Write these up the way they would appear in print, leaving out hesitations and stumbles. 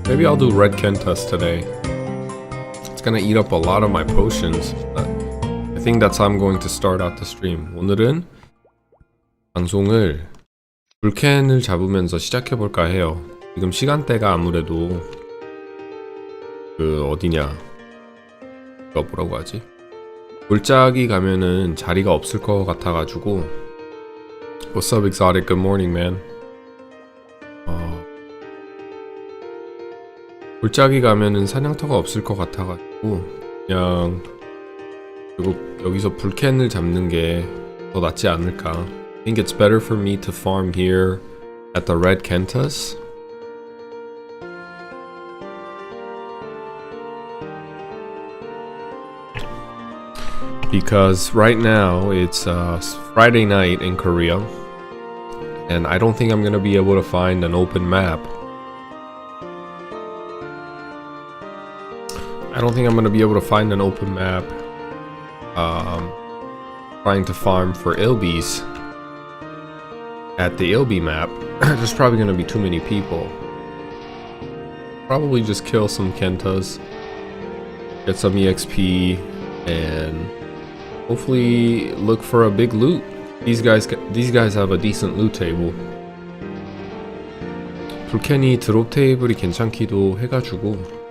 Maybe I'll do red kentas today. It's gonna eat up a lot of my potions, but I think that's how I'm going to start out the stream. 오늘은 방송을 불캔을 잡으면서 시작해볼까 해요. 지금 시간대가 아무래도 어디냐, 이거 뭐라고 하지? 골짜기 가면은 자리가 없을 것 같아가지고. What's up, Exotic? Good morning, man. 골짜기 가면은 사냥터가 없을 것 같아가지고 그냥 결국 여기서 불캔을 잡는 게 더 낫지 않을까. I think it's better for me to farm here at the red kentas. Because right now it's Friday night in Korea and I don't think I'm gonna be able to find an open map. I don't think I'm gonna be able to find an open map trying to farm for Ilbies at the Ilby map. There's probably gonna be too many people. Probably just kill some Kentas, get some EXP, and hopefully look for a big loot. These guys have a decent loot table. 불캔이 드롭 테이블이 괜찮기도 해가지고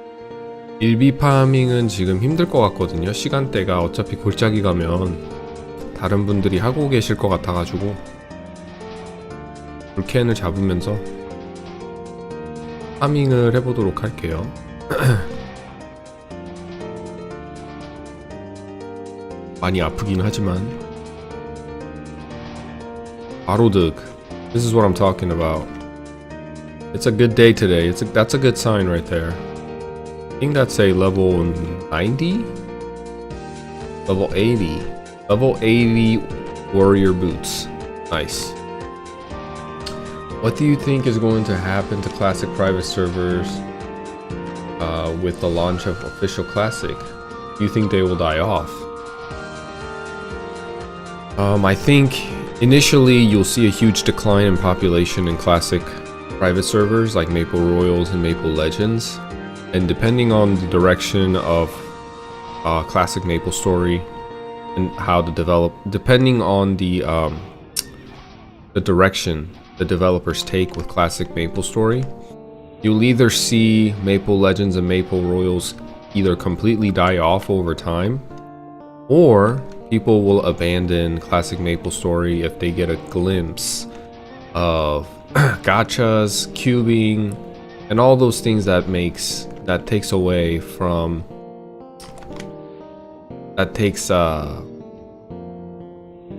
일비 파밍은 지금 힘들 것 같거든요. 시간대가 어차피 골짜기 가면 다른 분들이 하고 계실 것 같아가지고 불캔을 잡으면서 파밍을 해보도록 할게요. 많이 아프긴 하지만. 바로득. This is what I'm talking about. It's a good day today. That's a good sign right there. I think that's a level 90? Level 80. Level 80 warrior boots. Nice. What do you think is going to happen to classic private servers with the launch of official classic? Do you think they will die off? I think initially you'll see a huge decline in population in classic private servers like Maple Royals and Maple Legends. And depending on the direction of classic Maplestory and how to develop, depending on the direction the developers take with classic Maplestory, you'll either see Maple Legends and Maple Royals either completely die off over time, or people will abandon classic Maplestory if they get a glimpse of gachas, cubing, and all those things that takes away from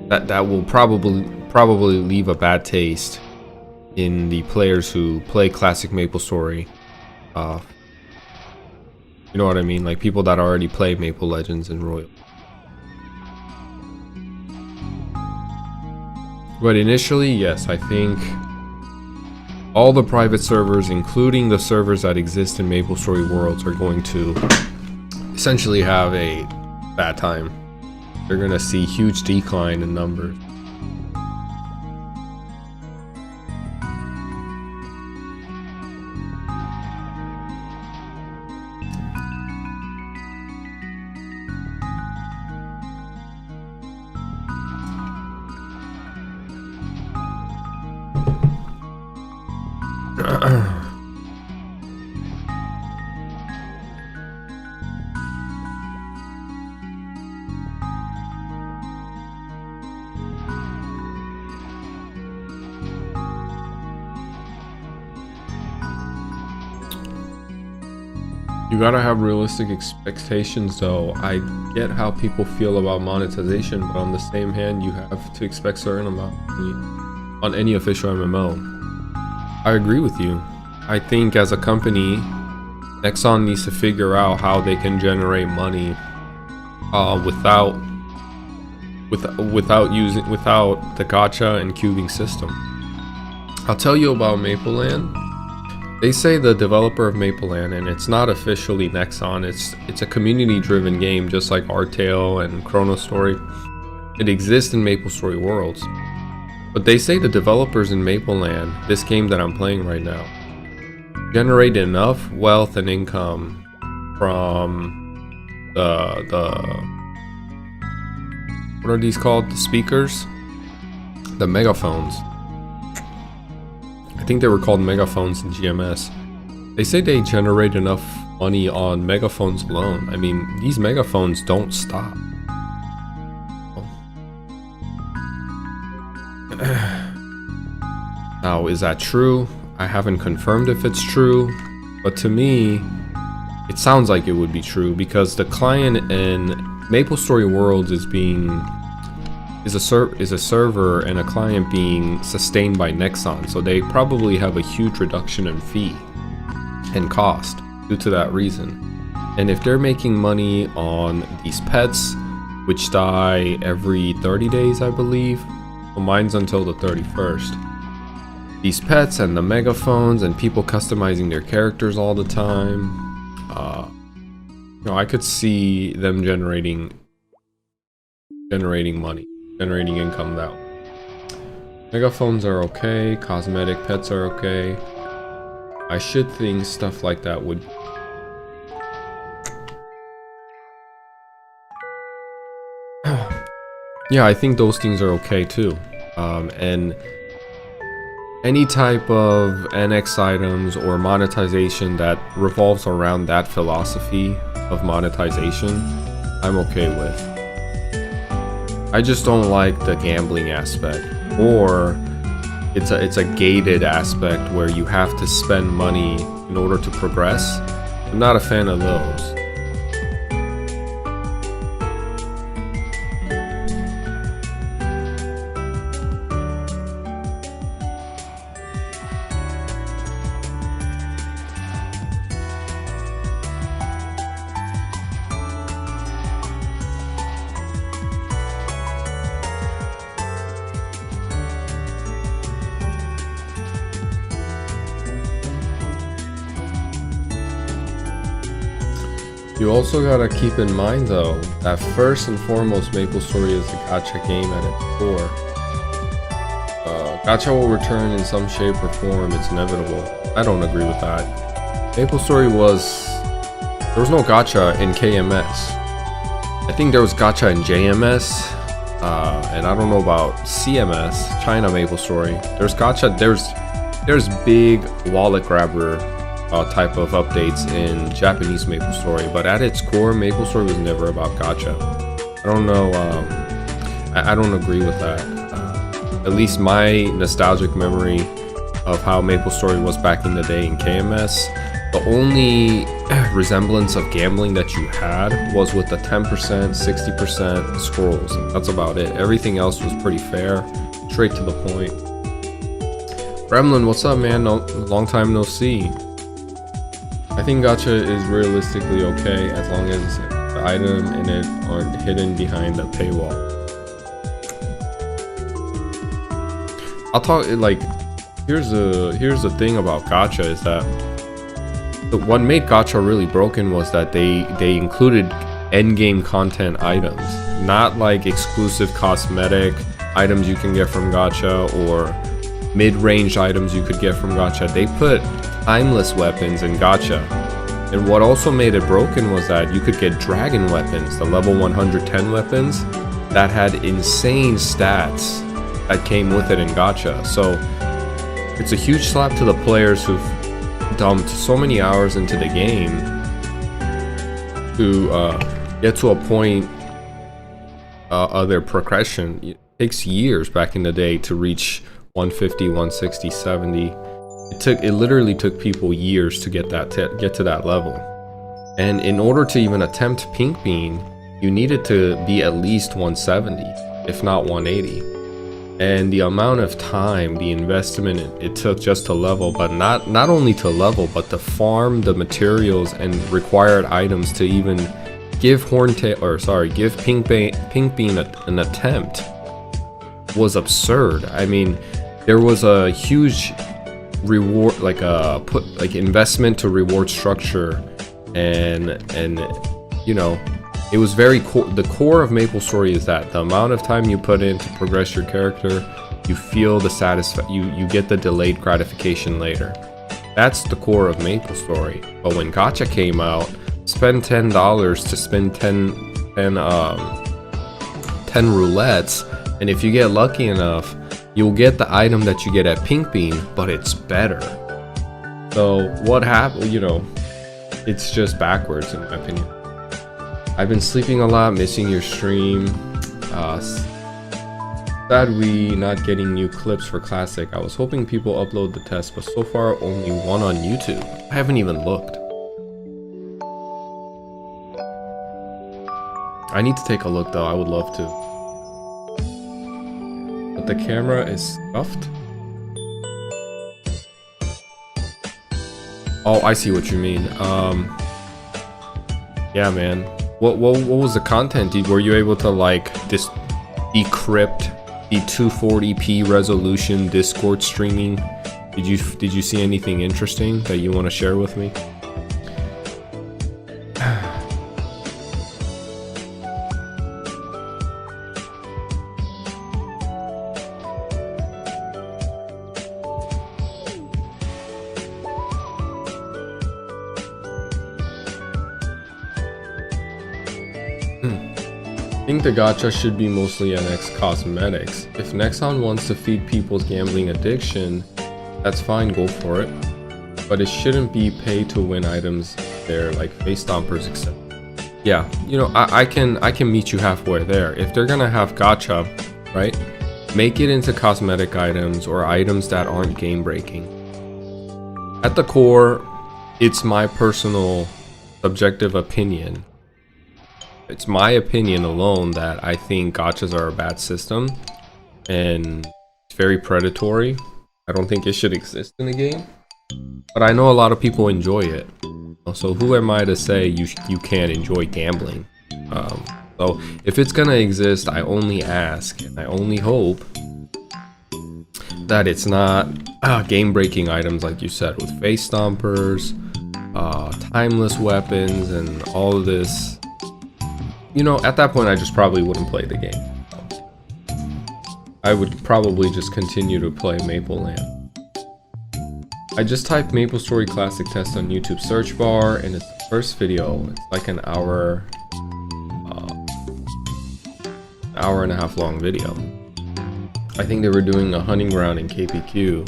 that will probably leave a bad taste in the players who play classic Maplestory. You know what I mean? Like people that already play Maple Legends and Royal. But initially, yes, I think all the private servers, including the servers that exist in Maplestory Worlds, are going to essentially have a bad time. They're going to see huge decline in numbers. You gotta have realistic expectations though. I get how people feel about monetization, but on the same hand, you have to expect certain amount on any official MMO. I agree with you. I think as a company, Nexon needs to figure out how they can generate money without the gacha and cubing system. I'll tell you about Mapleland. They say the developer of Mapleland, and it's not officially Nexon, it's a community-driven game just like Artale and Chrono Story. It exists in Maplestory Worlds. But they say the developers in Mapleland, this game that I'm playing right now, generate enough wealth and income from the what are these called? The speakers? The megaphones. I think they were called megaphones in GMS. They say they generate enough money on megaphones alone. I mean, these megaphones don't stop. Now, is that true? I haven't confirmed if it's true, but to me, it sounds like it would be true because the client in Maplestory Worlds is a server and a client being sustained by Nexon, so they probably have a huge reduction in fee and cost due to that reason. And if they're making money on these pets, which die every 30 days, I believe, well, mine's until the 31st. These pets and the megaphones and people customizing their characters all the time, I could see them generating money, generating income that way. Megaphones are okay, cosmetic pets are okay. I should think stuff like that would. Yeah, I think those things are okay too. And any type of NX items or monetization that revolves around that philosophy of monetization, I'm okay with. I just don't like the gambling aspect, or it's a gated aspect where you have to spend money in order to progress. I'm not a fan of those. You also gotta keep in mind though, that first and foremost Maplestory is a gacha game at its core. Gacha will return in some shape or form, it's inevitable. I don't agree with that. Maplestory there was no gacha in KMS. I think there was gacha in JMS, and I don't know about CMS, China Maplestory. There's gacha, there's big wallet grabber type of updates in Japanese Maplestory, but at its core, Maplestory was never about gacha. I don't know, I don't agree with that. At least my nostalgic memory of how Maplestory was back in the day in KMS, the only resemblance of gambling that you had was with the 10%, 60% scrolls. That's about it. Everything else was pretty fair, straight to the point. Gremlin, what's up, man? Long time no see. I think gacha is realistically okay as long as the item in it aren't hidden behind the paywall. I'll talk like here's the thing about gacha is that what made gacha really broken was that they included endgame content items, not like exclusive cosmetic items you can get from gacha or mid-range items you could get from gacha. They put timeless weapons in gacha. And what also made it broken was that you could get dragon weapons, the level 110 weapons that had insane stats that came with it in gacha. So it's a huge slap to the players who've dumped so many hours into the game to get to a point of their progression. It takes years back in the day to reach 150, 160, 70. It literally took people years to get to that level. And in order to even attempt Pink Bean, you needed to be at least 170, if not 180. And the amount of time, the investment it took just to level, but not only to level, but to farm the materials and required items to even give Pink Bean an attempt was absurd. I mean, there was a huge reward, investment to reward structure, and you know, it was very the core of Maplestory is that the amount of time you put in to progress your character, you feel the you get the delayed gratification later. That's the core of Maplestory. But when Gacha came out, spend $10 to spend 10 roulettes, and if you get lucky enough, you'll get the item that you get at Pink Bean, but it's better. So what happened, you know, it's just backwards in my opinion. I've been sleeping a lot, missing your stream. Sad we not getting new clips for Classic. I was hoping people upload the test, but so far only one on YouTube. I haven't even looked. I need to take a look though, I would love to. But the camera is scuffed. Oh, I see what you mean. Yeah, man. What was the content? Were you able to like decrypt the 240p resolution Discord streaming? Did you see anything interesting that you want to share with me? I think the gacha should be mostly NX cosmetics. If Nexon wants to feed people's gambling addiction, that's fine, go for it. But it shouldn't be pay to win items there, like face stompers, etc. Yeah, you know, I can meet you halfway there. If they're gonna have gacha, right, make it into cosmetic items or items that aren't game breaking. At the core, it's my personal subjective opinion. It's my opinion alone that I think gachas are a bad system and it's very predatory. I don't think it should exist in the game, but I know a lot of people enjoy it. So who am I to say you can't enjoy gambling? So if it's gonna exist, I only ask and I only hope that it's not game-breaking items like you said, with face stompers, timeless weapons, and all of this. You know, at that point, I just probably wouldn't play the game. I would probably just continue to play Maple Land. I just typed Maplestory Classic Test on YouTube search bar, and it's the first video. It's like an hour and a half long video. I think they were doing a hunting ground in KPQ.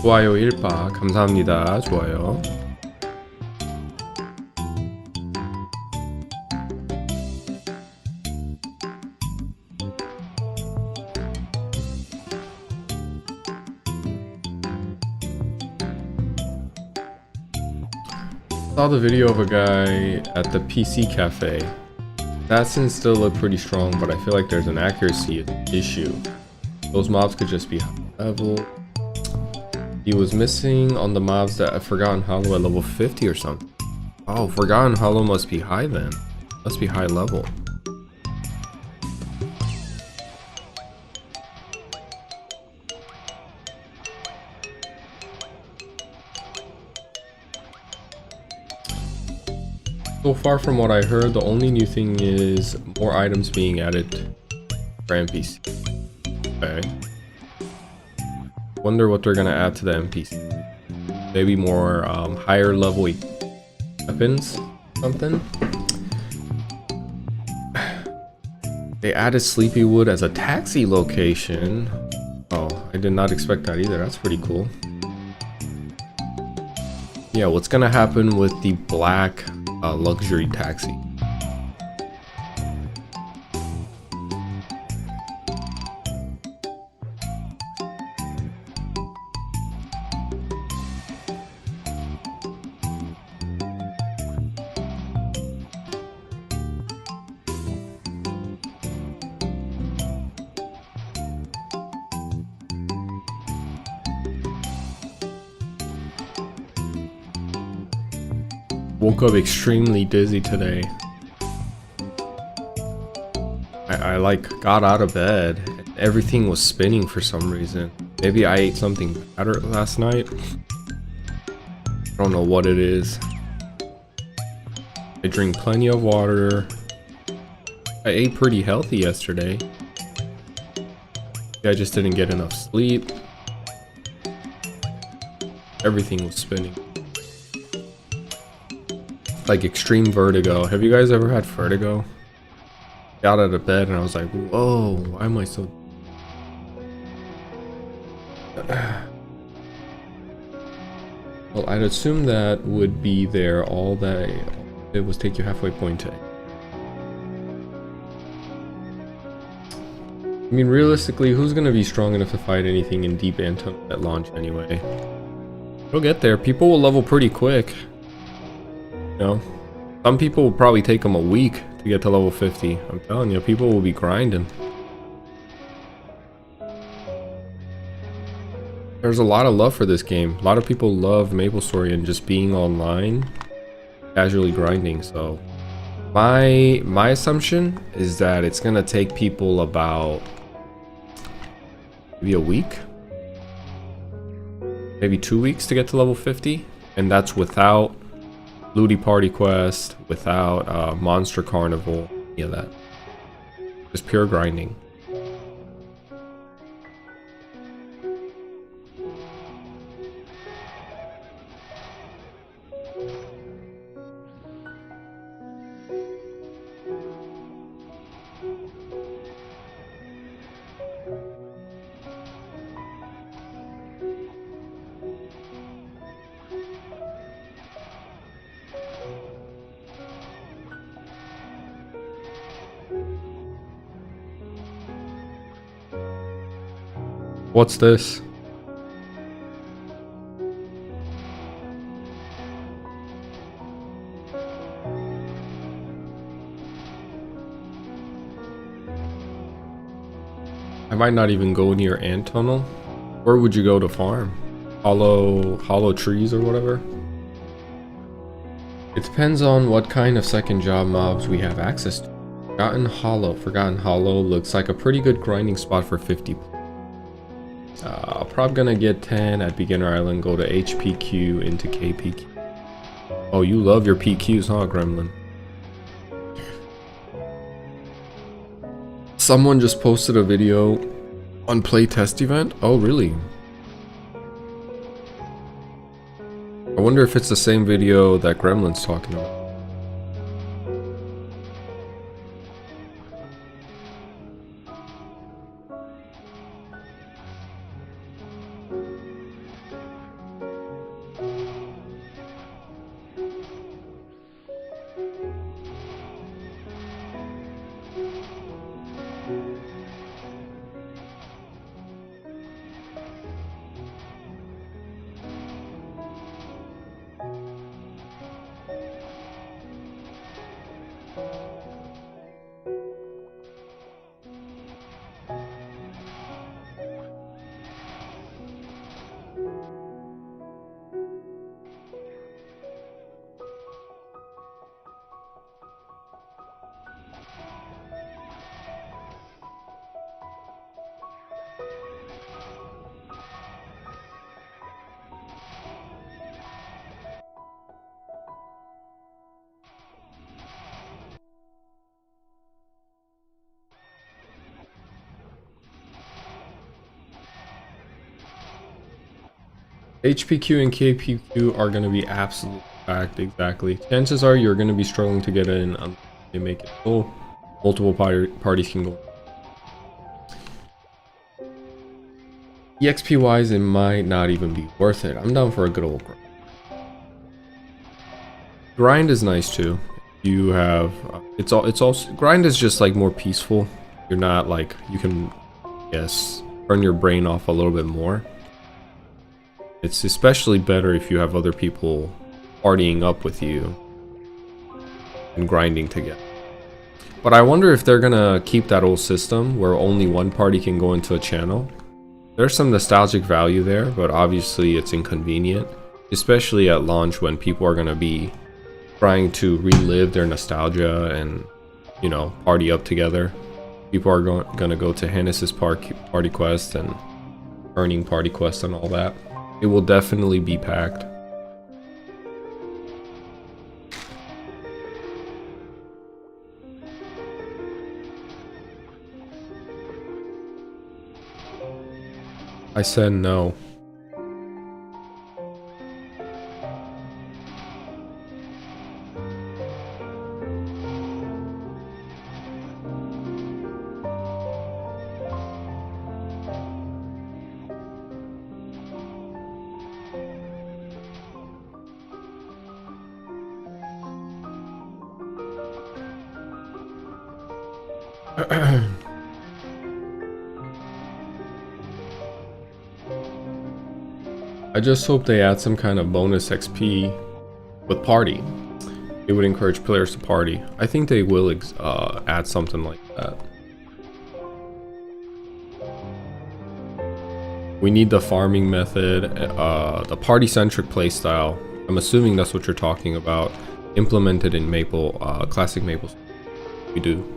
좋아요 1바 감사합니다. 좋아요. Saw the video of a guy at the PC cafe. That scene still looked pretty strong, but I feel like there's an accuracy issue. Those mobs could just be high level. He was missing on the mobs that Forgotten Hollow at level 50 or something. Oh, Forgotten Hollow must be high then. Must be high level. So far from what I heard, the only new thing is more items being added for NPC. Okay. Wonder what they're gonna add to the NPC. Maybe more higher level weapons, something. They added Sleepywood as a taxi location. Oh, I did not expect that either. That's pretty cool. Yeah, what's gonna happen with the black luxury taxi? Woke up extremely dizzy today. I like got out of bed and everything was spinning for some reason. Maybe I ate something better last night. I don't know what it is. I drink plenty of water. I ate pretty healthy yesterday. I just didn't get enough sleep. everything was spinning. Like extreme vertigo. Have you guys ever had vertigo? Got out of bed and I was like, whoa, why am I so... Well, I'd assume that would be there all day. It was take you halfway point to... I mean, realistically, who's gonna be strong enough to fight anything in deep Anton at launch anyway? You'll get there. People will level pretty quick. You know? Some people will probably take them a week to get to level 50. I'm telling you, people will be grinding. There's a lot of love for this game. A lot of people love Maplestory and just being online, casually grinding, so... My assumption is that it's gonna take people about... maybe a week? Maybe 2 weeks to get to level 50? And that's without Looty Party Quest, without Monster Carnival, any of that. Just pure grinding. What's this? I might not even go near ant tunnel. Where would you go to farm? Hollow trees or whatever? It depends on what kind of second job mobs we have access to. Forgotten Hollow looks like a pretty good grinding spot for 50. Probably gonna get 10 at Beginner Island, go to HPQ into KPQ. Oh, you love your PQs, huh, Gremlin? Someone just posted a video on playtest event? Oh, really? I wonder if it's the same video that Gremlin's talking about. HPQ and KPQ are going to be absolutely packed, exactly. Chances are you're going to be struggling to get in unless they make it full. Multiple parties can go. EXP wise, it might not even be worth it. I'm down for a good old grind. Grind is nice too. You have, it's also, grind is just like more peaceful. You're not like, you can, yes, turn your brain off a little bit more. It's especially better if you have other people partying up with you and grinding together. But I wonder if they're gonna keep that old system where only one party can go into a channel. There's some nostalgic value there, but obviously it's inconvenient, especially at launch when people are gonna be trying to relive their nostalgia and, you know, party up together. People are gonna go to Hannes' party quest and earning party quest and all that. It will definitely be packed. I said no. I just hope they add some kind of bonus XP with party. It would encourage players to party. I think they will add something like that. We need the farming method, the party-centric playstyle. I'm assuming that's what you're talking about. Implemented in Maple, classic Maple. We do.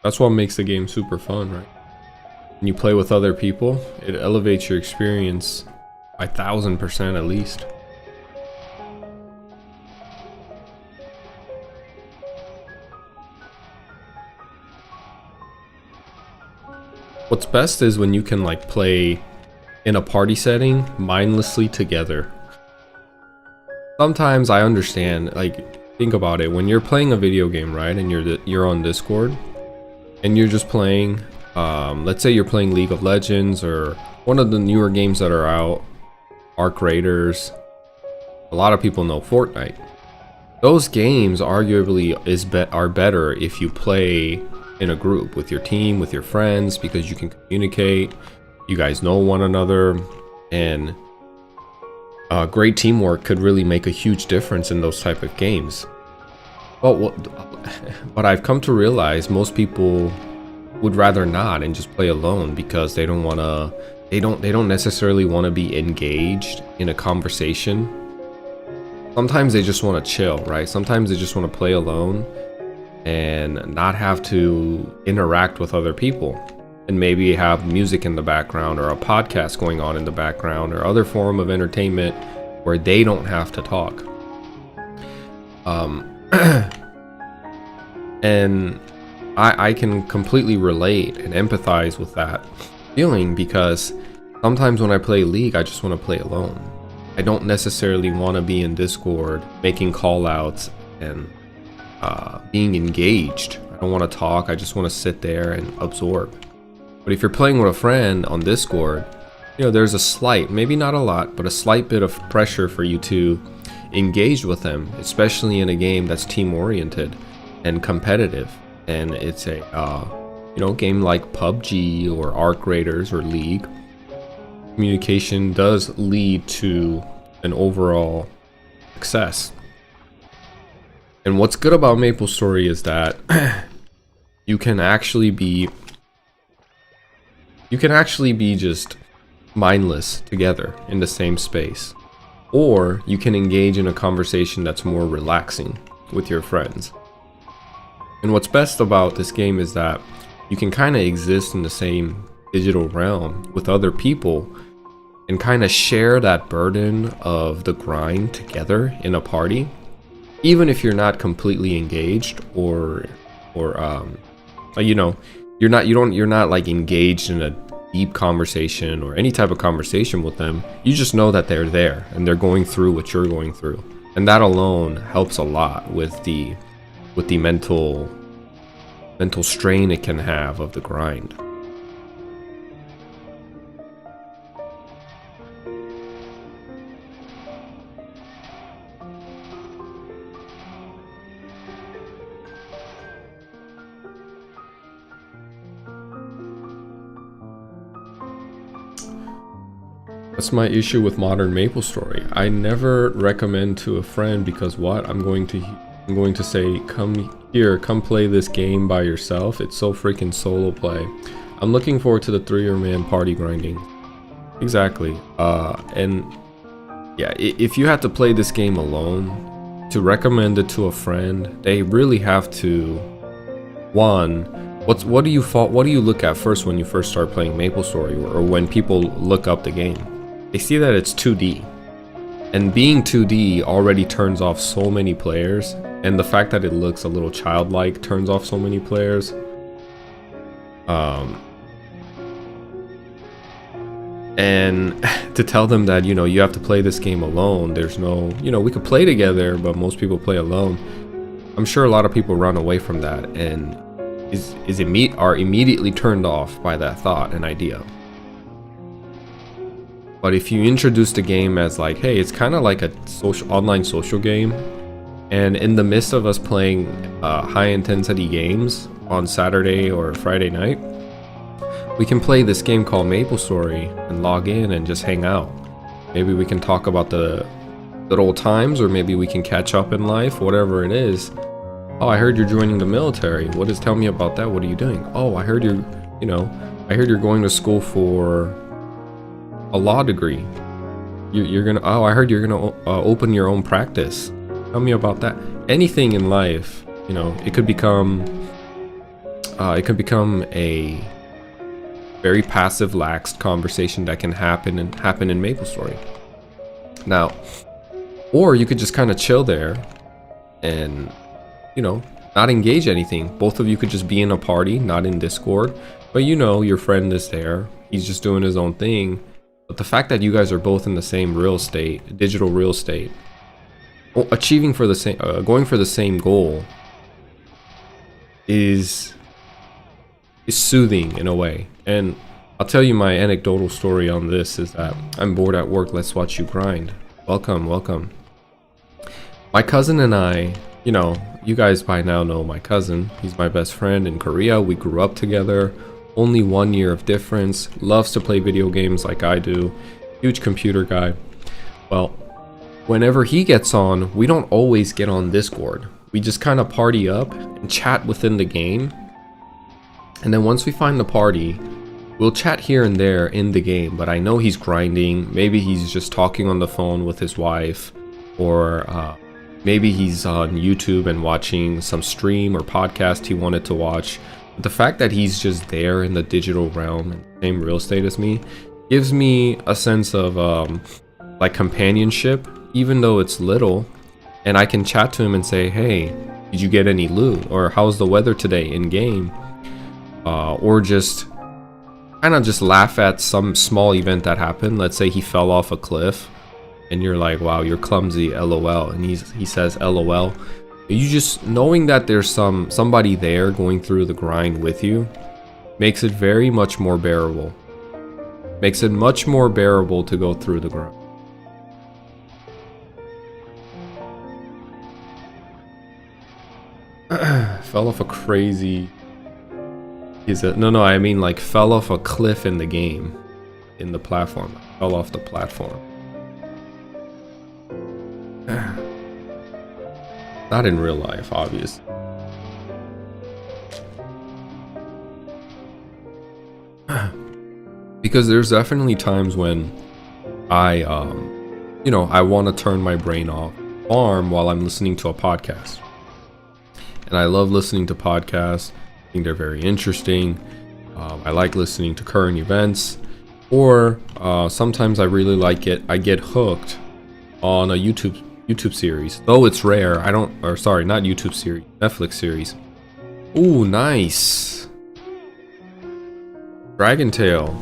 That's what makes the game super fun, right? When you play with other people, it elevates your experience by 1000% at least. What's best is when you can like play in a party setting mindlessly together. Sometimes I understand, like, think about it, when you're playing a video game, right, and you're on Discord and you're just playing, let's say you're playing League of Legends or one of the newer games that are out, Arc Raiders. A lot of people know Fortnite. Those games arguably are better if you play in a group with your team, with your friends, because you can communicate, you guys know one another, and great teamwork could really make a huge difference in those type of games. But what I've come to realize, most people would rather not and just play alone because they don't want to, they don't necessarily want to be engaged in a conversation. Sometimes they just want to chill, right? Sometimes they just want to play alone and not have to interact with other people, and maybe have music in the background or a podcast going on in the background or other form of entertainment where they don't have to talk. And I can completely relate and empathize with that feeling, because sometimes when I play League, I just want to play alone. I don't necessarily want to be in Discord making call outs and being engaged. I don't want to talk, I just want to sit there and absorb. But if you're playing with a friend on Discord, you know, there's a slight, maybe not a lot, but a slight bit of pressure for you to engage with them, especially in a game that's team oriented and competitive. And it's a you know, game like PUBG or Arc Raiders or League. Communication does lead to an overall success. And what's good about Maplestory is that you can actually be just mindless together in the same space, or you can engage in a conversation that's more relaxing with your friends. And what's best about this game is that you can kind of exist in the same digital realm with other people and kind of share that burden of the grind together in a party, even if you're not completely engaged or you know, you're not like engaged in a deep conversation or any type of conversation with them. You just know that they're there and they're going through what you're going through, and that alone helps a lot with the mental strain it can have of the grind. That's my issue with modern Maplestory. I never recommend to a friend, because what? I'm going to say, come here, come play this game by yourself. It's so freaking solo play. I'm looking forward to the 3-man party grinding. Exactly. And yeah, if you had to play this game alone, to recommend it to a friend, they really have to, one, what do you look at first when you first start playing Maplestory, or when people look up the game? They see that it's 2D, and being 2D already turns off so many players, and the fact that it looks a little childlike turns off so many players. And to tell them that, you know, you have to play this game alone, there's no, you know, we could play together, but most people play alone. I'm sure a lot of people run away from that, and are immediately turned off by that thought and idea. But if you introduce the game as like, hey, it's kind of like a online social game, and in the midst of us playing high intensity games on Saturday or Friday night, we can play this game called Maplestory and log in and just hang out. Maybe we can talk about the good old times, or maybe we can catch up in life, whatever it is. Oh, I heard you're joining the military. Tell me about that. What are you doing? Oh, I heard you're going to school for a law degree. I heard you're gonna open your own practice. Tell me about that. Anything in life, it could become a very passive, laxed conversation that can happen in Maplestory. Now, or you could just kind of chill there and, not engage anything. Both of you could just be in a party, not in Discord, but your friend is there. He's just doing his own thing. But the fact that you guys are both in the same real estate, digital real estate, going for the same goal is soothing in a way. And I'll tell you my anecdotal story on this is that I'm bored at work. Let's watch you grind. Welcome. My cousin and I, you guys by now know my cousin. He's my best friend in Korea. We grew up together. Only 1 year of difference. Loves to play video games like I do. Huge computer guy. Well, whenever he gets on, we don't always get on Discord. We just kind of party up and chat within the game. And then once we find the party, we'll chat here and there in the game. But I know he's grinding. Maybe he's just talking on the phone with his wife. Or maybe he's on YouTube and watching some stream or podcast he wanted to watch. But the fact that he's just there in the digital realm and same real estate as me gives me a sense of like companionship, even though it's little. And I can chat to him and say, hey, did you get any loot? Or how's the weather today in game? Or just kind of just laugh at some small event that happened. Let's say he fell off a cliff and you're like, wow, you're clumsy, LOL. And he says LOL. You just knowing that there's somebody there going through the grind with you makes it very much more bearable. Makes it much more bearable to go through the grind. Fell off a crazy... I mean like fell off a cliff in the game. In the platform. Fell off the platform. Not in real life, obviously. Because there's definitely times when I want to turn my brain off while I'm listening to a podcast. And I love listening to podcasts. I think they're very interesting. I like listening to current events. Or sometimes I really like it. I get hooked on a YouTube series, though it's rare. Not YouTube series, Netflix series. Ooh, nice. Dragon Tail.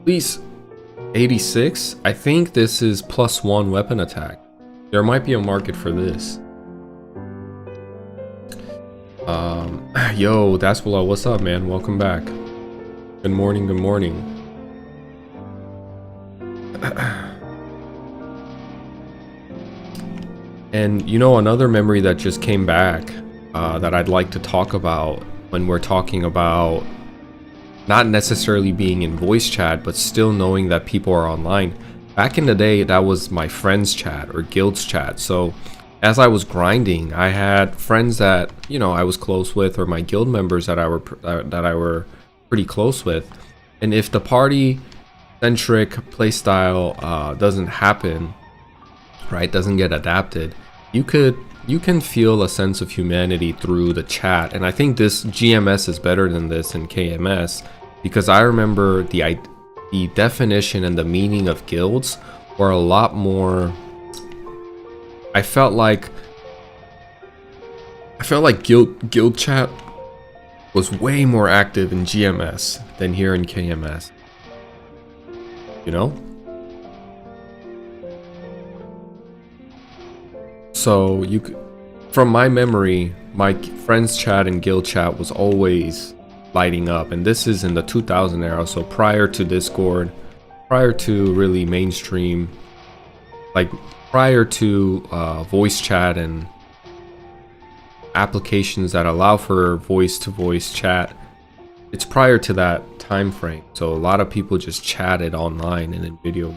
Please, 86. I think this is +1 weapon attack. There might be a market for this. Yo, that's what's up, man? Welcome back. Good morning. And another memory that just came back that I'd like to talk about when we're talking about not necessarily being in voice chat, but still knowing that people are online. Back in the day, that was my friends chat or guilds chat. So as I was grinding, I had friends that I was close with, or my guild members that I were pretty close with. And if the party centric playstyle doesn't happen, right, doesn't get adapted, you can feel a sense of humanity through the chat. And I think this GMS is better than this in KMS, because I remember the definition and the meaning of guilds were a lot more. I felt like guild chat was way more active in GMS than here in KMS. So from my memory, my friends chat and guild chat was always lighting up, and this is in the 2000 era, so prior to Discord, prior to really mainstream, like prior to voice chat and applications that allow for voice to voice chat. It's prior to that time frame, so a lot of people just chatted online and in video.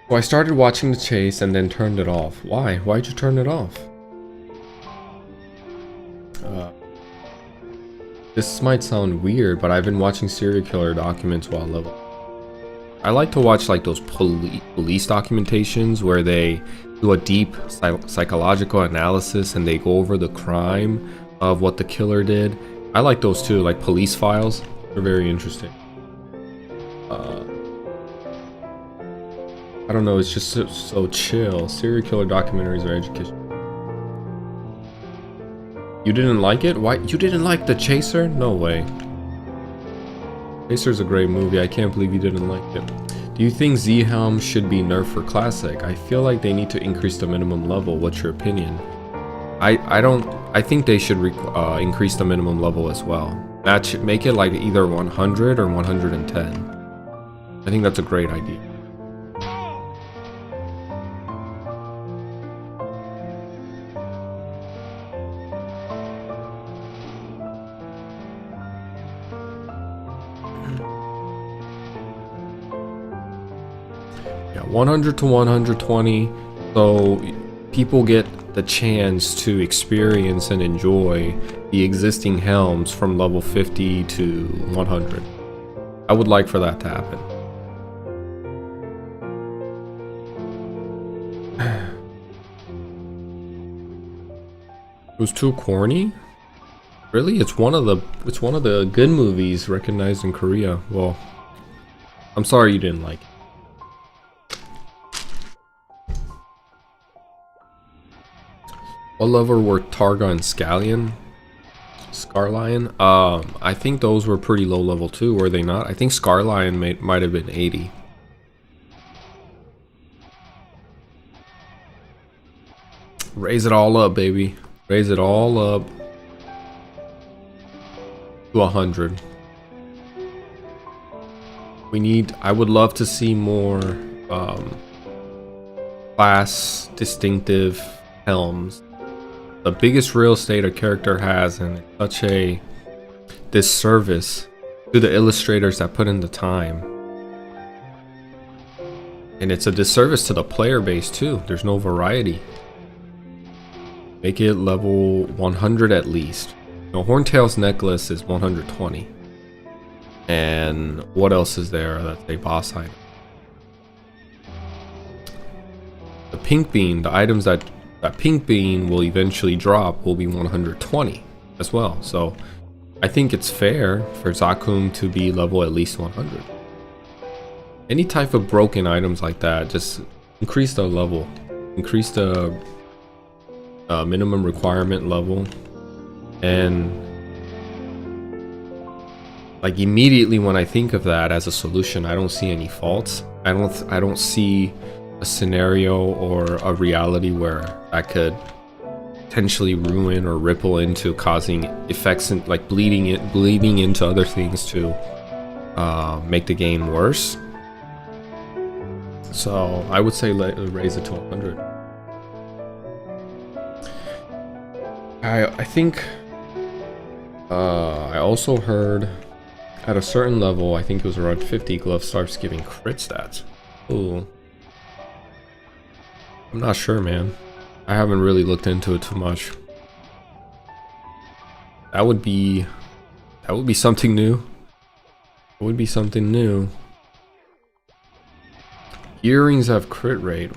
So I started watching The Chase and then turned it off. Why? Why'd you turn it off? This might sound weird, but I've been watching serial killer documents while level. I like to watch like those police documentations where they do a deep psychological analysis and they go over the crime of what the killer did. I like those too, like police files. They're very interesting. I don't know, it's just so chill. Serial killer documentaries are educational. You didn't like it? Why? You didn't like The Chaser? No way. Chaser's a great movie. I can't believe you didn't like it. Do you think Z-Helm should be nerfed for Classic? I feel like they need to increase the minimum level. What's your opinion? I think they should increase the minimum level as well. That should make it like either 100 or 110. I think that's a great idea. Yeah, 100 to 120, so people get the chance to experience and enjoy the existing helms from level 50 to 100. I would like for that to happen. It was too corny? Really? It's one of the good movies recognized in Korea. Well, I'm sorry you didn't like it. What level were Targa and Scallion? Scarlion? I think those were pretty low level too, were they not? I think Scarlion might have been 80. Raise it all up, baby. Raise it all up to 100. I would love to see more class distinctive helms. The biggest real estate a character has, and it's such a disservice to the illustrators that put in the time. And it's a disservice to the player base too. There's no variety. Make it level 100 at least. Now, Horntail's necklace is 120. And what else is there that's a boss item? The pink bean, the items that pink bean will eventually drop will be 120 as well. So I think it's fair for Zakum to be level at least 100. Any type of broken items like that, just increase the level, increase the minimum requirement level, and like immediately when I think of that as a solution, I don't see any faults. I don't see a scenario or a reality where that could potentially ruin or ripple into causing effects and like bleeding into other things to make the game worse. So I would say raise it to 100. I think I also heard at a certain level, I think it was around 50, Glove starts giving crit stats. Ooh. I'm not sure, man. I haven't really looked into it too much. That would be something new. It would be something new. Earrings have crit rate.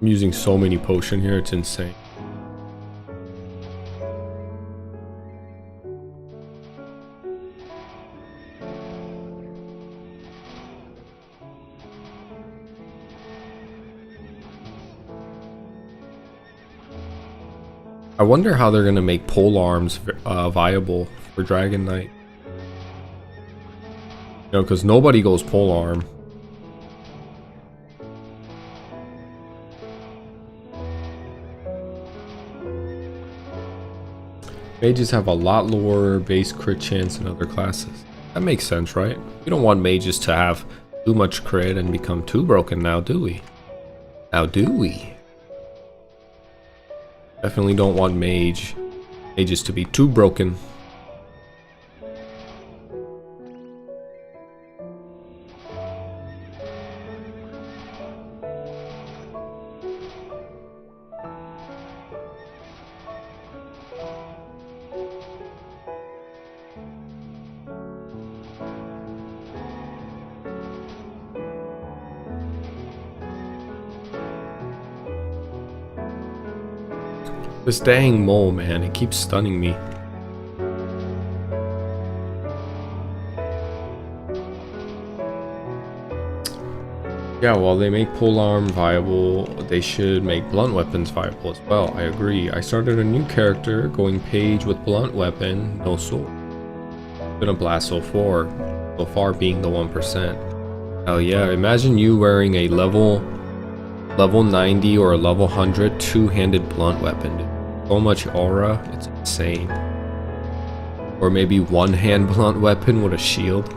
I'm using so many potion here, it's insane. I wonder how they're gonna make pole arms viable for Dragon Knight. You know, because nobody goes pole arm. Mages have a lot lower base crit chance than other classes. That makes sense, right? We don't want mages to have too much crit and become too broken now, do we? Now, do we? Definitely don't want mages to be too broken. This dang mole, man, it keeps stunning me. Yeah, while they make polearm viable, they should make blunt weapons viable as well. I agree. I started a new character going page with blunt weapon, no sword. Been a blast so far being the 1%. Hell yeah, imagine you wearing a level 90 or a level 100 two-handed blunt weapon, dude. So much aura, it's insane. Or maybe one-hand blunt weapon with a shield.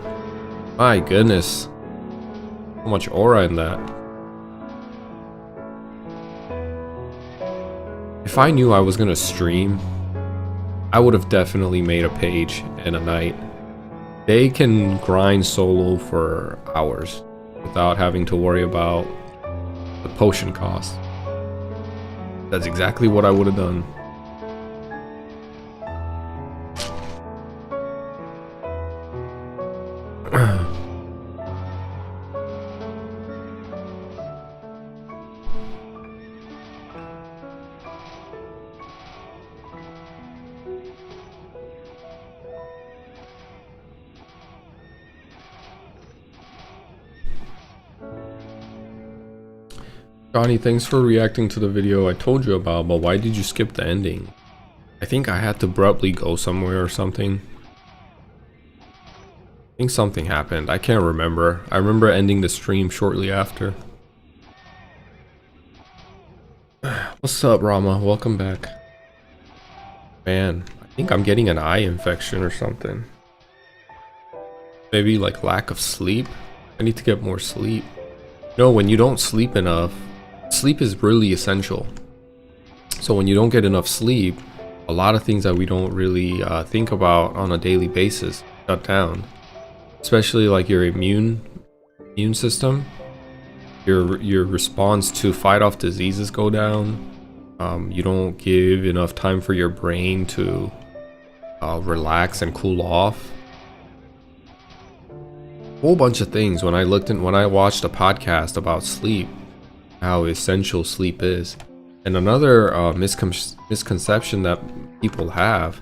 My goodness. So much aura in that. If I knew I was gonna stream, I would have definitely made a page and a knight. They can grind solo for hours without having to worry about the potion cost. That's exactly what I would have done. Johnny, thanks for reacting to the video I told you about, but why did you skip the ending? I think I had to abruptly go somewhere or something. I think something happened. I can't remember. I remember ending the stream shortly after. What's up, Rama? Welcome back. Man, I think I'm getting an eye infection or something. Maybe like lack of sleep. I need to get more sleep. You know, when you don't sleep enough, sleep is really essential. So when you don't get enough sleep, a lot of things that we don't really think about on a daily basis shut down. Especially like your immune system, your response to fight off diseases go down. You don't give enough time for your brain to relax and cool off. Whole bunch of things. When I watched a podcast about sleep, how essential sleep is. And another misconception that people have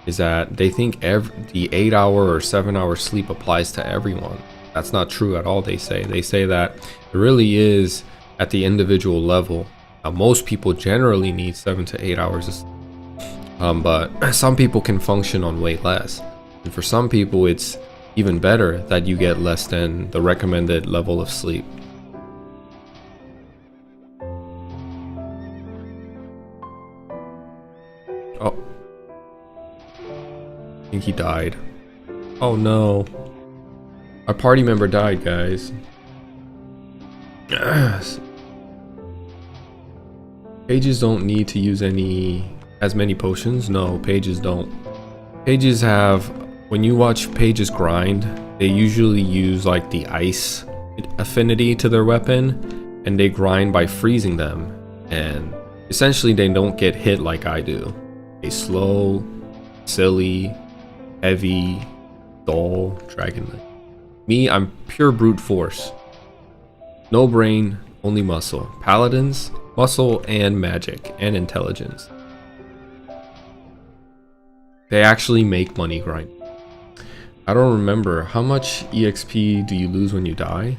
is that they think the 8-hour or 7-hour sleep applies to everyone. That's not true at all. They say that it really is at the individual level. Most people generally need 7 to 8 hours of sleep, but some people can function on way less, and for some people it's even better that you get less than the recommended level of sleep. Oh, I think he died. Oh no, our party member died, guys. Pages don't need to use as many potions. No, pages don't. Pages have, when you watch pages grind, they usually use like the ice affinity to their weapon, and they grind by freezing them, and essentially they don't get hit like I do. A slow, silly, heavy, dull dragon knight. Me, I'm pure brute force. No brain, only muscle. Paladins, muscle and magic and intelligence. They actually make money grind. I don't remember, how much EXP do you lose when you die?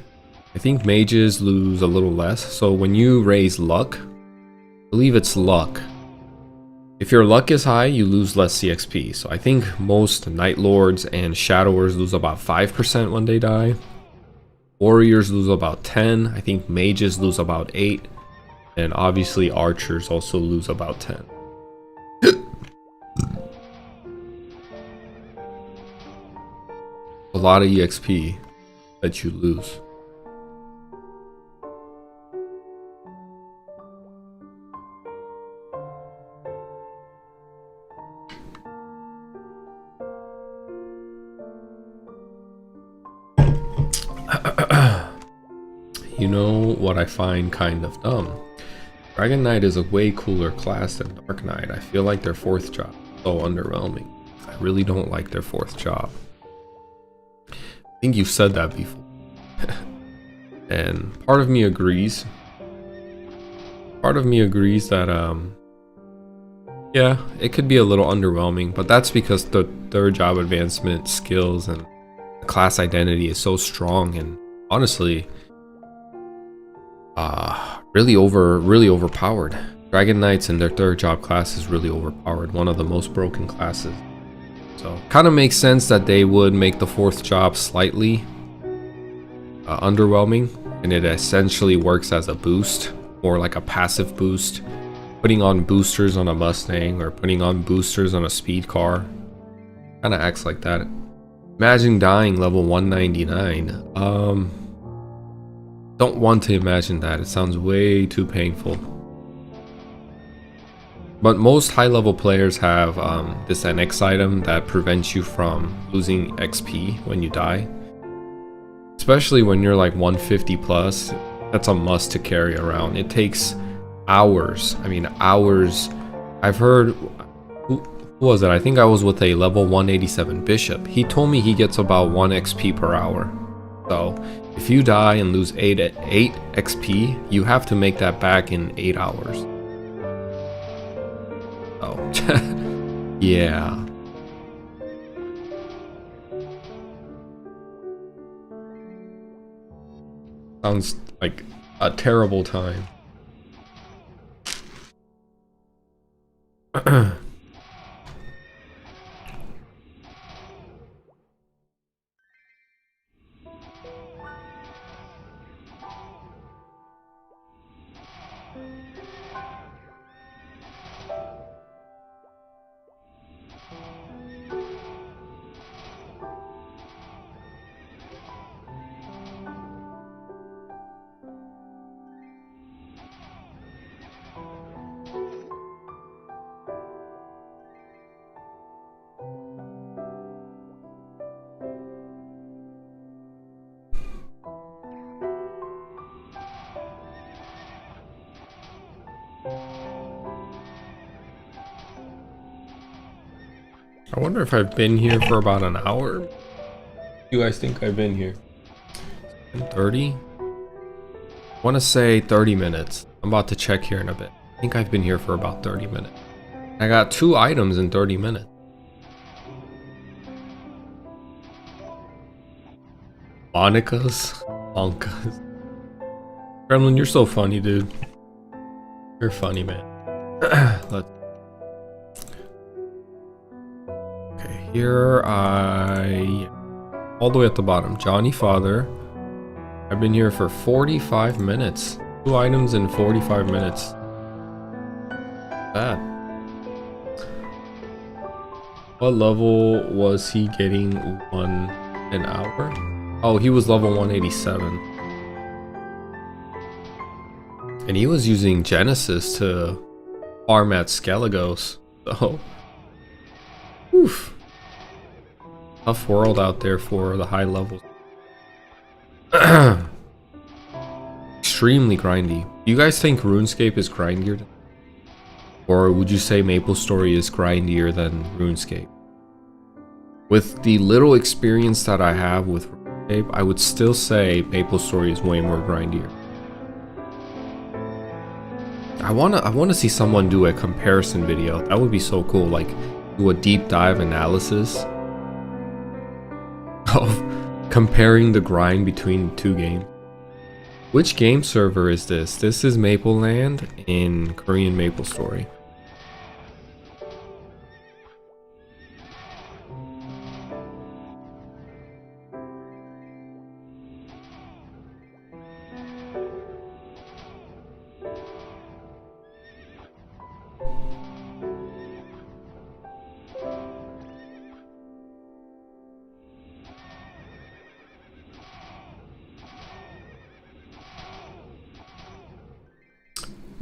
I think mages lose a little less. So when you raise luck, I believe it's luck. If your luck is high, you lose less CXP. So I think most Night Lords and Shadowers lose about 5% when they die. Warriors lose about 10. I think Mages lose about 8. And obviously Archers also lose about 10. A lot of EXP that you lose. You know what I find kind of dumb? Dragon Knight is a way cooler class than Dark Knight. I feel like their 4th job is so underwhelming. I really don't like their 4th job. I think you've said that before. And part of me agrees. Part of me agrees that yeah, it could be a little underwhelming, but that's because the 3rd job advancement skills and class identity is so strong and honestly really overpowered. Dragon Knights and their 3rd job class is really overpowered, one of the most broken classes. So kind of makes sense that they would make the 4th job slightly underwhelming, and it essentially works as a boost, more like a passive boost, putting on boosters on a Mustang or putting on boosters on a speed car. Kind of acts like that. Imagine dying level 199. Don't want to imagine that. It sounds way too painful. But most high-level players have this NX item that prevents you from losing XP when you die. Especially when you're like 150 plus, that's a must to carry around. It takes hours. I mean, hours. I've heard... Who was it? I think I was with a level 187 Bishop. He told me he gets about 1 XP per hour. So, if you die and lose 8 XP, you have to make that back in 8 hours. Oh, yeah. Sounds like a terrible time. I wonder if I've been here for about an hour. Do you guys think I've been here? 30? I want to say 30 minutes. I'm about to check here in a bit. I think I've been here for about 30 minutes. I got 2 items in 30 minutes. Monica's? Monkas. Gremlin, you're so funny, dude. You're funny, man. Let's... Okay, here all the way at the bottom. Jonnyfather. I've been here for 45 minutes. 2 items in 45 minutes. Bad. What level was he getting 1 an hour? Oh, he was level 187. And he was using Genesis to farm at Skelligos. So, oof. Tough world out there for the high levels. Extremely grindy. Do you guys think RuneScape is grindier? Or would you say Maplestory is grindier than RuneScape? With the little experience that I have with RuneScape, I would still say Maplestory is way more grindier. I wanna see someone do a comparison video. That would be so cool. Like, do a deep dive analysis of comparing the grind between the 2 games. Which game server is this? This is Mapleland in Korean Maplestory.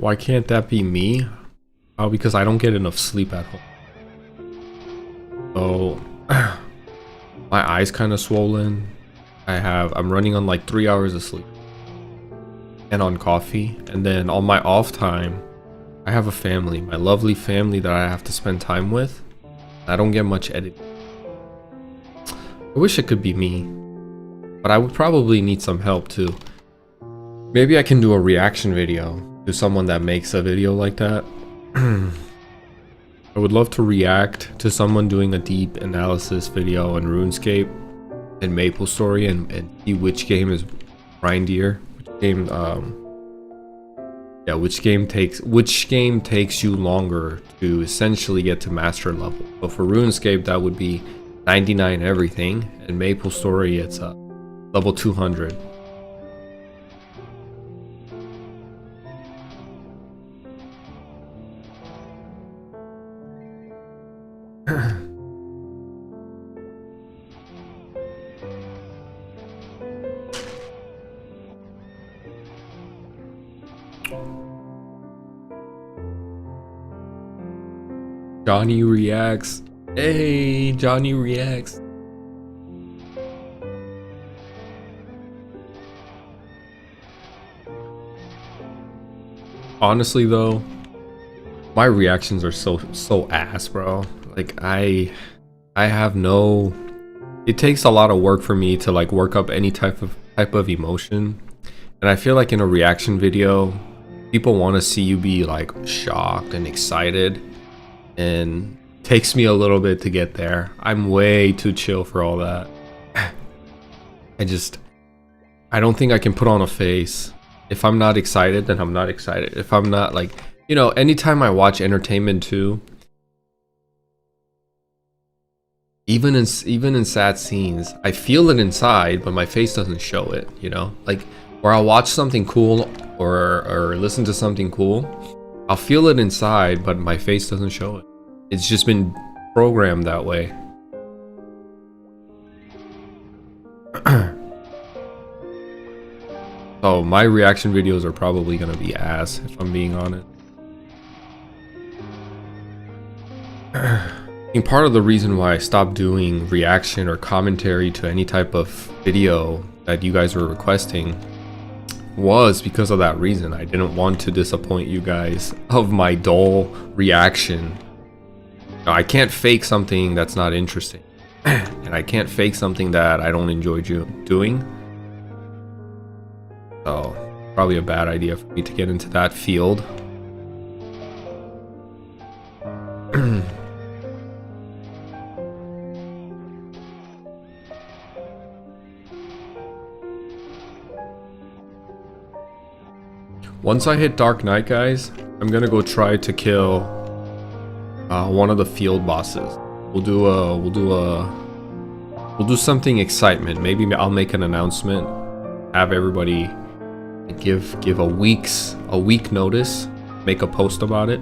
Why can't that be me? Oh, because I don't get enough sleep at home. So my eyes kind of swollen. I'm running on like 3 hours of sleep and on coffee. And then on my off time, I have a family, my lovely family that I have to spend time with. I don't get much editing. I wish it could be me, but I would probably need some help too. Maybe I can do a reaction video to someone that makes a video like that. I would love to react to someone doing a deep analysis video on RuneScape and Maplestory and see which game is grindier, which game takes you longer to essentially get to master level. So for RuneScape, that would be 99 everything, and Maplestory, it's level 200. Johnny reacts. Hey, Johnny reacts. Honestly though, my reactions are so ass, bro. Like I have no, it takes a lot of work for me to like work up any type of emotion. And I feel like in a reaction video, people want to see you be like shocked and excited, and it takes me a little bit to get there. I'm way too chill for all that. I don't think I can put on a face. If I'm not excited, then I'm not excited. If I'm not like, you know, anytime I watch entertainment too, even in sad scenes, I feel it inside, but my face doesn't show it, you know? Like, where I'll watch something cool or listen to something cool, I'll feel it inside, but my face doesn't show it. It's just been programmed that way. So my reaction videos are probably gonna be ass, if I'm being honest. I think part of the reason why I stopped doing reaction or commentary to any type of video that you guys were requesting was because of that reason. I didn't want to disappoint you guys of my dull reaction. I can't fake something that's not interesting. And I can't fake something that I don't enjoy doing. So, probably a bad idea for me to get into that field. Once I hit Dark Knight, guys, I'm gonna go try to kill one of the field bosses. We'll do something excitement. Maybe I'll make an announcement, have everybody give a week notice, make a post about it,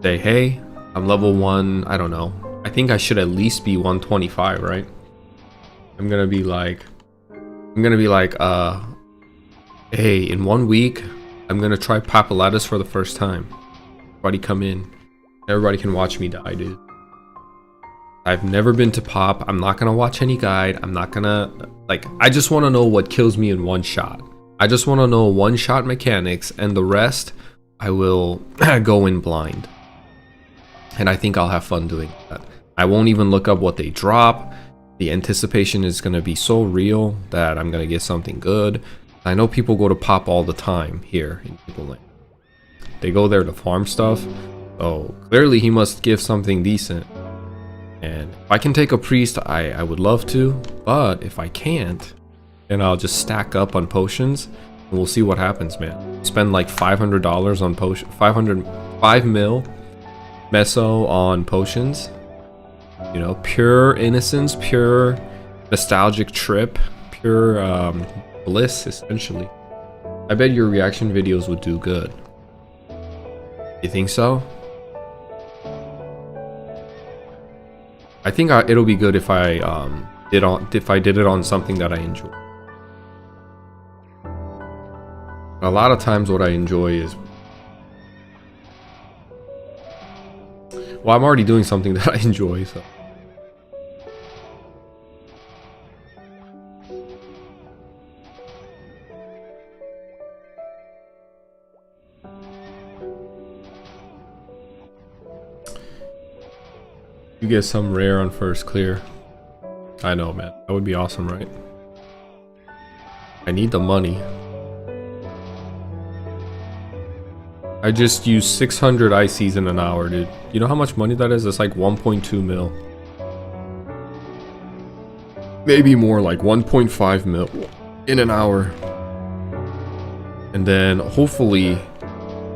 say, hey, I'm level 1, I don't know, I think I should at least be 125, right? I'm gonna be like hey, in 1 week I'm gonna try Papalatus for the first time. Everybody come in, everybody can watch me die, dude. I've never been to Pop. I'm not gonna watch any guide. I'm not gonna, like, I just want to know what kills me in one shot. I just want to know one shot mechanics, and the rest I will go in blind. And I think I'll have fun doing that. I won't even look up what they drop. The anticipation is gonna be so real that I'm gonna get something good. I know people go to Pop all the time here in People. They go there to farm stuff. So clearly he must give something decent. And if I can take a priest, I would love to, but if I can't, then I'll just stack up on potions and we'll see what happens, man. Spend like $500 on potion, 5 mil meso on potions. You know, pure innocence, pure nostalgic trip, pure bliss, essentially. I bet your reaction videos would do good. You think so? I think it'll be good if I did it on something that I enjoy. A lot of times what I enjoy is Well, I'm already doing something that I enjoy, so. You get some rare on first clear. I know, man. That would be awesome, right? I need the money. I just used 600 ICs in an hour, dude. You know how much money that is? It's like 1.2 mil. Maybe more, like 1.5 mil in an hour. And then hopefully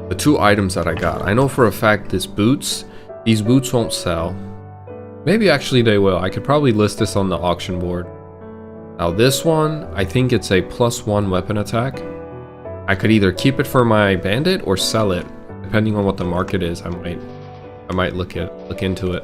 the 2 items that I got. I know for a fact these boots won't sell. Maybe actually they will. I could probably list this on the auction board. Now this one, I think it's a +1 weapon attack. I could either keep it for my bandit or sell it, depending on what the market is. I might look into it.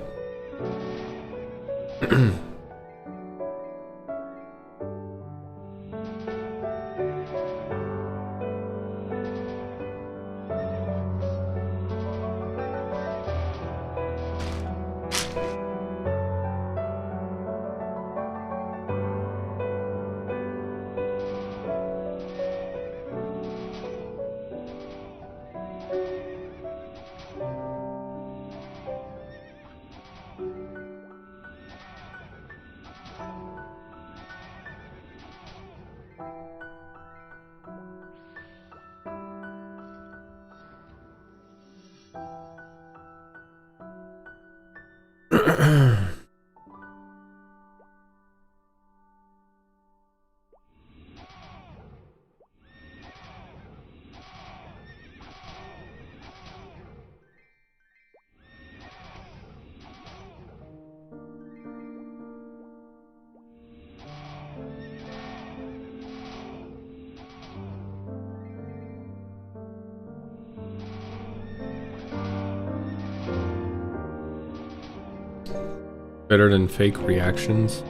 Better than fake reactions.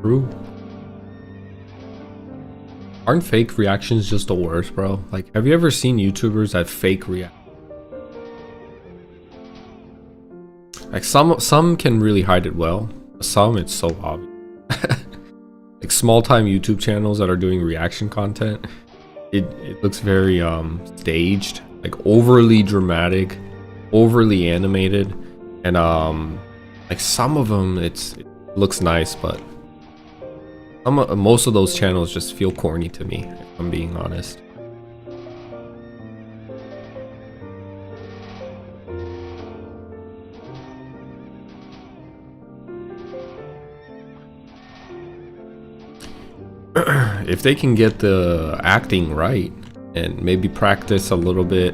True. Aren't fake reactions just the worst, bro? Like, have you ever seen YouTubers that fake react? Like, some can really hide it well. Some, it's so obvious. Like, small-time YouTube channels that are doing reaction content, it looks very staged, like overly dramatic, overly animated. And like some of them it looks nice, but most of those channels just feel corny to me, if I'm being honest. If they can get the acting right and maybe practice a little bit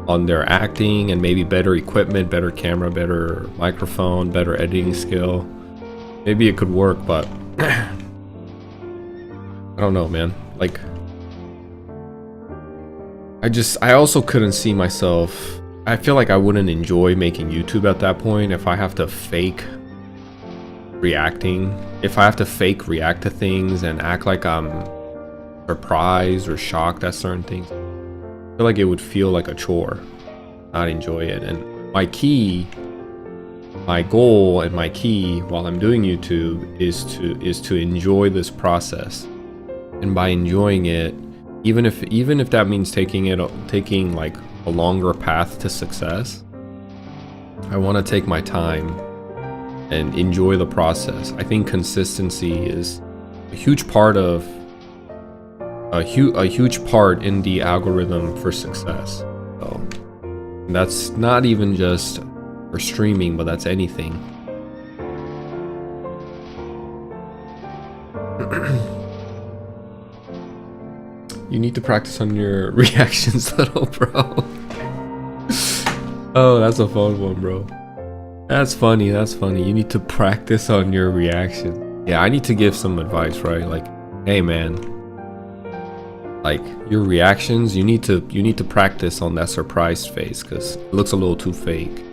on their acting and maybe better equipment, better camera, better microphone, better editing skill, maybe it could work, but I don't know, man. Like, I also couldn't see myself. I feel like I wouldn't enjoy making YouTube at that point if I have to fake reacting, if I have to fake react to things and act like I'm surprised or shocked at certain things. I feel like it would feel like a chore, not enjoy it. And my goal and my key while I'm doing YouTube is to enjoy this process. And by enjoying it, even if that means taking like a longer path to success, I want to take my time and enjoy the process. I think consistency is a huge part in the algorithm for success. So that's not even just for streaming, but that's anything. You need to practice on your reactions, little bro. Oh, that's a fun one, bro. That's funny. You need to practice on your reactions. Yeah, I need to give some advice, right? Like, hey man, like your reactions, you need to practice on that surprised face because it looks a little too fake.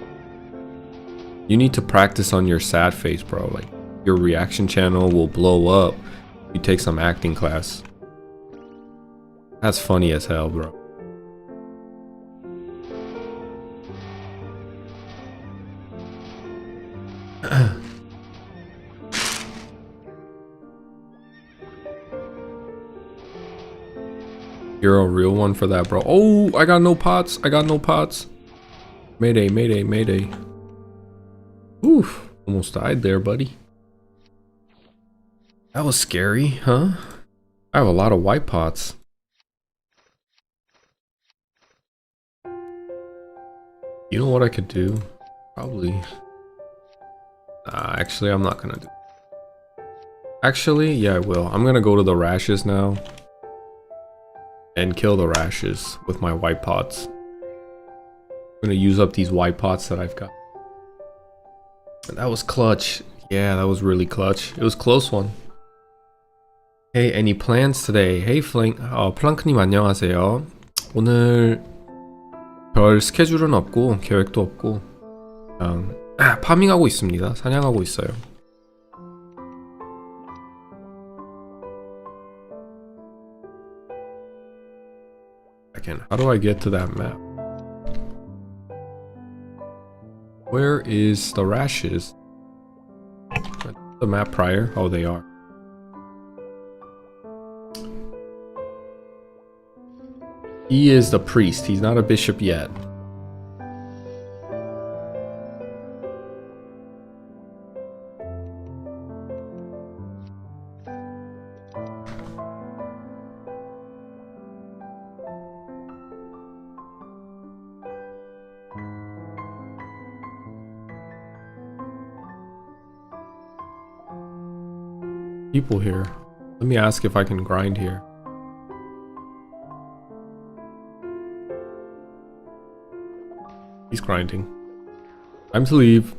You need to practice on your sad face, bro. Like, your reaction channel will blow up if you take some acting class. That's funny as hell, bro. You're a real one for that, bro. Oh, I got no pots. I got no pots. Mayday, mayday, mayday. Oof. Almost died there, buddy. That was scary, huh? I have a lot of white pots. You know what I could do? Probably. Actually, I'm not gonna do. Actually, yeah, I will. I'm gonna go to the rashes now. And kill the rashes with my white pots. I'm gonna use up these white pots that I've got. And that was clutch. Yeah, that was really clutch. It was a close one. Hey, any plans today? Hey, 플랑크님 안녕하세요. 오늘 별 스케줄은 없고 계획도 없고 그냥 파밍하고 있습니다. 사냥하고 있어요. How do I get to that map? Where is the rashes? The map prior? Oh, they are. He is the priest. He's not a bishop yet. People here. Let me ask if I can grind here. He's grinding. Time to leave.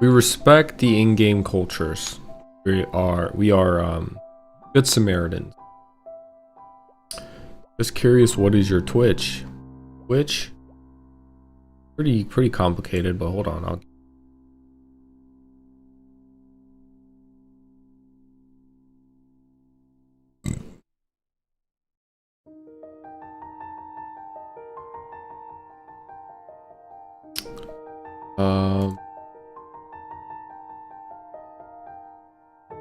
We respect the in-game cultures. We are good Samaritans. Just curious, what is your Twitch? Twitch? Pretty complicated, but hold on, I'll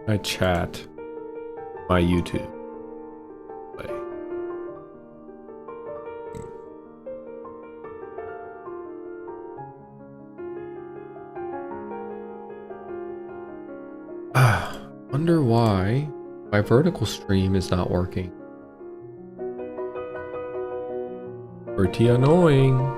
I chat my YouTube. Wonder why my vertical stream is not working. Pretty annoying.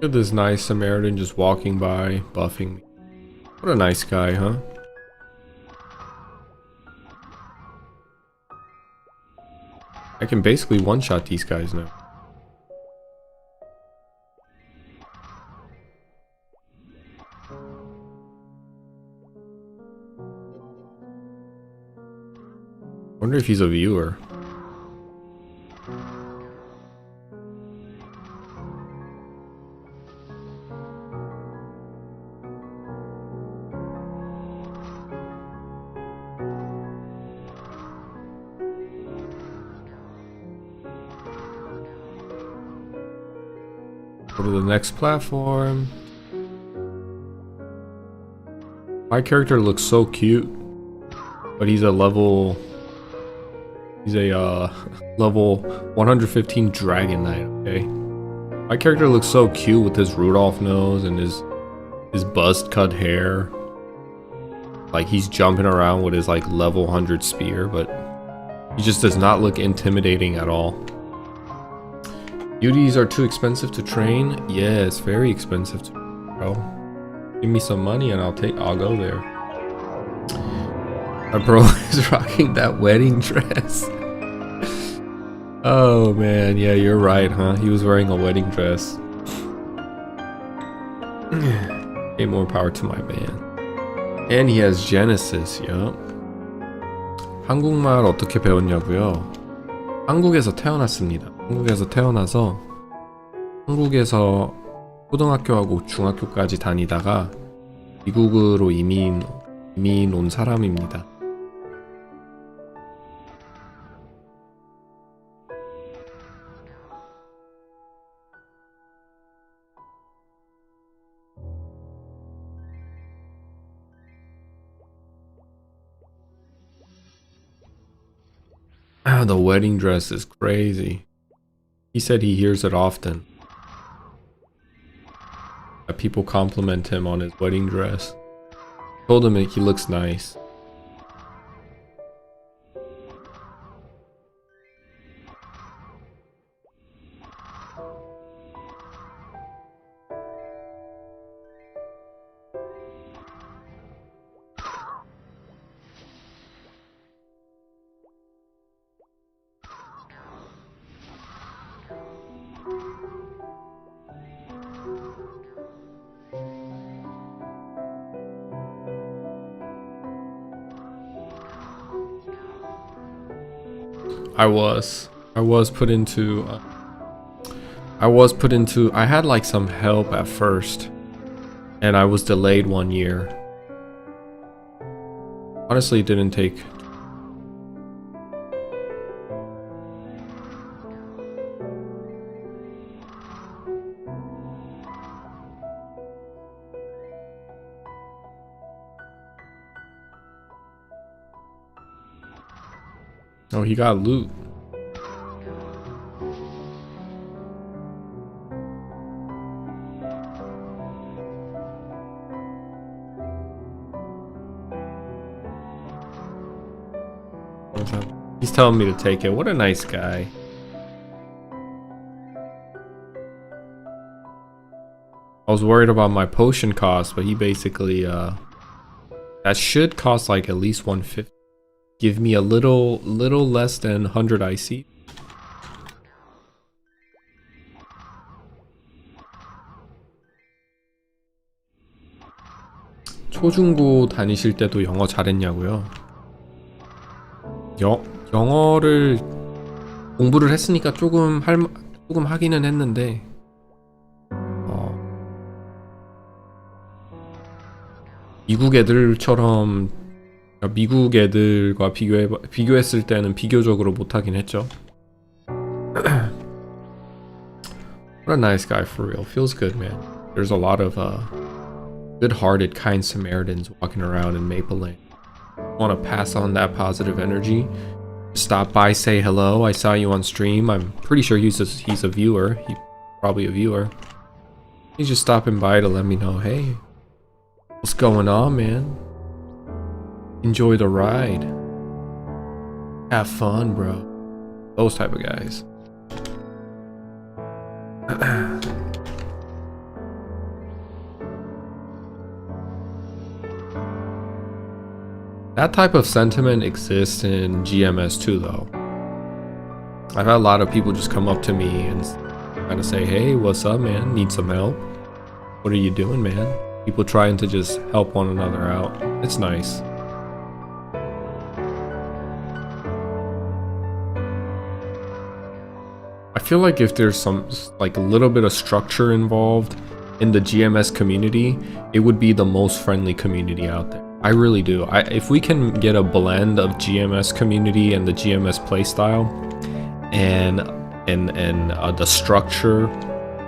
Look at this nice Samaritan just walking by, buffing me. What a nice guy, huh? I can basically one-shot these guys now. Wonder if he's a viewer. Go to the next platform. My character looks so cute, but he's a level 115 Dragon Knight, okay? My character looks so cute with his Rudolph nose and his buzz cut hair. Like he's jumping around with his like level 100 spear, but he just does not look intimidating at all. Beauties are too expensive to train? Yes, very expensive to train, bro. Give me some money and I'll go there. My bro is rocking that wedding dress. Oh man, yeah, you're right, huh? He was wearing a wedding dress. Hey, more power to my man. And he has Genesis, yup. 한국말 어떻게 배웠냐고요? 한국에서 태어났습니다. 한국에서 태어나서 한국에서 초등학교하고 중학교까지 다니다가 미국으로 이민 온 사람입니다. The wedding dress is crazy. He said he hears it often. That people compliment him on his wedding dress. Told him he looks nice. I was put into I had like some help at first and I was delayed 1 year. Honestly, it didn't take Oh, he got loot. He's telling me to take it. What a nice guy. I was worried about my potion cost, but he basically that should cost like at least 150. Give me a little less than 100 IC. 초중고 다니실 때도 영어 잘했냐고요? 영어를 공부를 했으니까 조금 하기는 했는데 미국 애들처럼 미국 애들과 비교했을 때는 비교적으로 못하긴 했죠. What a nice guy for real. Feels good, man. There's a lot of good-hearted, kind Samaritans walking around in Maple Lane. Want to pass on that positive energy? Stop by, say hello. I saw you on stream. I'm pretty sure he's a viewer. He's probably a viewer. He's just stopping by to let me know, hey, what's going on, man? Enjoy the ride. Have fun, bro. Those type of guys. That type of sentiment exists in GMS too, though. I've had a lot of people just come up to me and kind of say, hey, what's up, man? Need some help? What are you doing, man? People trying to just help one another out. It's nice. I feel like if there's some like a little bit of structure involved in the GMS community, it would be the most friendly community out there. I really do. If we can get a blend of GMS community and the GMS playstyle and the structure,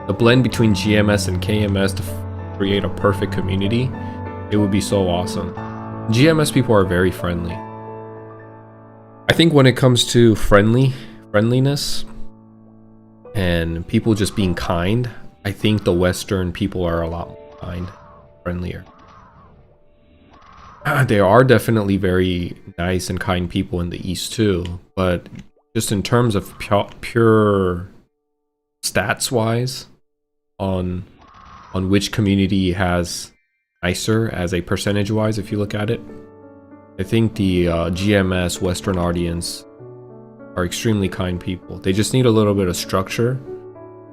the blend between GMS and KMS to create a perfect community, it would be so awesome. GMS people are very friendly. I think when it comes to friendliness and people just being kind, I think the Western people are a lot more kind, friendlier. They are definitely very nice and kind people in the East too, but just in terms of pure stats wise on which community has nicer as a percentage wise, if you look at it, I think the GMS Western audience are extremely kind people. They just need a little bit of structure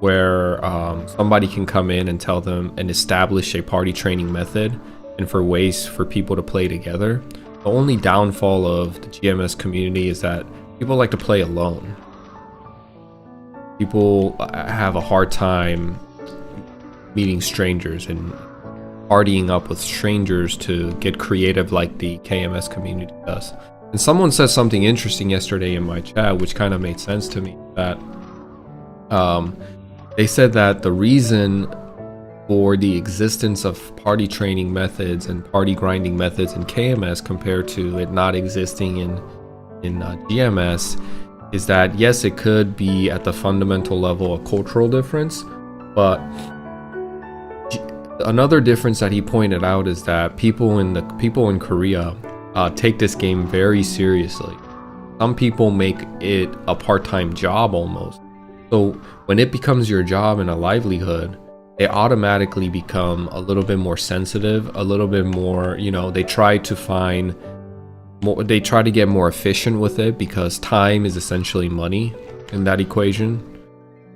where somebody can come in and tell them and establish a party training method and for ways for people to play together The only downfall of the GMS community is that people like to play alone. People have a hard time meeting strangers and partying up with strangers to get creative like the KMS community does. And someone said something interesting yesterday in my chat, which kind of made sense to me, that they said that the reason for the existence of party training methods and party grinding methods in KMS compared to it not existing in GMS is that, yes, it could be at the fundamental level a cultural difference, but another difference that he pointed out is that people in Korea take this game very seriously. Some people make it a part-time job almost. So when it becomes your job and a livelihood, they automatically become a little bit more sensitive, a little bit more, they try to find more, they try to get more efficient with it because time is essentially money in that equation.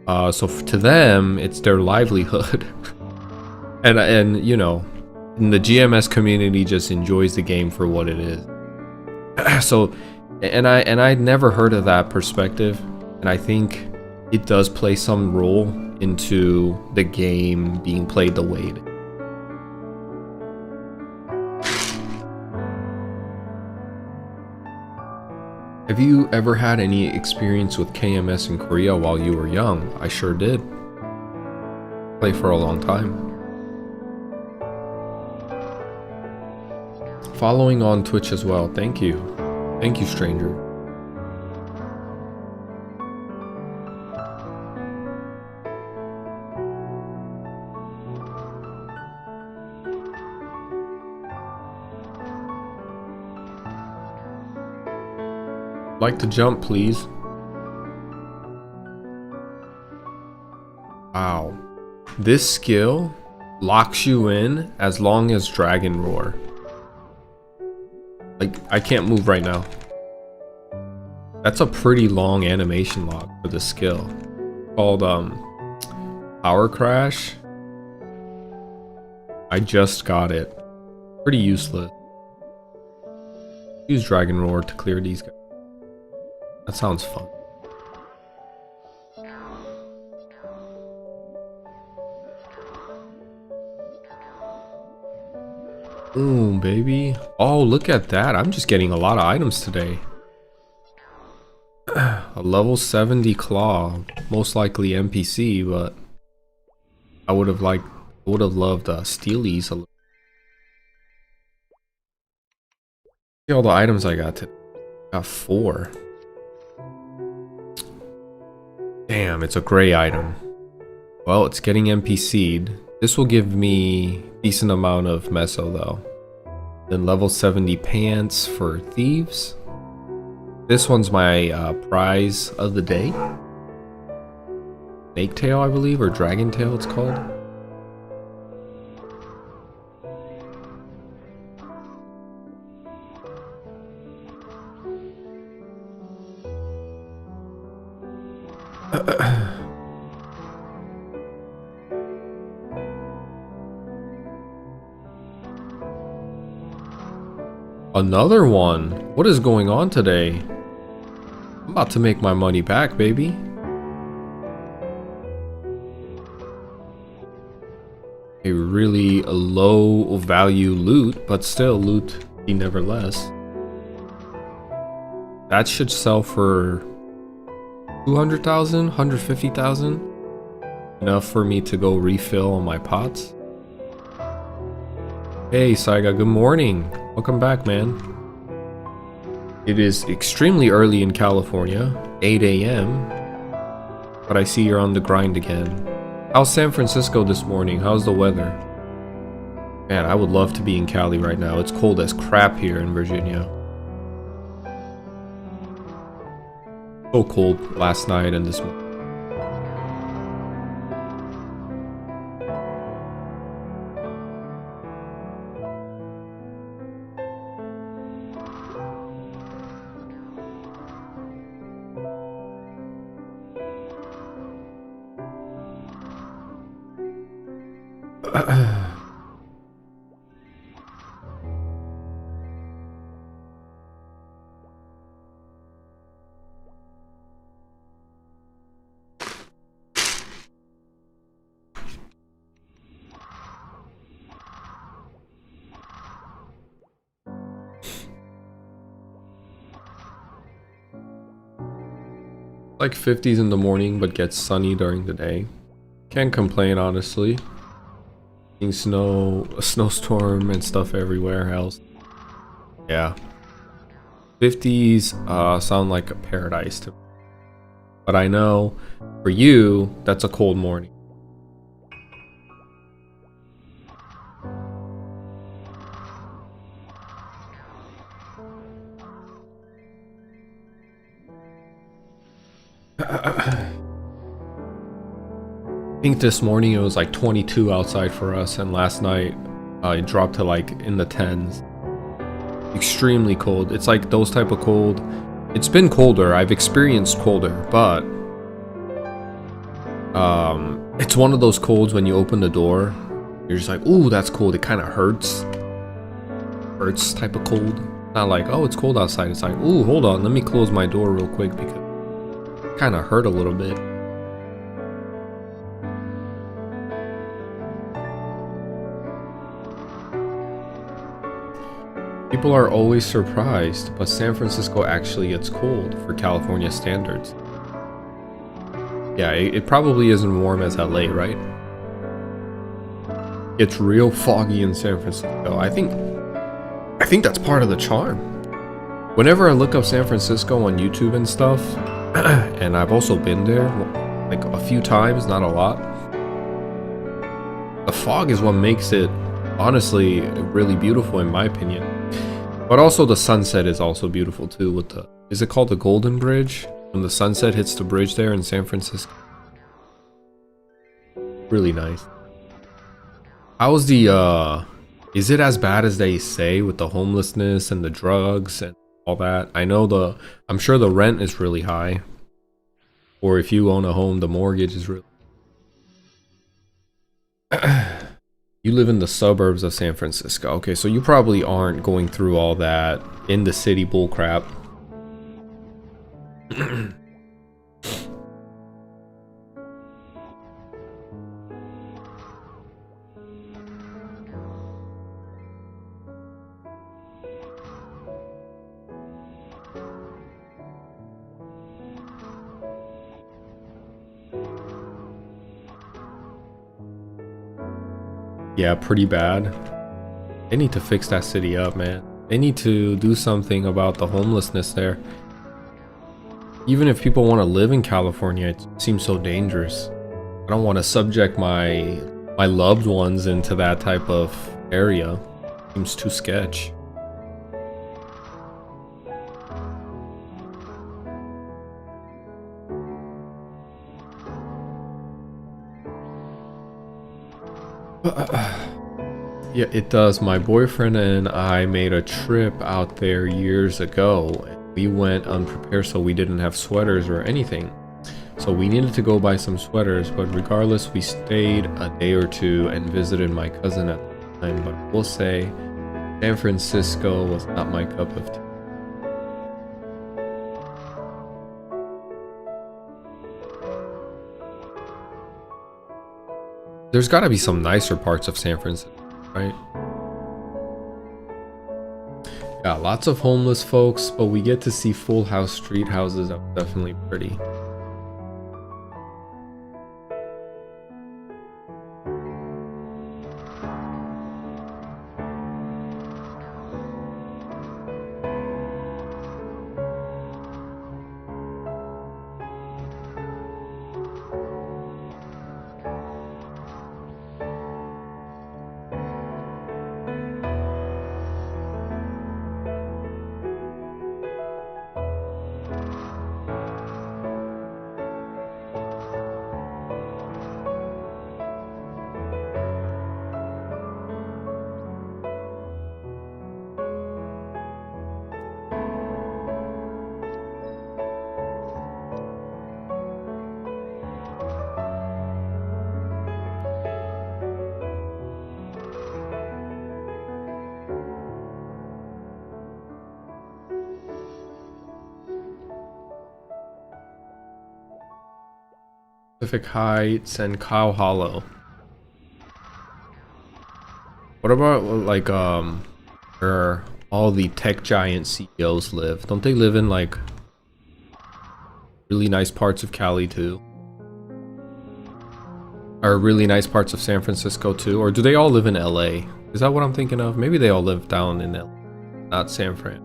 So to them, it's their livelihood. and the GMS community just enjoys the game for what it is. So, and I'd never heard of that perspective, and I think it does play some role into the game being played the way it is. Have you ever had any experience with KMS in Korea while you were young? I sure did. Play for a long time. Following on Twitch as well. Thank you. Thank you, stranger. Like to jump, please. Wow. This skill locks you in as long as Dragon Roar. Like, I can't move right now. That's a pretty long animation lock for the skill. Called Power Crash. I just got it. Pretty useless. Use Dragon Roar to clear these guys. That sounds fun. Ooh, baby. Oh, look at that. I'm just getting a lot of items today. A level 70 claw. Most likely NPC, but I would have loved Steelies a little. See all the items I got today. Got 4. Damn, it's a gray item. Well, it's getting NPC'd. This will give me decent amount of meso though. Then level 70 pants for thieves. This one's my prize of the day. Snake tail, I believe, or dragon tail it's called. Another one. What is going on today? I'm about to make my money back, baby. A really low value loot, but still loot nevertheless. That should sell for 200,000, 150,000. Enough for me to go refill on my pots. Hey Saiga, good morning. Welcome back, man. It is extremely early in California, 8 a.m. But I see you're on the grind again. How's San Francisco this morning? How's the weather? Man, I would love to be in Cali right now. It's cold as crap here in Virginia. So cold last night and this morning. Like 50s in the morning, but gets sunny during the day. Can't complain, honestly. Seeing snow, a snowstorm and stuff everywhere else. Yeah. 50s sound like a paradise to me. But I know for you, that's a cold morning. I think this morning it was like 22 outside for us, and last night it dropped to like in the 10s. Extremely cold. It's like those type of cold. It's been colder. I've experienced colder, but it's one of those colds when you open the door, you're just like, ooh, that's cold. It kind of hurts. Hurts type of cold. Not like, oh, it's cold outside. It's like, ooh, hold on, let me close my door real quick because it kind of hurt a little bit. People are always surprised, but San Francisco actually gets cold for California standards. Yeah, it probably isn't warm as LA, right? It's real foggy in San Francisco. I think that's part of the charm. Whenever I look up San Francisco on YouTube and stuff, and I've also been there like a few times, not a lot. The fog is what makes it honestly really beautiful in my opinion. But also the sunset is also beautiful too with the, is it called the Golden Bridge? When the sunset hits the bridge there in San Francisco. Really nice. How's the is it as bad as they say with the homelessness and the drugs and all that? I know I'm sure the rent is really high. Or if you own a home, the mortgage is really You live in the suburbs of San Francisco. Okay, so you probably aren't going through all that in the city bullcrap. Yeah, pretty bad. They need to fix that city up, man. They need to do something about the homelessness there. Even if people want to live in California, it seems so dangerous. I don't want to subject my loved ones into that type of area. It seems too sketch. Yeah, it does. My boyfriend and I made a trip out there years ago. We went unprepared, so we didn't have sweaters or anything. So we needed to go buy some sweaters, but regardless, we stayed a day or two and visited my cousin at the time. But I will say, San Francisco was not my cup of tea. There's gotta be some nicer parts of San Francisco, right? Yeah, lots of homeless folks, but we get to see full house street houses. That was definitely pretty. Pacific Heights and Cow Hollow. What about like where all the tech giant CEOs live? Don't they live in like really nice parts of Cali too. Or really nice parts of San Francisco too. Or do they all live in LA? Is that what I'm thinking of? Maybe they all live down in LA, not San Fran.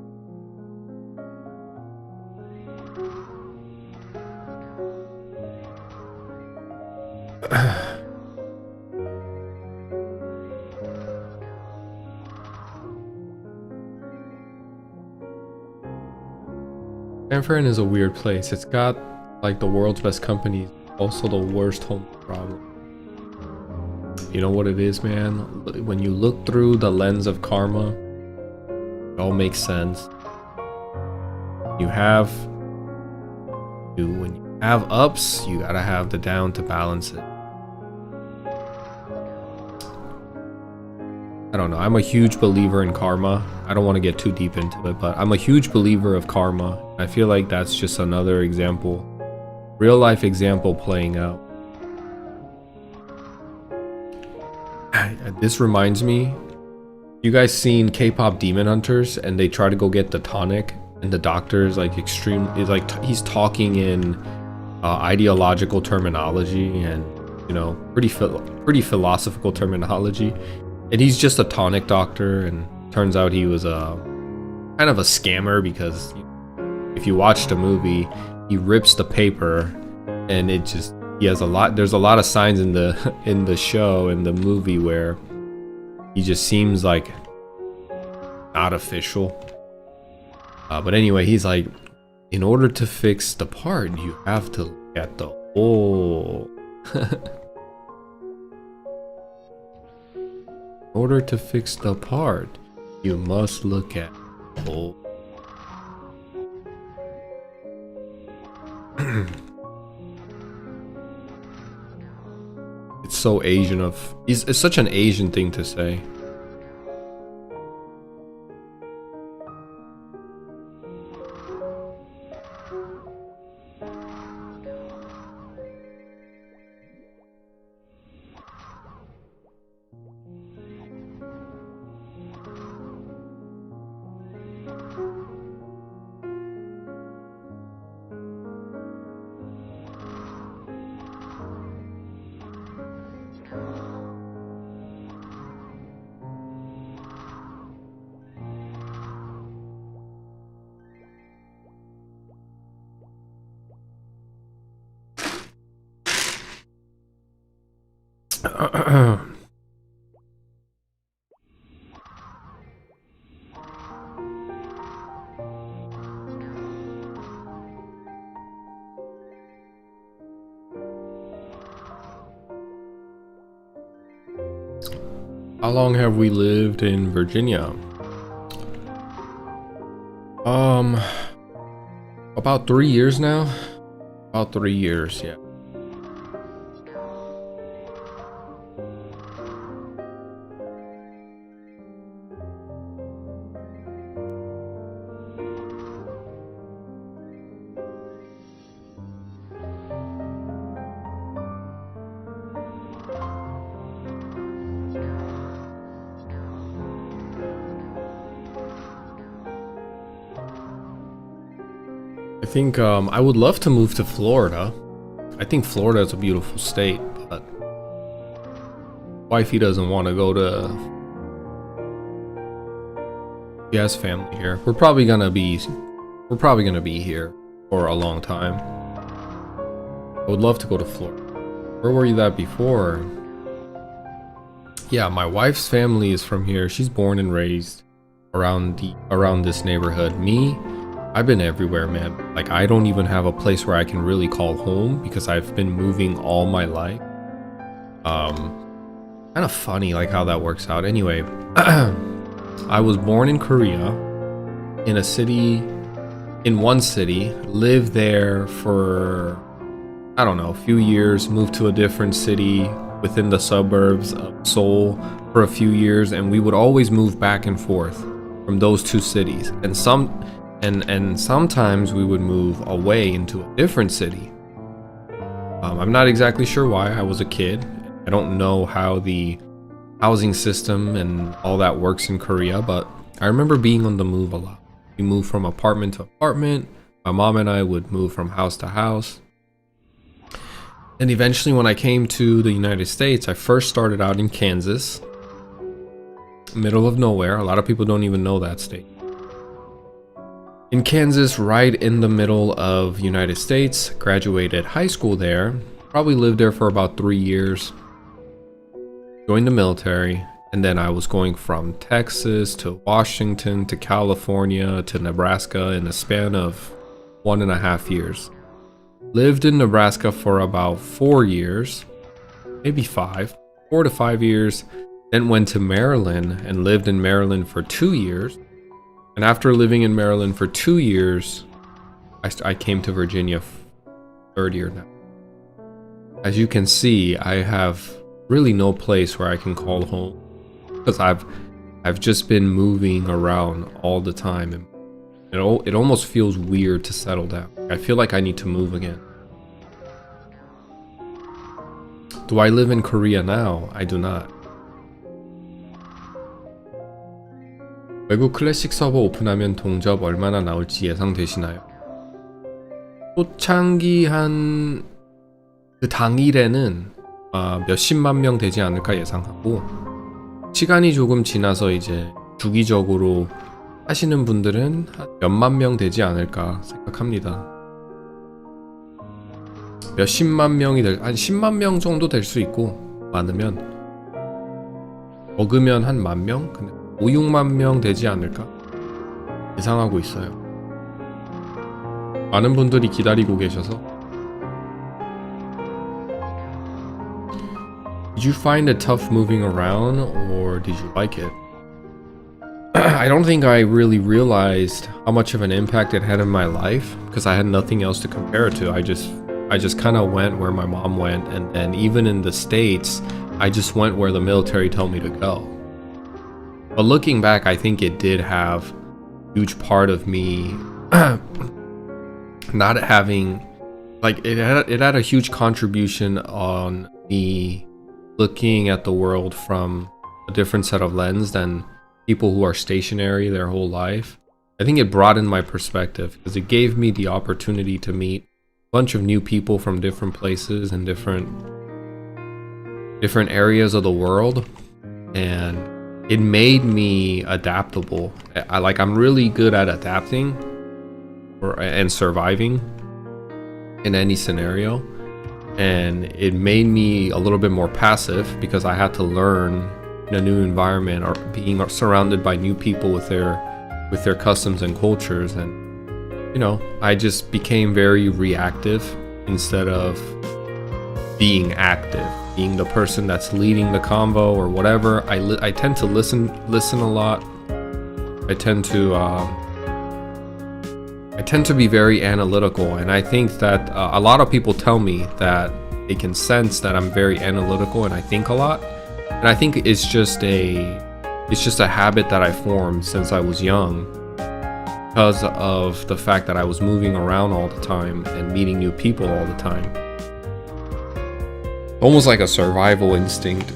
San Fran is a weird place. It's got like the world's best companies, also the worst home problem. You know what it is, man? When you look through the lens of karma, it all makes sense. When you have ups, you gotta have the down to balance it. I don't know. I'm a huge believer in karma. I don't want to get too deep into it, but I'm a huge believer of karma. I feel like that's just another example, real life example playing out. This reminds me, you guys seen K-pop Demon Hunters and they try to go get the tonic and the doctor is like he's talking in ideological terminology and, you know, pretty philosophical terminology. And he's just a tonic doctor, and turns out he was a kind of a scammer because if you watch the movie, he rips the paper, and there's a lot of signs in the show, in the movie, where he just seems like not official. But anyway, he's like, in order to fix the part, you have to look at the whole. In order to fix the part, you must look at the whole. It's so Asian it's such an Asian thing to say. How long have we lived in Virginia? About 3 years now. About 3 years, yeah. I think I would love to move to Florida. I think Florida is a beautiful state, but wifey doesn't want to go to. She has family here. We're probably gonna be here for a long time. I would love to go to Florida. Where were you at before? Yeah, my wife's family is from here. She's born and raised around this neighborhood. Me, I've been everywhere, man. Like, I don't even have a place where I can really call home because I've been moving all my life. Kind of funny, like, how that works out. Anyway, I was born in Korea, in one city, lived there for, I don't know, a few years, moved to a different city within the suburbs of Seoul for a few years, and we would always move back and forth from those two cities. And sometimes we would move away into a different city. I'm not exactly sure why. I was a kid. I don't know how the housing system and all that works in Korea, but I remember being on the move a lot. We moved from apartment to apartment, My mom and I would move from house to house. And eventually when I came to the United States, I first started out in Kansas, middle of nowhere. A lot of people don't even know that state. In Kansas, right in the middle of United States, graduated high school there, probably lived there for about 3 years, joined the military, and then I was going from Texas to Washington to California to Nebraska in a span of 1.5 years. Lived in Nebraska for about 4 years, maybe 4 to 5 years, then went to Maryland and lived in Maryland for 2 years. And after living in Maryland for 2 years, I came to Virginia, third year now. As you can see, I have really no place where I can call home because I've just been moving around all the time, and it almost feels weird to settle down. I feel like I need to move again. Do I live in Korea now? I do not. 외국 클래식 서버 오픈하면 동접 얼마나 나올지 예상되시나요? 초창기 한 그 당일에는 몇십만 명 되지 않을까 예상하고, 시간이 조금 지나서 이제 주기적으로 하시는 분들은 한 몇만 명 되지 않을까 생각합니다. 몇십만 명이 한 10만 명 정도 될 수 있고, 많으면, 적으면 한 10,000명? 근데 5, 6만 명 되지 않을까 예상하고 있어요. 많은 분들이 기다리고 계셔서. Did you find it tough moving around, or did you like it? I don't think I really realized how much of an impact it had in my life because I had nothing else to compare it to. I just kind of went where my mom went, and even in the States, I just went where the military told me to go. But looking back, I think it did have a huge part of me not having, like, it had a huge contribution on me looking at the world from a different set of lens than people who are stationary their whole life. I think it broadened my perspective because it gave me the opportunity to meet a bunch of new people from different places and different areas of the world, and it made me adaptable. I'm really good at adapting and surviving in any scenario. And it made me a little bit more passive because I had to learn in a new environment or being surrounded by new people with their customs and cultures. And, you know, I just became very reactive instead of being active, being the person that's leading the convo or whatever. I tend to listen a lot. I tend to be very analytical, and I think that a lot of people tell me that they can sense that I'm very analytical and I think a lot. And I think it's just a habit that I formed since I was young because of the fact that I was moving around all the time and meeting new people all the time. Almost like a survival instinct.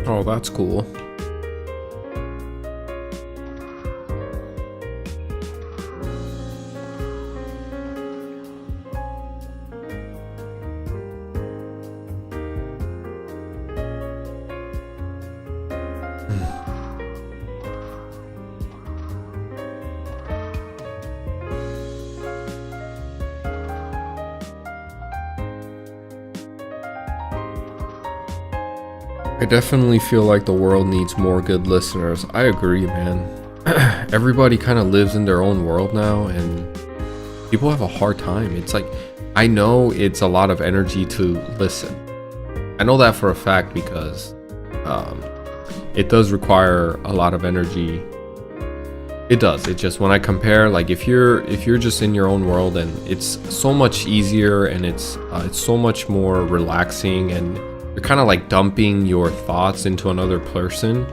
Oh, that's cool. I definitely feel like the world needs more good listeners. I agree, man. Everybody kind of lives in their own world now, and people have a hard time. It's like, I know it's a lot of energy to listen. I know that for a fact because it does require a lot of energy. It does. It just, when I compare, like if you're just in your own world, and it's so much easier, and it's so much more relaxing, and you're kind of like dumping your thoughts into another person,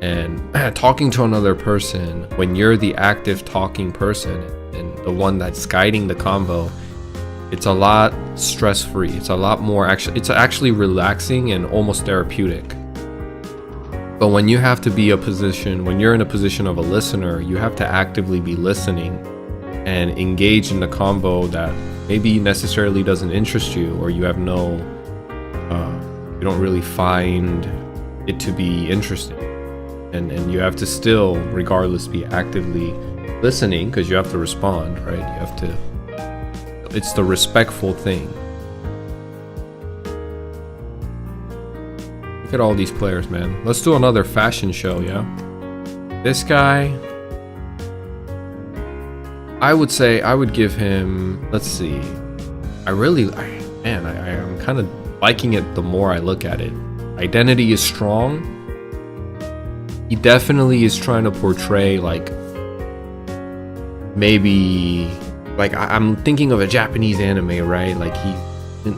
and talking to another person when you're the active talking person and the one that's guiding the convo. It's a lot stress-free. It's a lot more it's actually relaxing and almost therapeutic. But when you have to be when you're in a position of a listener, you have to actively be listening and engage in the convo that maybe necessarily doesn't interest you, or you have you don't really find it to be interesting. And you have to still, regardless, be actively listening, because you have to respond, right? You have to, it's the respectful thing. Look at all these players, man. Let's do another fashion show, yeah? This guy, I would say I would give him, let's see. I'm kind of liking it the more I look at it. Identity is strong. He definitely is trying to portray, like, maybe, like, I'm thinking of a Japanese anime, right? Like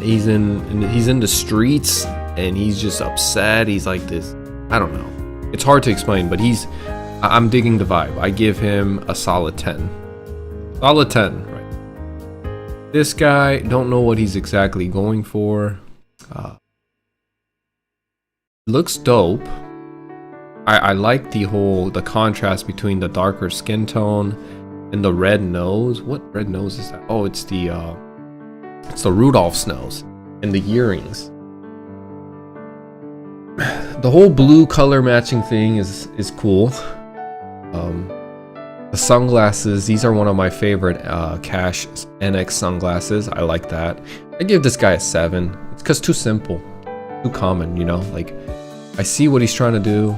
he's in the streets and he's just upset. He's like this, I don't know. It's hard to explain, but I'm digging the vibe. I give him a solid 10. Solid 10, right? This guy, don't know what he's exactly going for. Looks dope. I like the contrast between the darker skin tone and the red nose. What red nose is that? Oh, it's the Rudolph's nose, and the earrings. The whole blue color matching thing is cool. The sunglasses, these are one of my favorite Cash NX sunglasses. I like that. I give this guy a 7. It's because too simple, too common, you know? Like, I see what he's trying to do,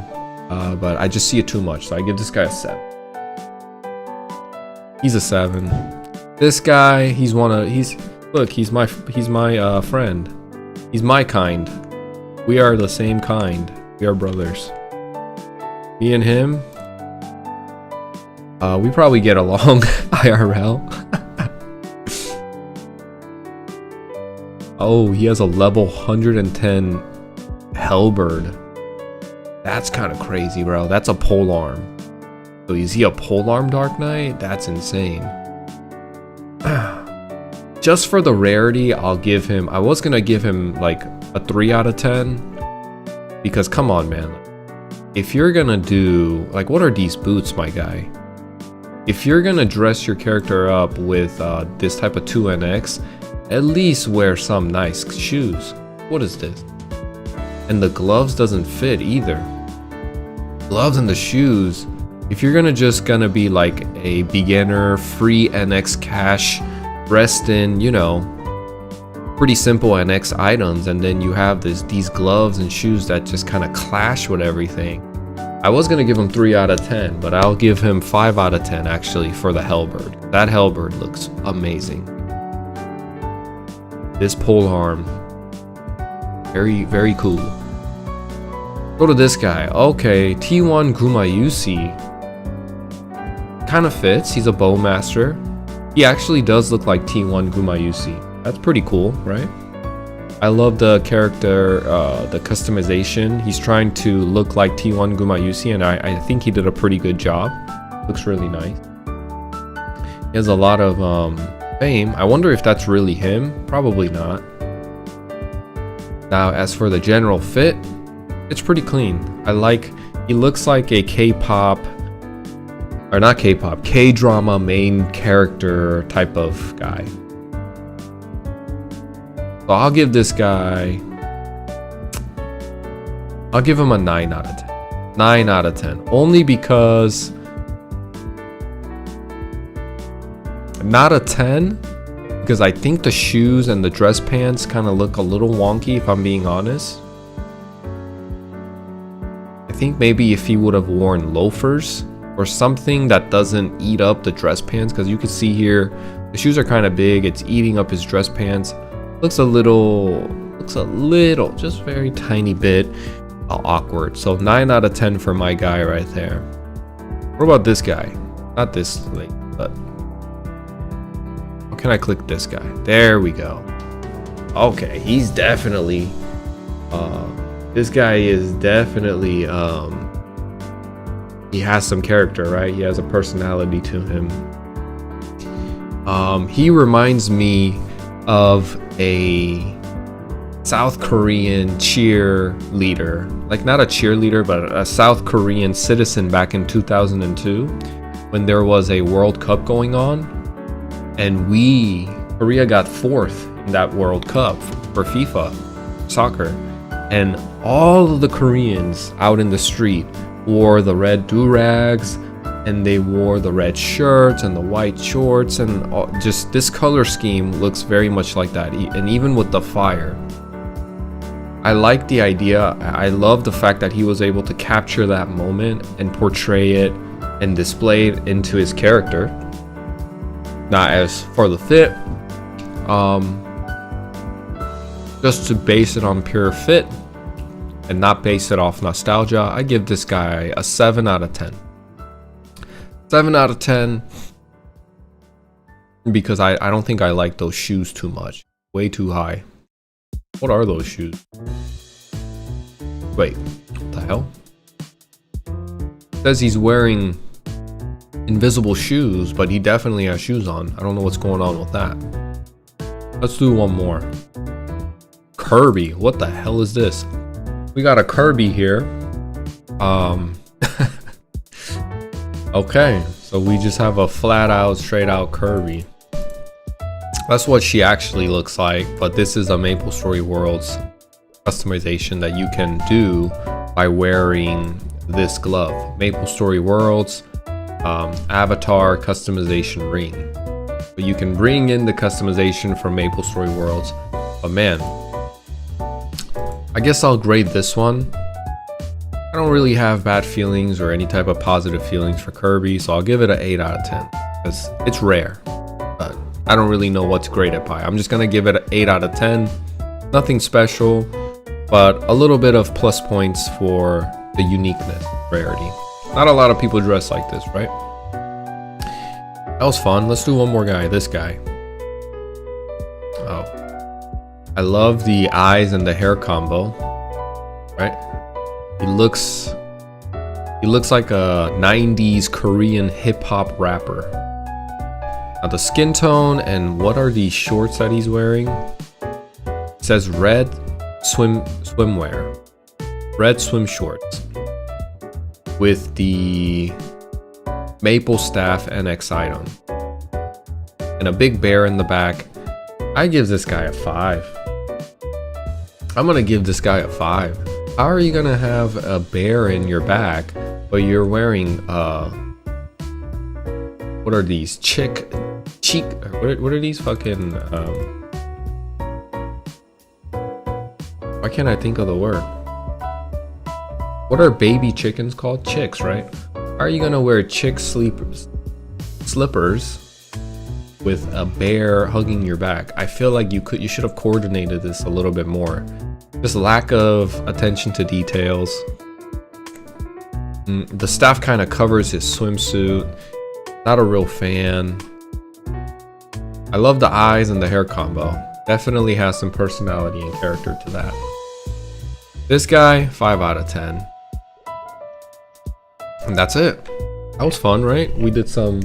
but I just see it too much. So I give this guy a 7. He's a 7. This guy, he's my friend. He's my kind. We are the same kind. We are brothers. Me and him, we probably get along IRL. Oh, he has a level 110 Hellbird. That's kind of crazy, bro. That's a polearm. So is he a polearm Dark Knight? That's insane. Just for the rarity, I'll give him, I was gonna give him like a 3 out of 10. Because come on, man. If you're gonna do, like, what are these boots, my guy? If you're gonna dress your character up with this type of 2NX, at least wear some nice shoes. What is this? And the gloves doesn't fit either. Gloves and the shoes. If you're gonna be like a beginner, free NX cash, dressed in, you know, pretty simple NX items, and then you have these gloves and shoes that just kind of clash with everything. I was gonna give him 3 out of 10, but I'll give him 5 out of 10 actually for the Hellbird. That Hellbird looks amazing. This polearm, very, very cool. Go to this guy. Okay, T1 Gumayusi. Kind of fits. He's a bowmaster. He actually does look like T1 Gumayusi. That's pretty cool, right? I love the character, the customization. He's trying to look like T1 Gumayusi, and I think he did a pretty good job. Looks really nice. He has a lot of fame. I wonder if that's really him. Probably not. Now, as for the general fit, it's pretty clean. He looks like a K-pop, or not K-pop, K-drama main character type of guy. So I'll give this guy, I'll give him a 9 out of 10. 9 out of 10. Only because, not a 10, because I think the shoes and the dress pants kind of look a little wonky, if I'm being honest. I think maybe if he would have worn loafers or something that doesn't eat up the dress pants, because you can see here the shoes are kind of big, it's eating up his dress pants. Looks a little looks a little, just very tiny bit awkward. So 9 out of 10 for my guy right there. What about this guy? Not this link, but how can I click this guy? There we go. Okay, he's definitely this guy is definitely he has some character, right? He has a personality to him. He reminds me of a South Korean cheerleader, like not a cheerleader, but a South Korean citizen back in 2002 when there was a World Cup going on, and Korea got 4th in that World Cup for FIFA soccer, and all of the Koreans out in the street wore the red do-rags, and they wore the red shirts and the white shorts, and just this color scheme looks very much like that. And even with the fire, I like the idea. I love the fact that he was able to capture that moment and portray it and display it into his character. Now, as for the fit, just to base it on pure fit and not base it off nostalgia, I give this guy a 7 out of 10. 7 out of 10 because I don't think I like those shoes too much. Way too high. What are those shoes? Wait, what the hell? It says he's wearing invisible shoes, but he definitely has shoes on. I don't know what's going on with that. Let's do one more. Kirby, what the hell is this? We got a Kirby here. Okay, so we just have a flat out, straight out Kirby. That's what she actually looks like, but this is a Maplestory Worlds customization that you can do by wearing this glove. Maplestory Worlds avatar customization ring. But you can bring in the customization from Maplestory Worlds. But man, I guess I'll grade this one. I don't really have bad feelings or any type of positive feelings for Kirby, so I'll give it an 8 out of 10 because it's rare. But I don't really know what to grade it by. I'm just gonna give it an 8 out of 10. Nothing special, but a little bit of plus points for the uniqueness, rarity. Not a lot of people dress like this, right? That was fun. Let's do one more guy. This guy. Oh, I love the eyes and the hair combo. Right? He looks like a 90s Korean hip hop rapper. Now the skin tone and what are these shorts that he's wearing? It says red swimwear. Red swim shorts with the maple staff NX item and a big bear in the back. I give this guy a 5. I'm gonna give this guy a 5. How are you gonna have a bear in your back, but you're wearing what are these what are these fucking why can't I think of the word? What are baby chickens called? Chicks, right? How are you gonna wear chick slippers with a bear hugging your back? I feel like you should have coordinated this a little bit more. Just lack of attention to details. The staff kind of covers his swimsuit. Not a real fan. I love the eyes and the hair combo. Definitely has some personality and character to that. This guy, 5 out of 10. And that's it. That was fun, right? We did some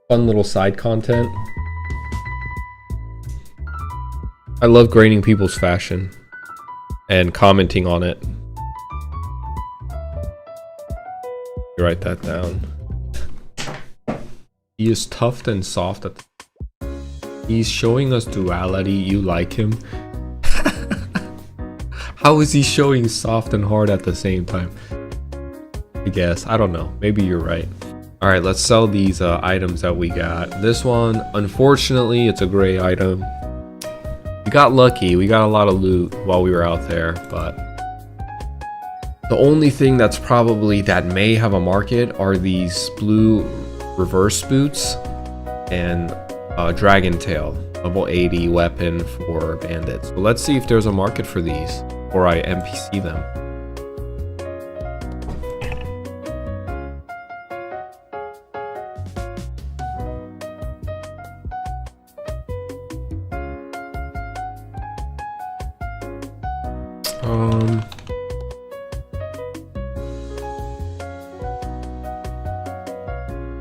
fun little side content. I love grading people's fashion and commenting on it. You write that down. He is tough and soft at he's showing us duality. You like him. How is he showing soft and hard at the same time? I guess. I don't know. Maybe you're right. All right, let's sell these items that we got. This one, unfortunately, it's a gray item. We got lucky. We got a lot of loot while we were out there, but the only thing that's probably that may have a market are these blue reverse boots and dragon tail. level 80 weapon for bandits. So let's see if there's a market for these, or I NPC them.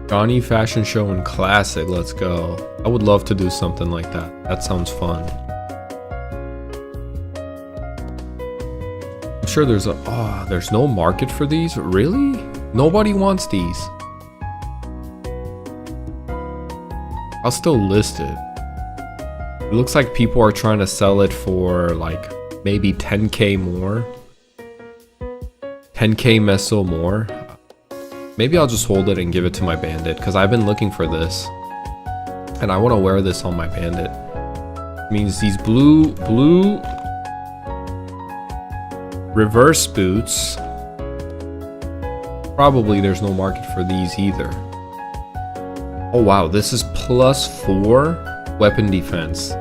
Johnny Fashion Show and Classic, let's go. I would love to do something like that. That sounds fun. I'm sure there's there's no market for these? Really? Nobody wants these. I'll still list it. It looks like people are trying to sell it for like maybe 10k more. 10k meso more. Maybe I'll just hold it and give it to my bandit, because I've been looking for this. And I want to wear this on my bandit. It means these blue reverse boots. Probably there's no market for these either. Oh wow, this is +4 weapon defense.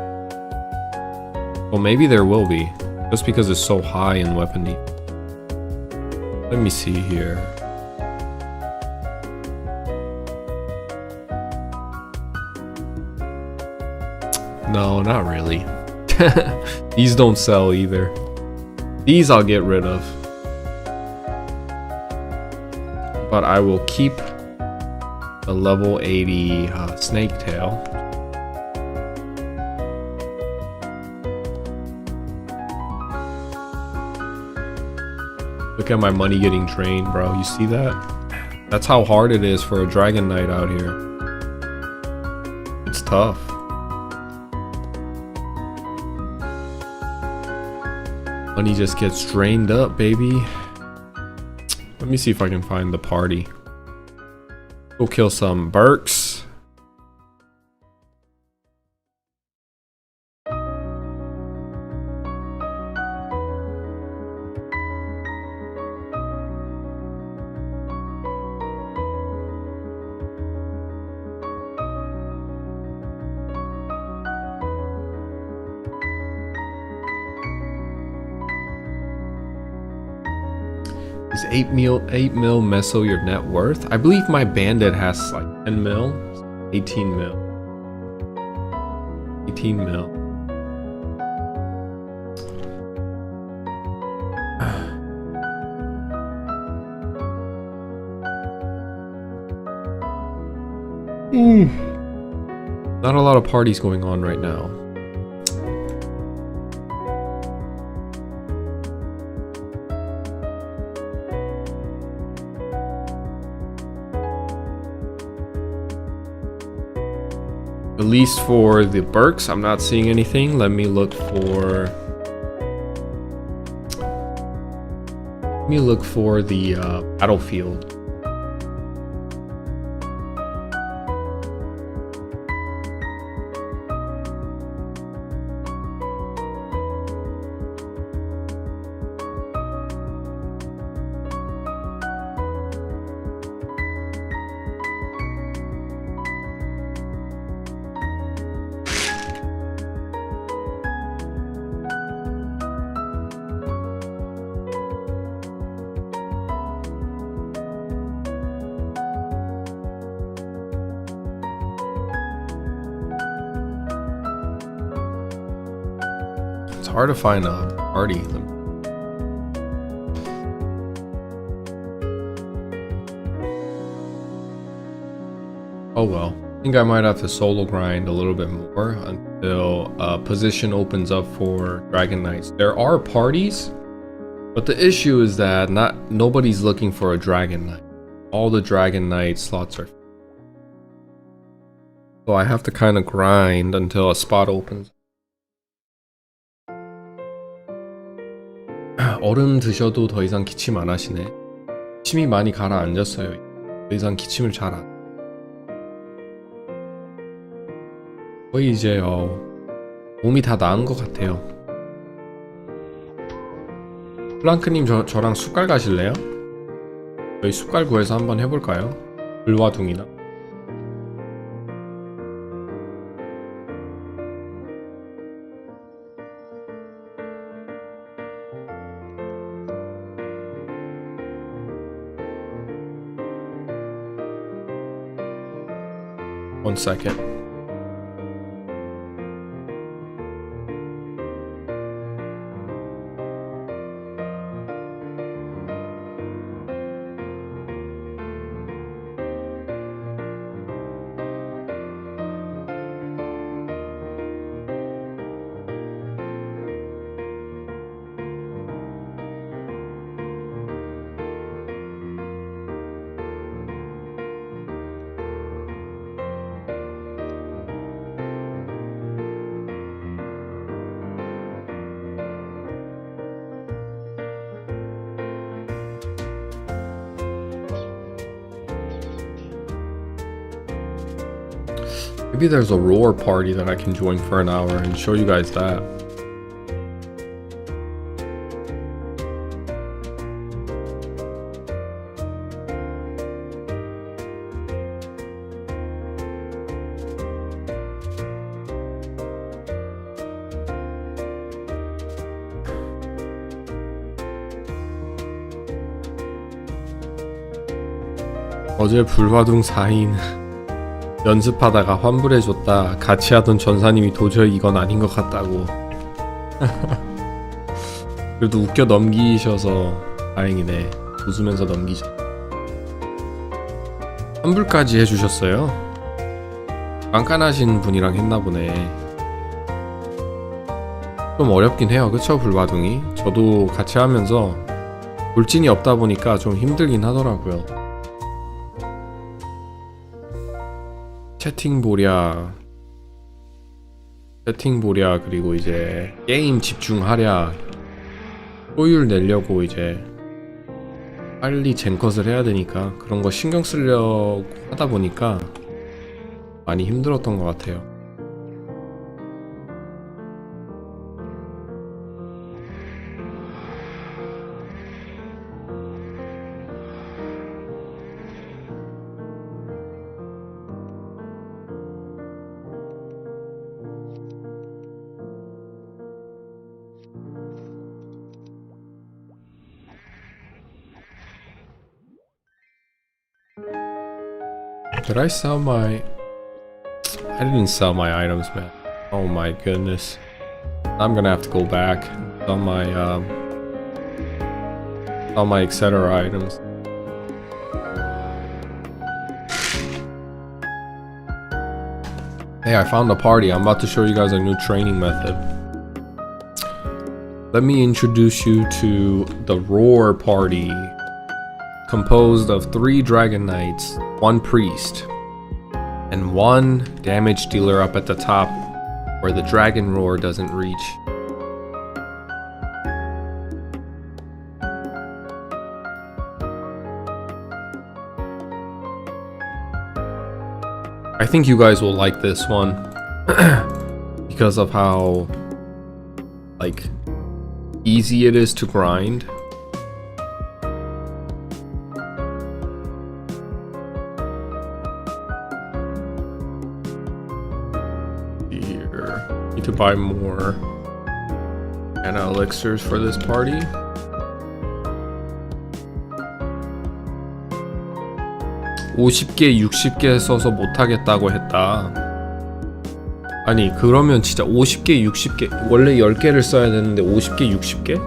Well, maybe there will be, just because it's so high in weapon defense. Let me see here. No, not really. These don't sell either. These I'll get rid of. But I will keep the level 80 snake tail. Look at my money getting drained, bro. You see that? That's how hard it is for a Dragon Knight out here. It's tough. Money just gets drained up, baby. Let me see if I can find the party. Go kill some Berks. Is 8 mil meso your net worth? I believe my bandit has like 10 mil, 18 mil. 18 mil. Not a lot of parties going on right now. At least for the Berks, I'm not seeing anything. Let me look for the battlefield. It's hard to find a party. Oh well. I think I might have to solo grind a little bit more until a position opens up for Dragon Knights. There are parties, but the issue is that nobody's looking for a Dragon Knight. All the Dragon Knight slots are. So I have to kind of grind until a spot opens. 얼음 드셔도 더 이상 기침 안 하시네. 기침이 많이 가라앉았어요. 더 이상 기침을 잘 안. 거의 이제 몸이 다 나은 것 같아요. 플랑크님 저랑 숟갈 가실래요? 저희 숟갈 구해서 한번 해볼까요? 불화둥이나. One second. Maybe there's a roar party that I can join for an hour and show you guys that. 어제 불화둥 4인 연습하다가 환불해줬다. 같이 하던 전사님이 도저히 이건 아닌 것 같다고. 그래도 웃겨 넘기셔서 다행이네. 웃으면서 넘기자. 환불까지 해주셨어요? 깐깐하신 분이랑 했나보네. 좀 어렵긴 해요, 그쵸 불바둥이? 저도 같이 하면서 돌진이 없다 보니까 좀 힘들긴 하더라고요. 채팅 보랴 그리고 이제 게임 집중하랴 효율 내려고 이제 빨리 젠컷을 해야 되니까 그런 거 신경 쓰려고 하다 보니까 많이 힘들었던 것 같아요. Did I sell my... I didn't sell my items, man. Oh my goodness. I'm gonna have to go back on my etc. items. Hey, I found a party. I'm about to show you guys a new training method. Let me introduce you to the Roar Party. Composed of 3 Dragon Knights, 1 Priest, and 1 damage dealer up at the top where the Dragon Roar doesn't reach. I think you guys will like this one because of how like easy it is to grind. To buy more mana elixirs for this party. (50개) (60개) 써서 못하겠다고 했다. 아니 그러면 진짜 50개 60개 원래 10개를 써야 되는데 50개 60개?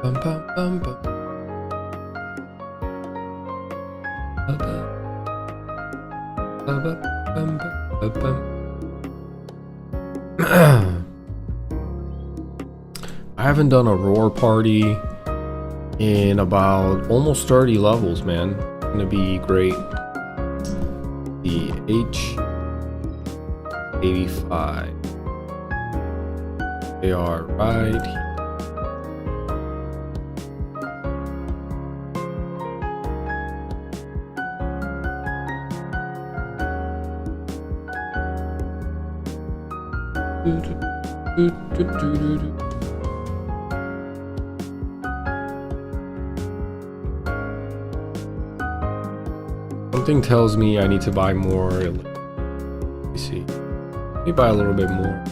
Bum, bum, bum, bum. Bum, bum. Bum, bum, bum, bum, bum. I haven't done a roar party in about almost 30 levels, man. It's gonna be great. The H85. They are right here. Something tells me I need to buy more. Let me see. Let me buy a little bit more.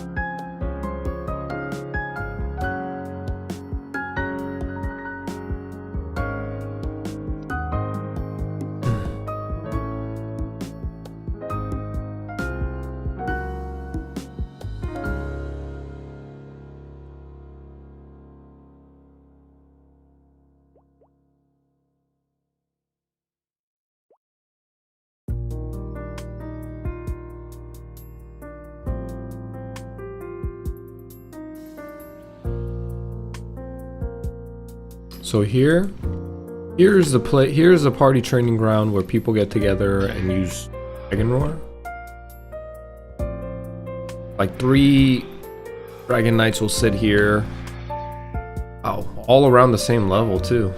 So here's the party training ground where people get together and use Dragon Roar. Like 3 Dragon Knights will sit here. Wow, all around the same level too.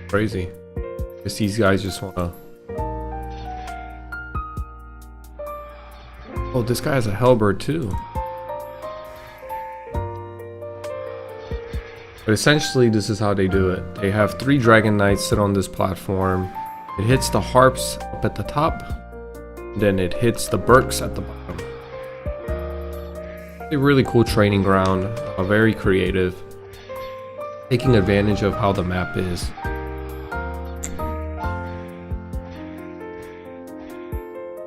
Crazy. Guess these guys just wanna. Oh, this guy has a Hellbird too. But essentially, this is how they do it. They have 3 Dragon Knights sit on this platform. It hits the harps up at the top. Then it hits the Burks at the bottom. A really cool training ground. Very creative. Taking advantage of how the map is.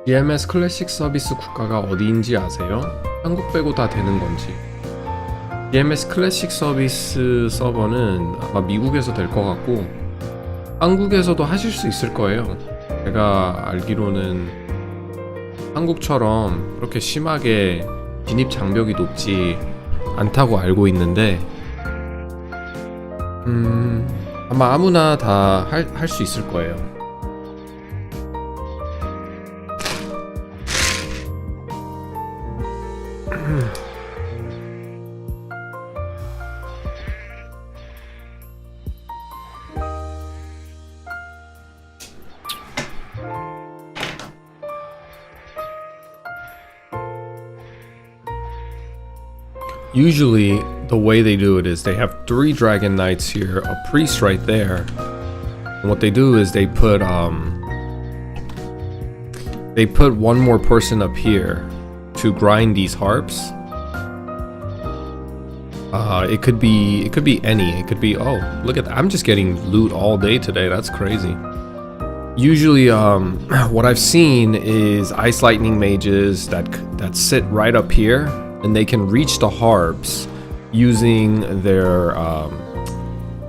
GMS 클래식 서비스 국가가 어디인지 아세요? 한국 빼고 다 되는 건지. KMS 클래식 서비스 서버는 아마 미국에서 될 것 같고 한국에서도 하실 수 있을 거예요. 제가 알기로는 한국처럼 그렇게 심하게 진입 장벽이 높지 않다고 알고 있는데 아마 아무나 다 할 수 있을 거예요. Usually, the way they do it is they have 3 Dragon Knights here, a priest right there. And what they do is they put one more person up here to grind these harps. It could be any. It could be, oh, look at that. I'm just getting loot all day today. That's crazy. Usually, what I've seen is Ice Lightning mages that sit right up here. And they can reach the harps using their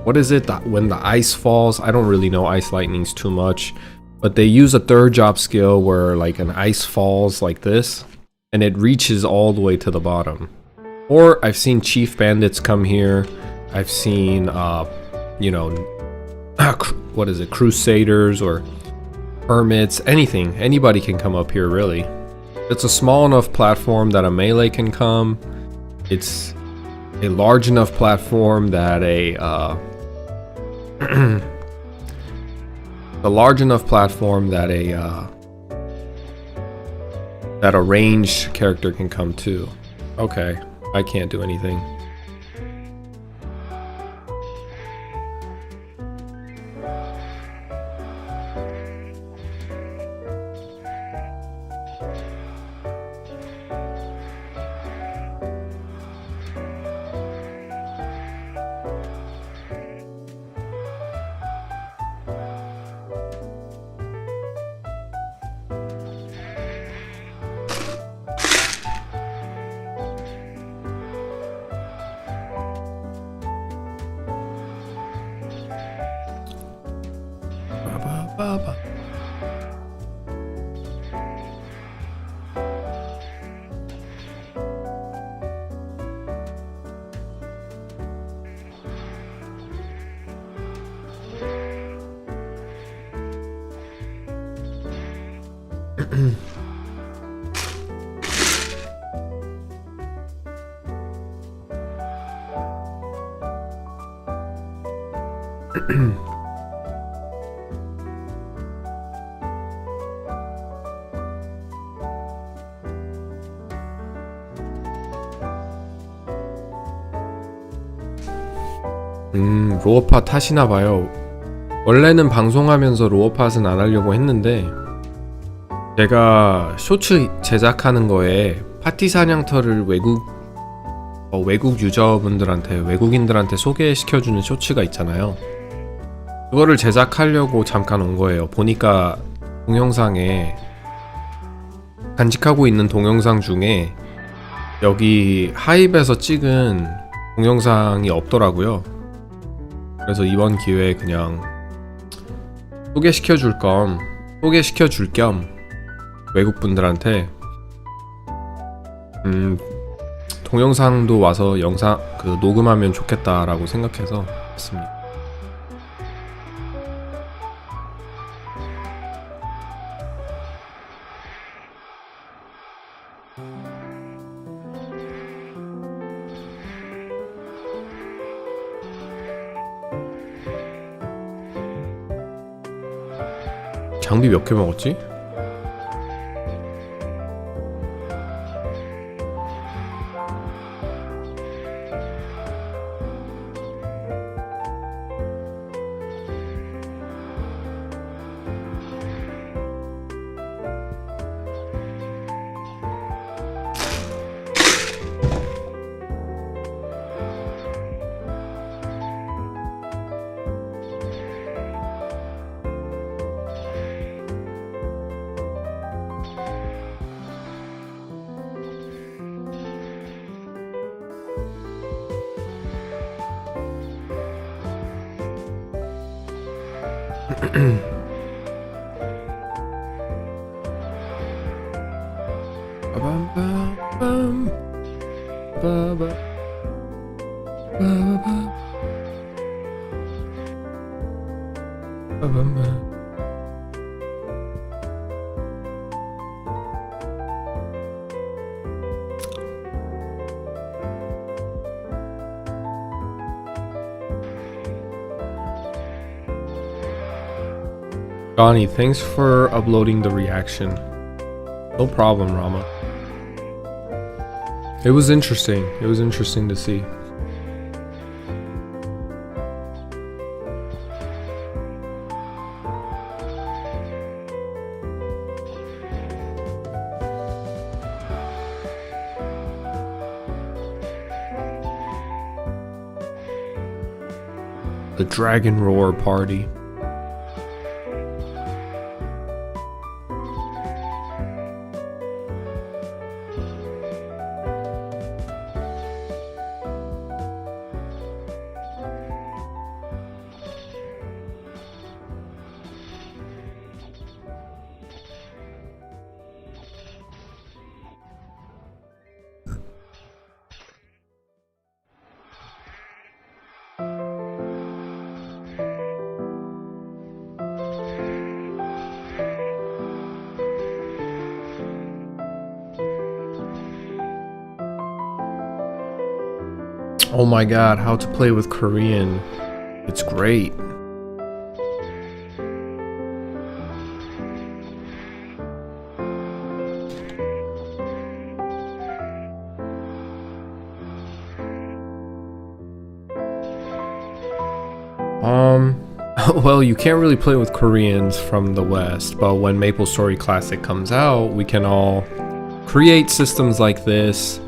what is it that when the ice falls? I don't really know Ice Lightnings too much, but they use a 3rd job skill where like an ice falls like this and it reaches all the way to the bottom. Or I've seen Chief Bandits come here. I've seen you know, what is it, Crusaders or Hermits, anything. Anybody can come up here really. It's a small enough platform that a melee can come. It's a large enough platform that a ranged character can come too. Okay, I can't do anything. 빠바. 로어팟 하시나봐요. 원래는 방송하면서 로어팟은 안 하려고 했는데 제가 쇼츠 제작하는 거에 파티 사냥터를 외국 유저분들한테, 외국인들한테 소개시켜주는 쇼츠가 있잖아요. 그거를 제작하려고 잠깐 온 거예요. 보니까 동영상에 간직하고 있는 동영상 중에 여기 하입에서 찍은 동영상이 없더라고요. 그래서 이번 기회에 그냥 소개시켜줄 겸 외국분들한테 동영상도 와서 영상 녹음하면 좋겠다라고 생각해서 했습니다. 장비 몇 개 먹었지? Johnny, thanks for uploading the reaction. No problem, Rama. It was interesting. It was interesting to see. The Dragon Roar Party. Oh my god, how to play with Korean. It's great. Well, you can't really play with Koreans from the West, but when Maplestory Classic comes out, we can all create systems like this,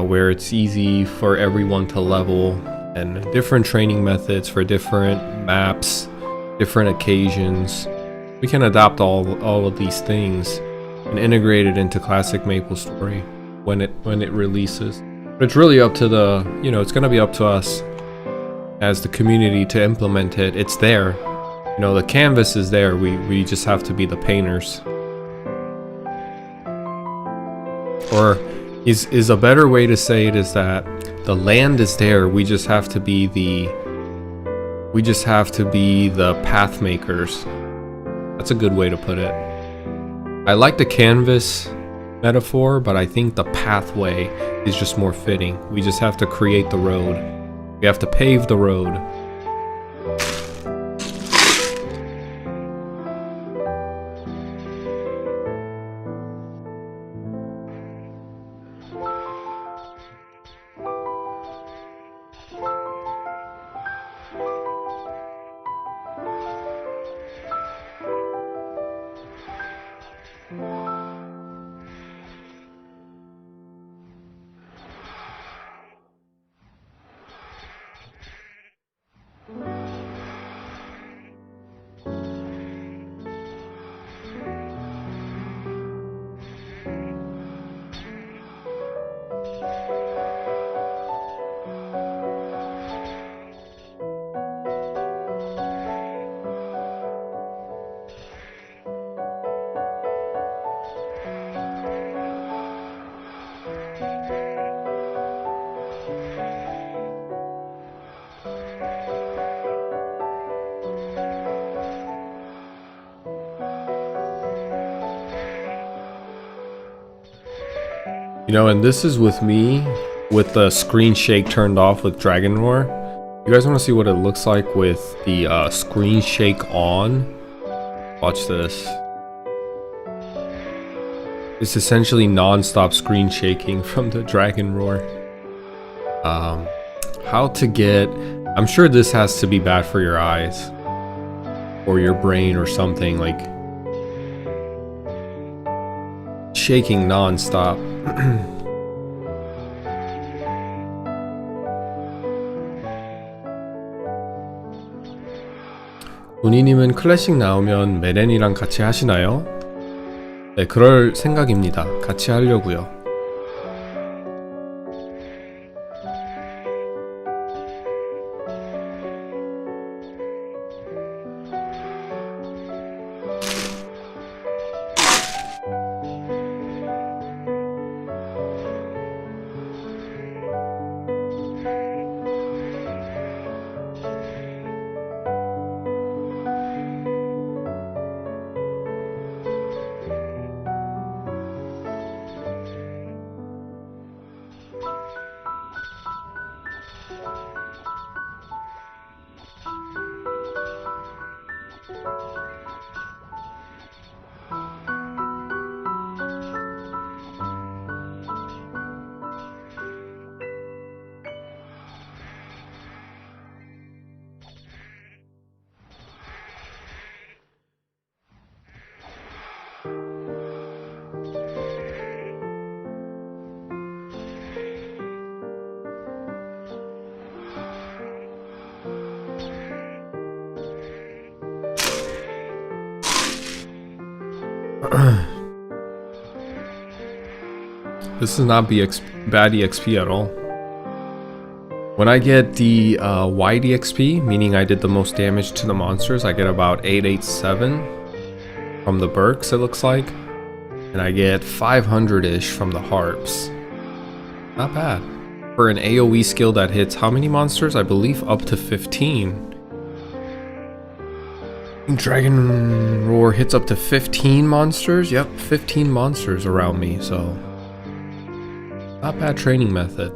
where it's easy for everyone to level, and different training methods for different maps, different occasions. We can adapt all of these things and integrate it into classic Maplestory when it releases. But it's really up to it's gonna be up to us as the community to implement it. It's there. You know, the canvas is there, we just have to be the painters. Or is a better way to say it is that the land is there, we just have to be the path makers. That's a good way to put it. I like the canvas metaphor, but I think the pathway is just more fitting. We just have to create the road. We have to pave the road. You know, and this is with me with the screen shake turned off with Dragon Roar. You guys want to see what it looks like with the screen shake on? Watch this. It's essentially non-stop screen shaking from the Dragon Roar. How to get... I'm sure this has to be bad for your eyes. Or your brain or something, like... shaking non-stop. 도니님은 클래식 나오면 메렌이랑 같이 하시나요? 네, 그럴 생각입니다. 같이 하려고요. This is not bad EXP at all. When I get the wide EXP, meaning I did the most damage to the monsters, I get about 887 from the Berks, it looks like. And I get 500-ish from the Harps. Not bad. For an AoE skill that hits how many monsters? I believe up to 15. Dragon Roar hits up to 15 monsters? Yep, 15 monsters around me, so... not bad training method.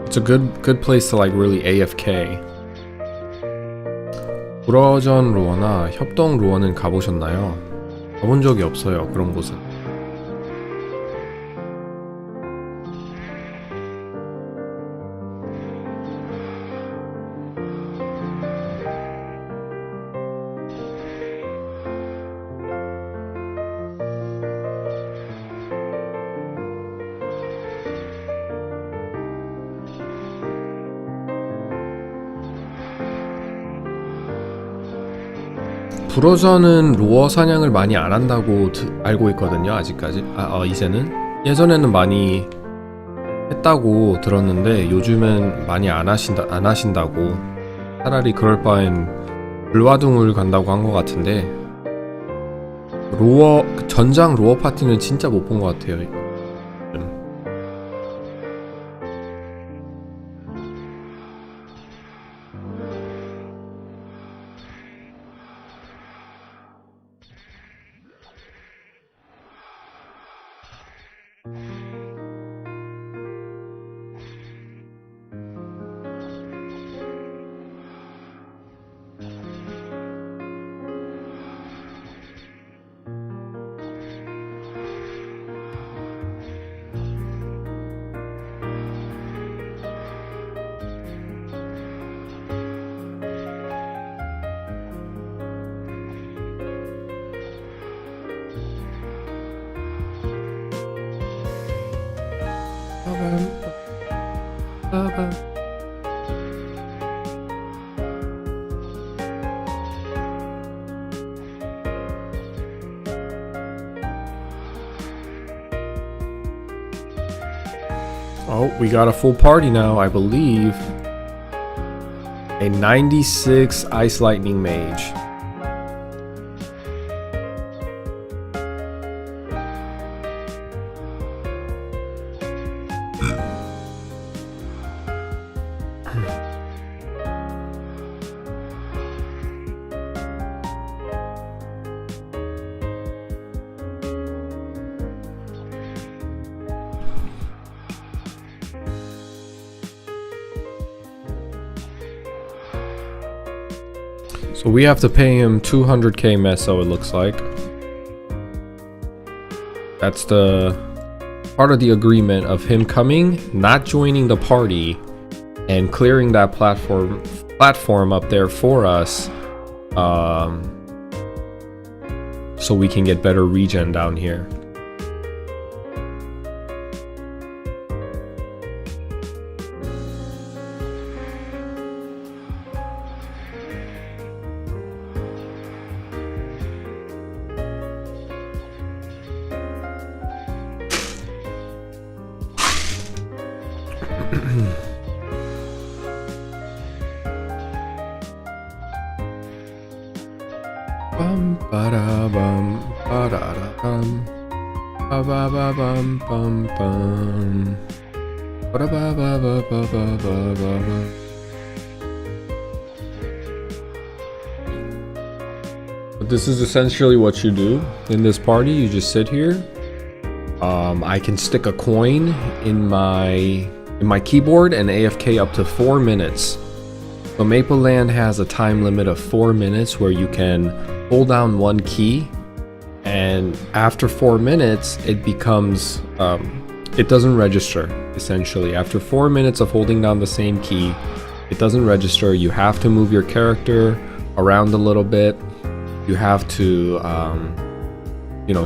It's a good place to like really AFK. 불어전 루어나 협동 루어는 가보셨나요? 가본 적이 없어요, 그런 곳은. 불어서는 로어 사냥을 많이 안 한다고 알고 있거든요. 아직까지. 이제는. 예전에는 많이 했다고 들었는데 요즘은 많이 안 하신다고. 차라리 그럴 바엔 불화둥을 간다고 한 것 같은데 로어 전장 로어 파티는 진짜 못 본 것 같아요. Oh, we got a full party now, I believe. A 96 Ice Lightning Mage. So we have to pay him 200 KMS, so it looks like. That's the part of the agreement of him coming, not joining the party, and clearing that platform up there for us, so we can get better regen down here. Bum ba bum ba da bum ba ba bum bum bum ba ba ba ba ba ba ba. But this is essentially what you do in this party. You just sit here. I can stick a coin in my keyboard and AFK up to 4 minutes. So Maple Land has a time limit of 4 minutes where you can hold down one key, and after 4 minutes it becomes it doesn't register. Essentially after 4 minutes of holding down the same key, it doesn't register. You have to move your character around a little bit. You have to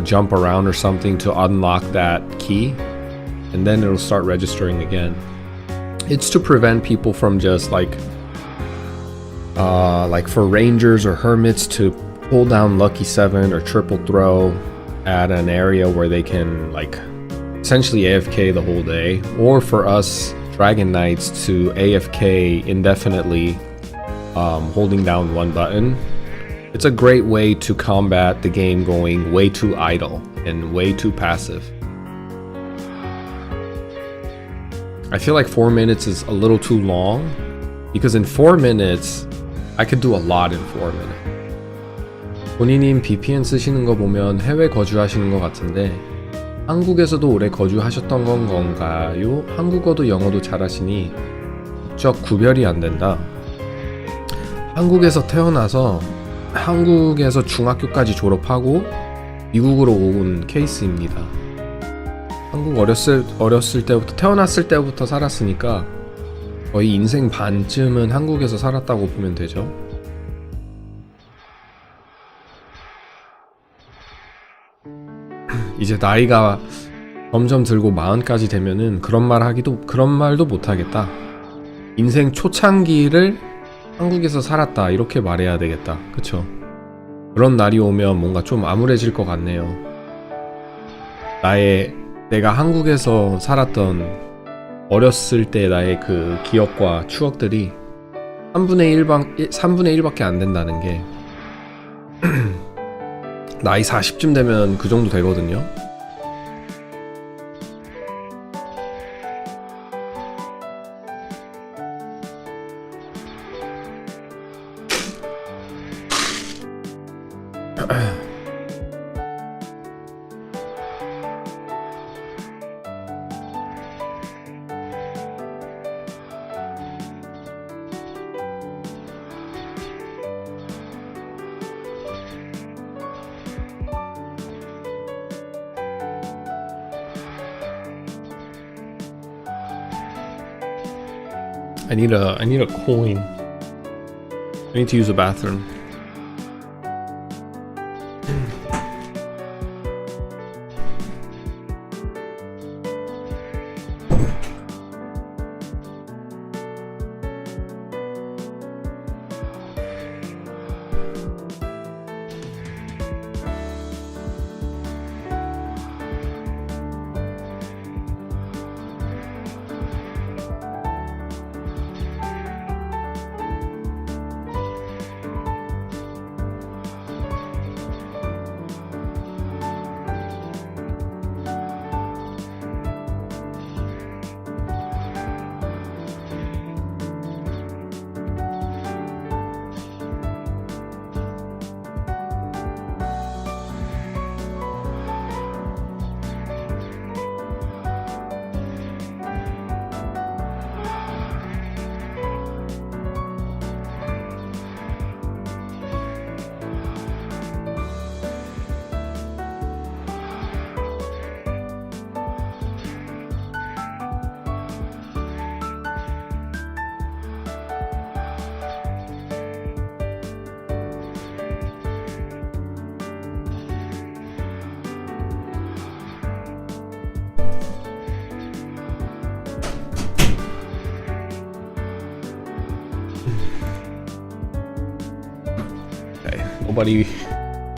jump around or something to unlock that key, and then it'll start registering again. It's to prevent people from just like for rangers or hermits to pull down Lucky 7 or triple throw at an area where they can essentially AFK the whole day, or for us Dragon Knights to AFK indefinitely holding down one button. It's a great way to combat the game going way too idle and way too passive. I feel like 4 minutes is a little too long, because in 4 minutes I could do a lot in 4 minutes. 본인님 VPN 쓰시는 거 보면 해외 거주하시는 것 같은데 한국에서도 오래 거주하셨던 건가요? 한국어도 영어도 잘하시니 국적 구별이 안 된다. 한국에서 태어나서 한국에서 중학교까지 졸업하고 미국으로 온 케이스입니다. 한국 어렸을 때부터 태어났을 때부터 살았으니까 거의 인생 반쯤은 한국에서 살았다고 보면 되죠. 이제 나이가 점점 들고 40까지 되면은 그런 말도 못 하겠다. 인생 초창기를 한국에서 살았다 이렇게 말해야 되겠다. 그쵸? 그런 날이 오면 뭔가 좀 암울해질 것 같네요. 내가 한국에서 살았던 어렸을 때 나의 그 기억과 추억들이 3분의 1밖에 안 된다는 게 나이 40쯤 되면 그 정도 되거든요. I need a coin. I need to use a bathroom.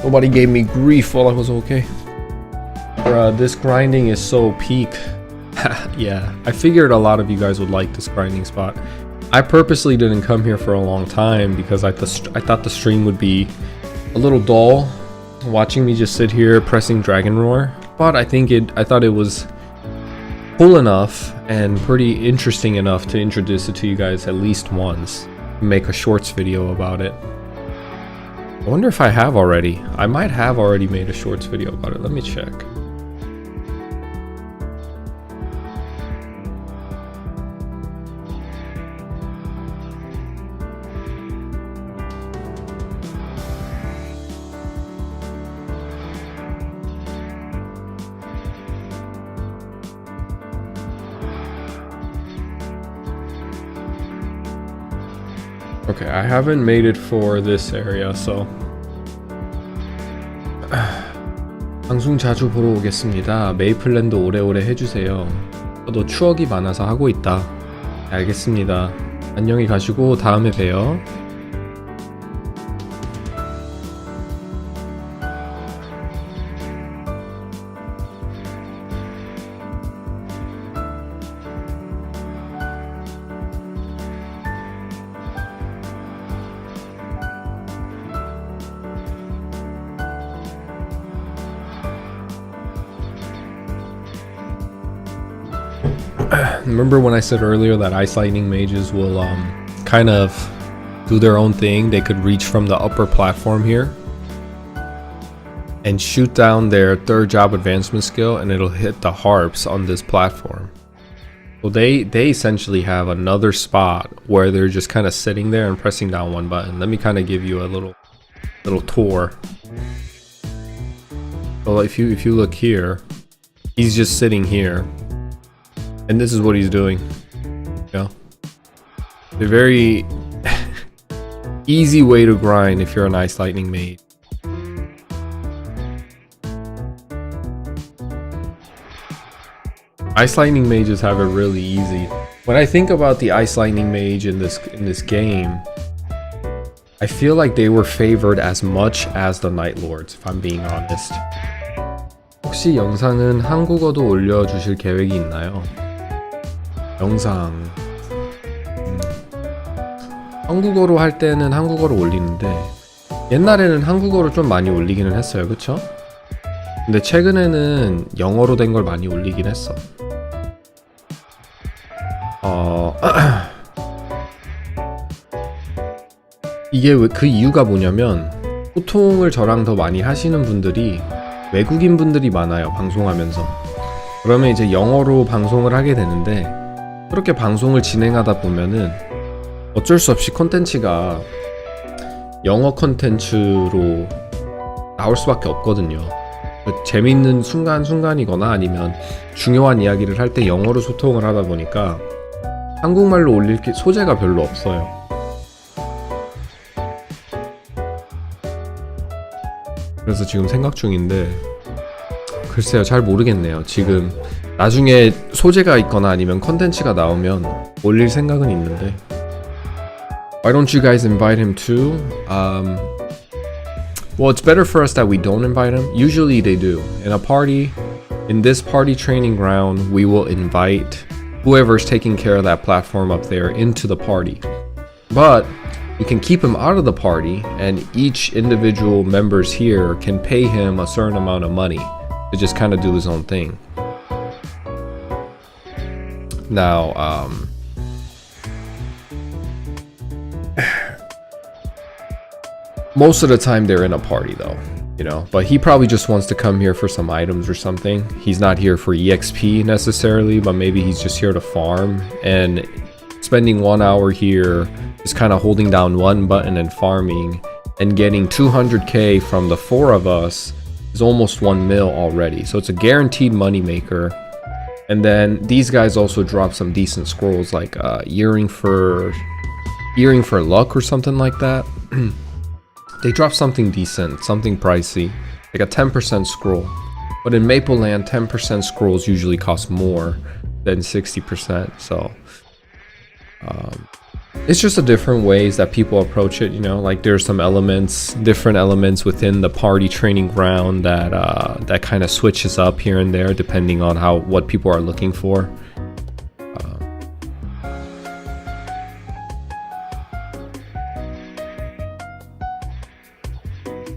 Nobody gave me grief while I was okay. Bruh, this grinding is so peak. Yeah, I figured a lot of you guys would like this grinding spot. I purposely didn't come here for a long time because I thought the stream would be a little dull, watching me just sit here pressing Dragon Roar. But I thought it was cool enough and pretty interesting enough to introduce it to you guys at least once. Make a shorts video about it. I wonder if I have already. I might have already made a shorts video about it. Let me check. Okay, I haven't made it for this area, so 방송 자주 보러 오겠습니다. 메이플랜드 오래오래 해주세요. 저도 추억이 많아서 하고 있다. 알겠습니다. 안녕히 가시고 다음에 봬요. Remember when I said earlier that Ice Lightning mages will kind of do their own thing? They could reach from the upper platform here and shoot down their third job advancement skill, and it'll hit the harps on this platform. So they essentially have another spot where they're just kind of sitting there and pressing down one button. Let me kind of give you a little tour. So if you look here, he's just sitting here. And this is what he's doing. You know? A very easy way to grind if you're an Ice Lightning mage. Ice Lightning mages have it really easy. When I think about the Ice Lightning mage in this game, I feel like they were favored as much as the Night Lords, if I'm being honest. 혹시 영상은 한국어도 올려주실 계획이 있나요? 영상 한국어로 할 때는 한국어로 올리는데 옛날에는 한국어로 좀 많이 올리기는 했어요, 그쵸? 근데 최근에는 영어로 된 걸 많이 올리긴 했어. 이게 그 이유가 뭐냐면 소통을 저랑 더 많이 하시는 분들이 외국인 분들이 많아요, 방송하면서. 그러면 이제 영어로 방송을 하게 되는데 그렇게 방송을 진행하다 보면은 어쩔 수 없이 콘텐츠가 영어 콘텐츠로 나올 수밖에 없거든요. 재밌는 순간이거나 아니면 중요한 이야기를 할 때 영어로 소통을 하다 보니까 한국말로 올릴 소재가 별로 없어요. 그래서 지금 생각 중인데 글쎄요, 잘 모르겠네요. 지금 나중에 소재가 있거나 아니면 컨텐츠가 나오면 올릴 생각은 있는데 Why don't you guys invite him too? Well, it's better for us that we don't invite him. Usually they do. In a party, in this party training ground, we will invite whoever's taking care of that platform up there into the party. But you can keep him out of the party, and each individual members here can pay him a certain amount of money to just kind of do his own thing. Now, most of the time they're in a party though, you know, but he probably just wants to come here for some items or something. He's not here for EXP necessarily, but maybe he's just here to farm, and spending 1 hour here just kind of holding down one button and farming and getting 200k from the 4 of us is almost 1 mil already. So it's a guaranteed money maker. And then these guys also drop some decent scrolls like earring for luck or something like that. They drop something decent, something pricey, like a 10% scroll. But in Mapleland, 10% scrolls usually cost more than 60%. So it's just a different ways that people approach it, you know, like there's some different elements within the party training ground that kind of switches up here and there depending on what people are looking for.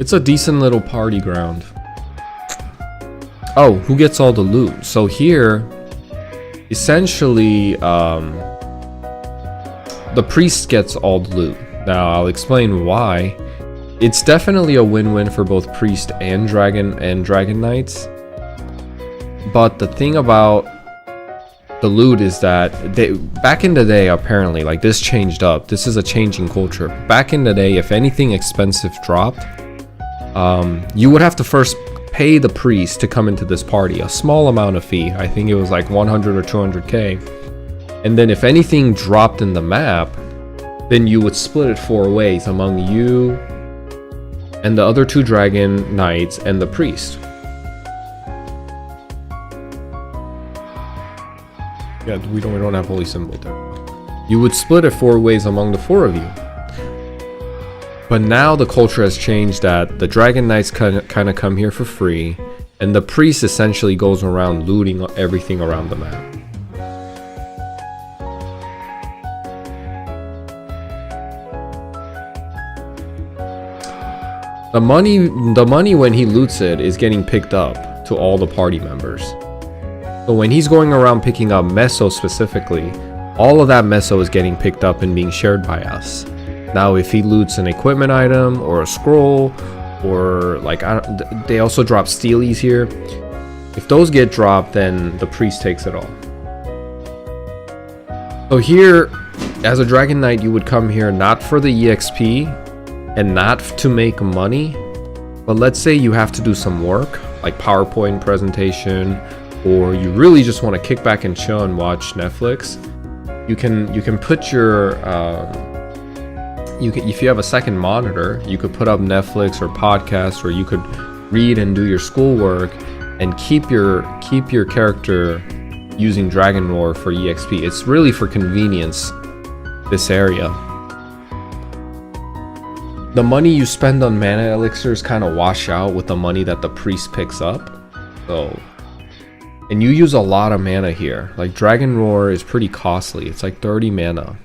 It's a decent little party ground. Oh, who gets all the loot? So here, essentially, the priest gets all the loot. Now, I'll explain why. It's definitely a win-win for both priest and dragon knights. But the thing about the loot is that back in the day, apparently, like this changed up. This is a changing culture. Back in the day, if anything expensive dropped, you would have to first pay the priest to come into this party, a small amount of fee. I think it was like 100 or 200k. And then if anything dropped in the map, then you would split it 4 ways among you and the other 2 dragon knights and the priest. Yeah, we don't have holy symbol there. You would split it 4 ways among the 4 of you. But now the culture has changed that the dragon knights kind of come here for free, and the priest essentially goes around looting everything around the map. The money when he loots it is getting picked up to all the party members. So when he's going around picking up meso specifically, all of that meso is getting picked up and being shared by us. Now, if he loots an equipment item or a scroll, or like they also drop steelies here. If those get dropped, then the priest takes it all. So here, as a Dragon Knight, you would come here not for the EXP and not to make money, but let's say you have to do some work, like PowerPoint presentation, or you really just want to kick back and chill and watch Netflix. You can put your if you have a second monitor, you could put up Netflix or podcasts, or you could read and do your schoolwork and keep your character using Dragon Roar for EXP. It's really for convenience, this area. the money you spend on mana elixirs kind of wash out with the money that the priest picks up. So, and you use a lot of mana here. Like Dragon Roar is pretty costly. It's like 30 mana.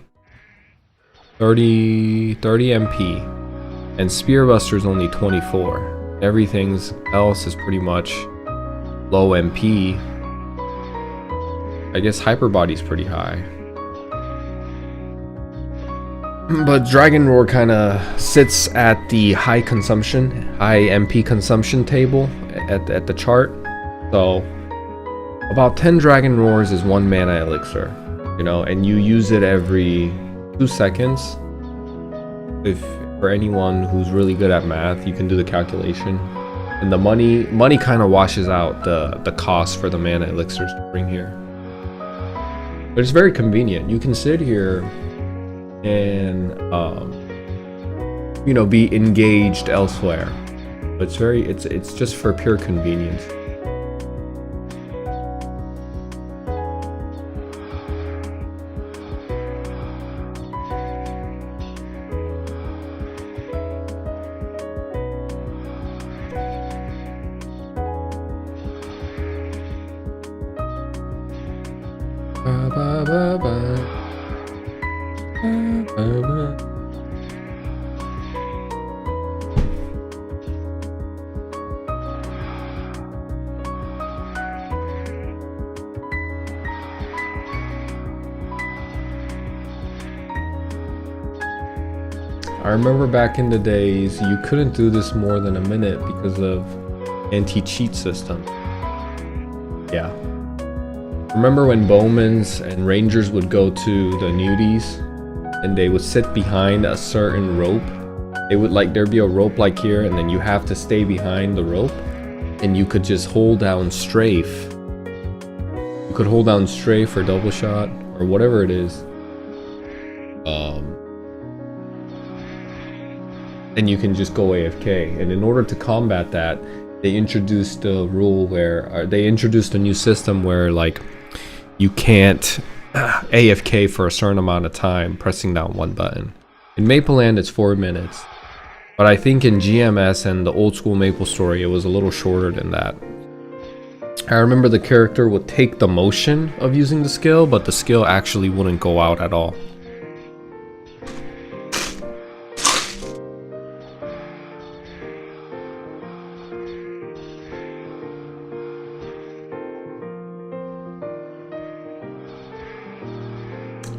30 MP. And Spear Buster is only 24. Everything else is pretty much low MP. I guess Hyper Body's pretty high. But Dragon Roar kind of sits at the high MP consumption table at the chart. So about 10 Dragon Roars is 1 mana elixir, you know, and you use it every 2 seconds. If for anyone who's really good at math, you can do the calculation. And the money kind of washes out the cost for the mana elixirs to bring here. But it's very convenient. You can sit here and you know, be engaged elsewhere. But it's just for pure convenience. I remember back in the days, you couldn't do this more than a minute because of anti-cheat system. Yeah. Remember when Bowmans and Rangers would go to the nudies and they would sit behind a certain rope? They would there'd be a rope like here, and then you have to stay behind the rope, and you could just hold down strafe. You could hold down strafe or double shot or whatever it is. And you can just go AFK. And in order to combat that, they introduced a rule where they introduced a new system where like you can't AFK for a certain amount of time pressing down one button. In Mapleland it's 4 minutes, but I think in GMS and the old school Maplestory it was a little shorter than that. I remember the character would take the motion of using the skill, but the skill actually wouldn't go out at all.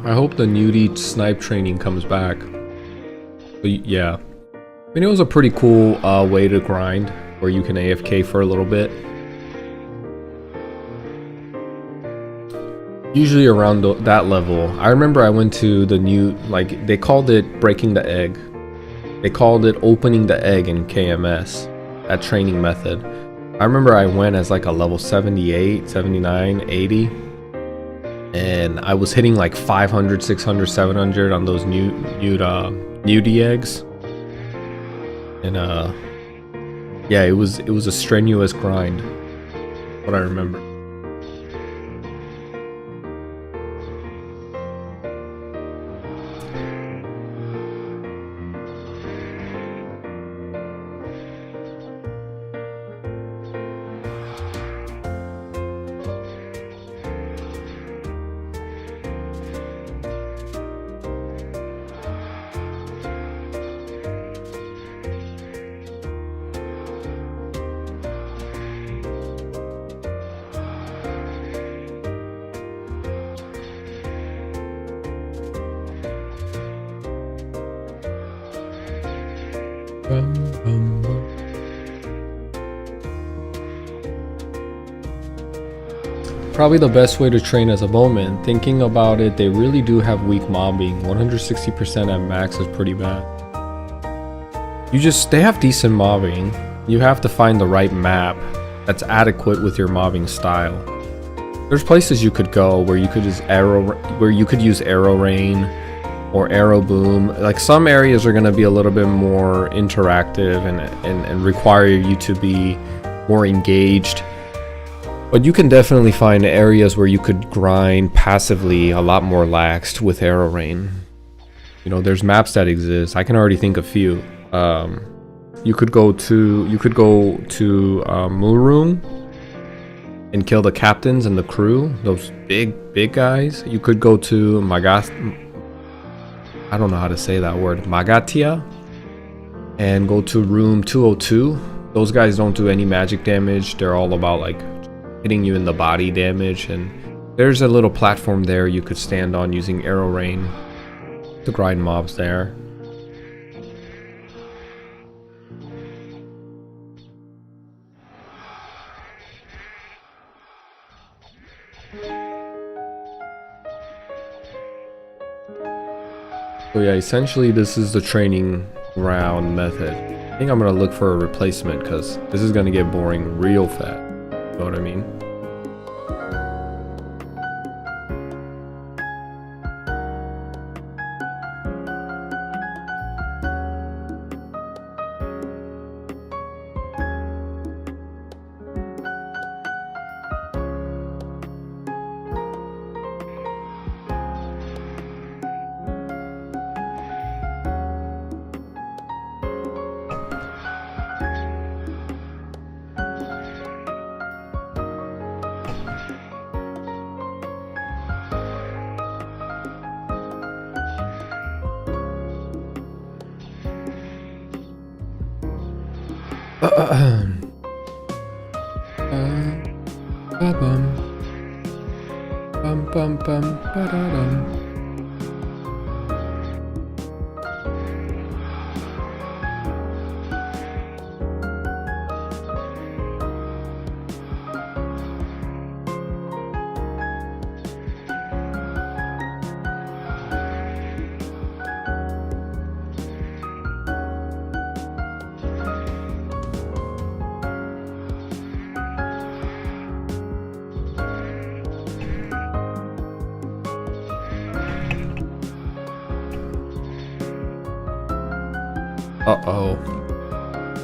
I hope the nudie snipe training comes back. But yeah, I mean, it was a pretty cool way to grind where you can AFK for a little bit. Usually around that level. I remember I went to the new, like, they called it breaking the egg. They called it opening the egg in KMS, that training method. I remember I went as like a level 78, 79, 80. And I was hitting like 500, 600, 700 on those nudie eggs. And yeah, it was a strenuous grind. What I remember. Probably the best way to train as a bowman. Thinking about it, they really do have weak mobbing. 160% at max is pretty bad. They have decent mobbing. You have to find the right map that's adequate with your mobbing style. There's places you could go where you could use arrow rain or arrow boom. Like some areas are going to be a little bit more interactive and require you to be more engaged. But you can definitely find areas where you could grind passively a lot more laxed with arrow rain. You know, there's maps that exist. I can already think of few. You could go to Murum and kill the captains and the crew, those big guys. You could go to I don't know how to say that word, Magatia, and go to room 202. Those guys don't do any magic damage. They're all about like hitting you in the body damage, and there's a little platform there you could stand on using arrow rain to grind mobs there. So yeah, essentially this is the training round method. I think I'm gonna look for a replacement because this is gonna get boring real fast. You know what I mean? Uh-oh.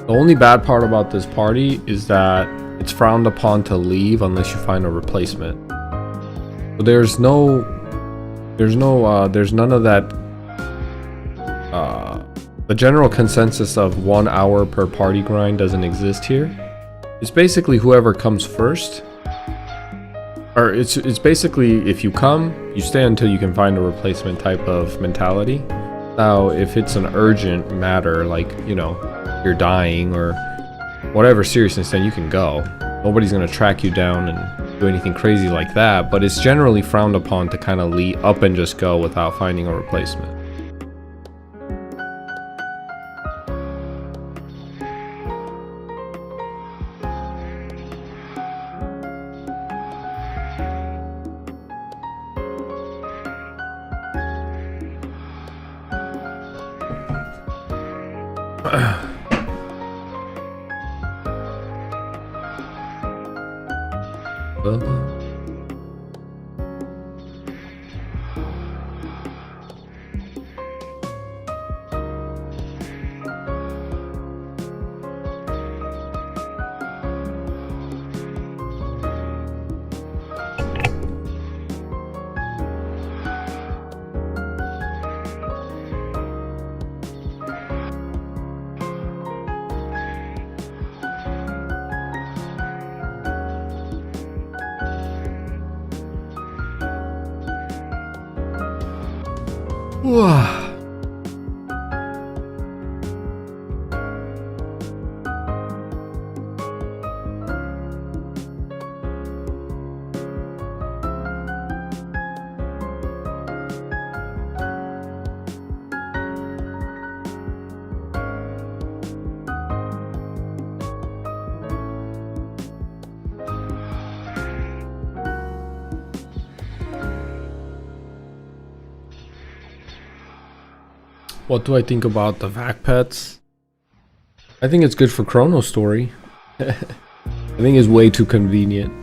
The only bad part about this party is that it's frowned upon to leave unless you find a replacement. So there's none of that. The general consensus of 1 hour per party grind doesn't exist here. It's basically whoever comes first. Or it's basically if you come, you stay until you can find a replacement type of mentality. Now, if it's an urgent matter, like, you know, you're dying or whatever seriousness, then you can go. Nobody's gonna track you down and do anything crazy like that, but it's generally frowned upon to kind of lead up and just go without finding a replacement. Wow. What do I think about the vac pets? I think it's good for Chrono Story. I think it's way too convenient.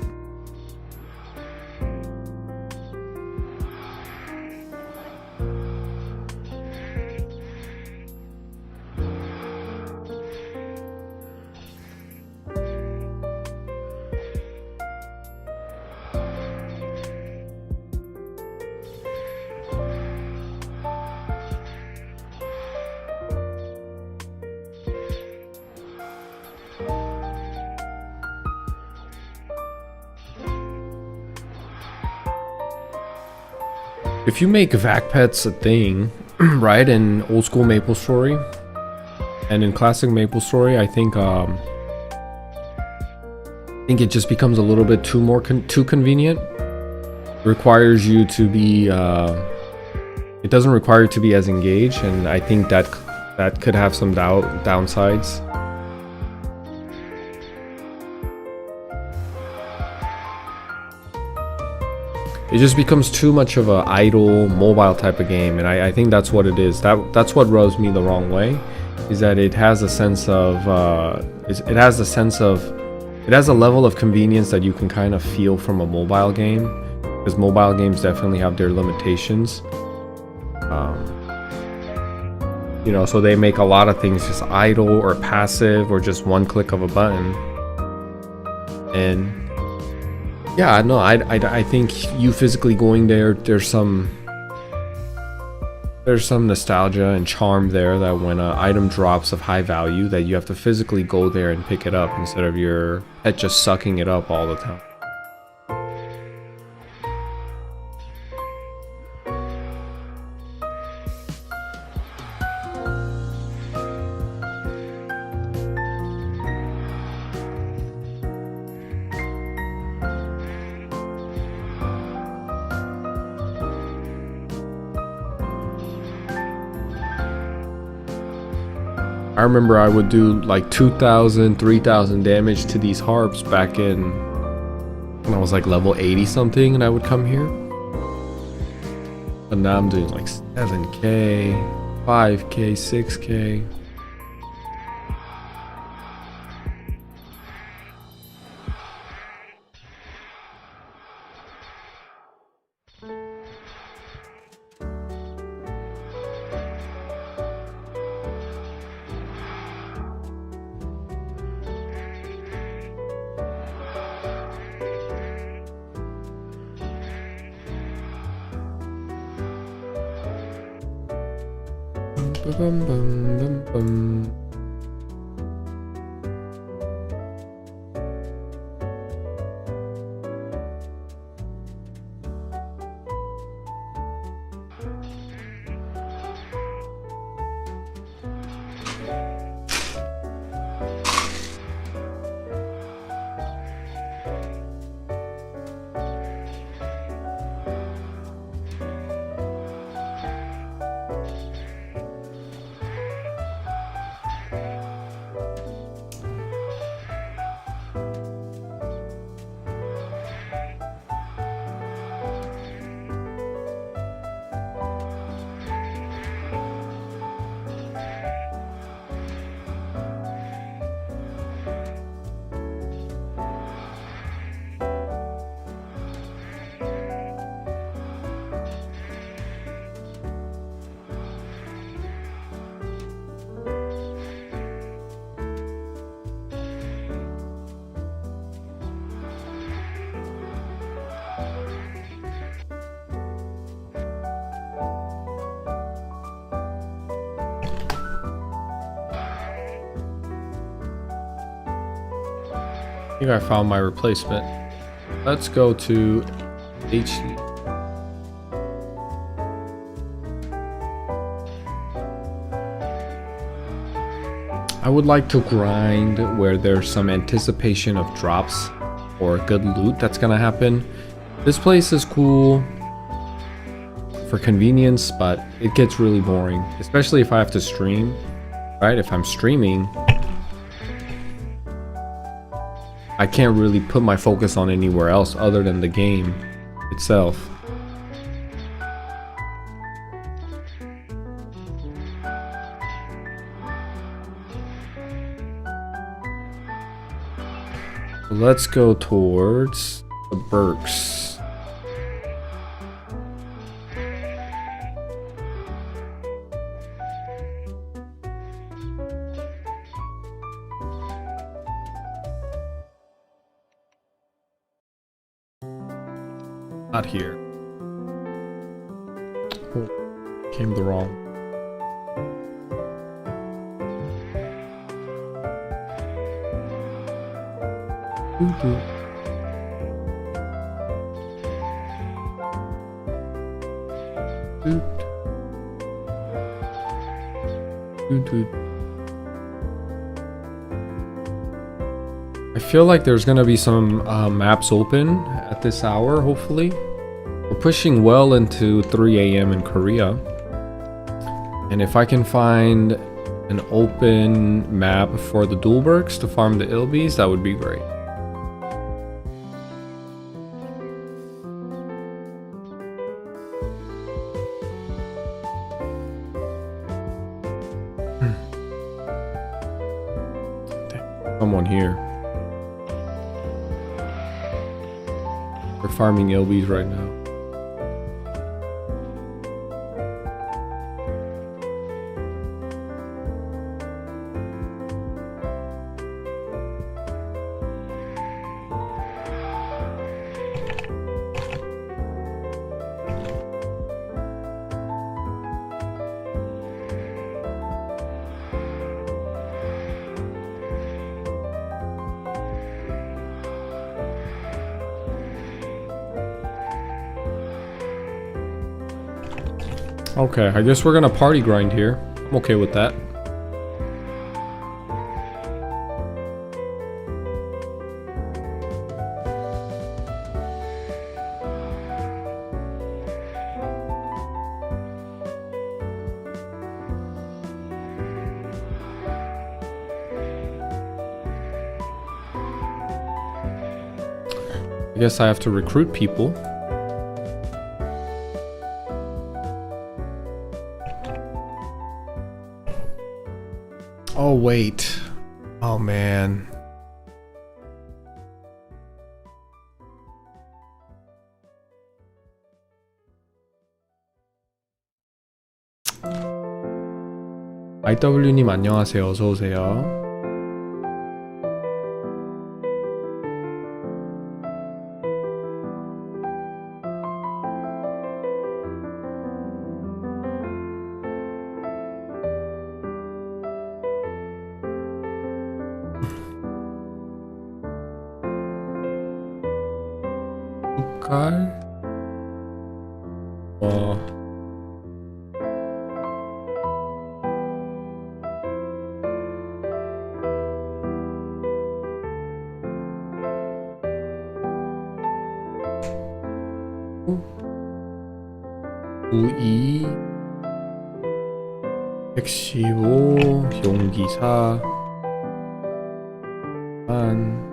if you make vac pets a thing, right, in old school Maplestory and in classic Maplestory, I think it just becomes a little bit too convenient. It requires you to be it doesn't require you to be as engaged, and I think that could have some downsides. It just becomes too much of a idle mobile type of game, and I think that's what it is. That's what rubs me the wrong way, is that it has a sense of it has a level of convenience that you can kind of feel from a mobile game, because mobile games definitely have their limitations. You know, so they make a lot of things just idle or passive or just one click of a button. And yeah, no, I think you physically going there, there's some nostalgia and charm there, that when an item drops of high value, that you have to physically go there and pick it up instead of your pet just sucking it up all the time. I remember I would do like 2,000, 3,000 damage to these harps back in when I was like level 80 something, and I would come here. But now I'm doing like 7k, 5k, 6k. Bum, bum, bum, bum. I think I found my replacement. Let's go to HD. I would like to grind where there's some anticipation of drops or good loot that's gonna happen. This place is cool for convenience, but it gets really boring, especially if I have to stream, right? If I'm streaming, I can't really put my focus on anywhere else other than the game itself. Let's go towards the Berks. Not here. Oh, came the wrong. I feel like there's gonna be some maps open at this hour, hopefully. We're pushing well into 3 a.m. in Korea. And if I can find an open map for the Dulbergs to farm the Ilbies, that would be great. Someone here. They're farming Ilbies right now. Okay, I guess we're gonna party grind here. I'm okay with that. I guess I have to recruit people. Oh wait. Oh man. IW님 안녕하세요. 어서 오세요. 우이 115 용기사 한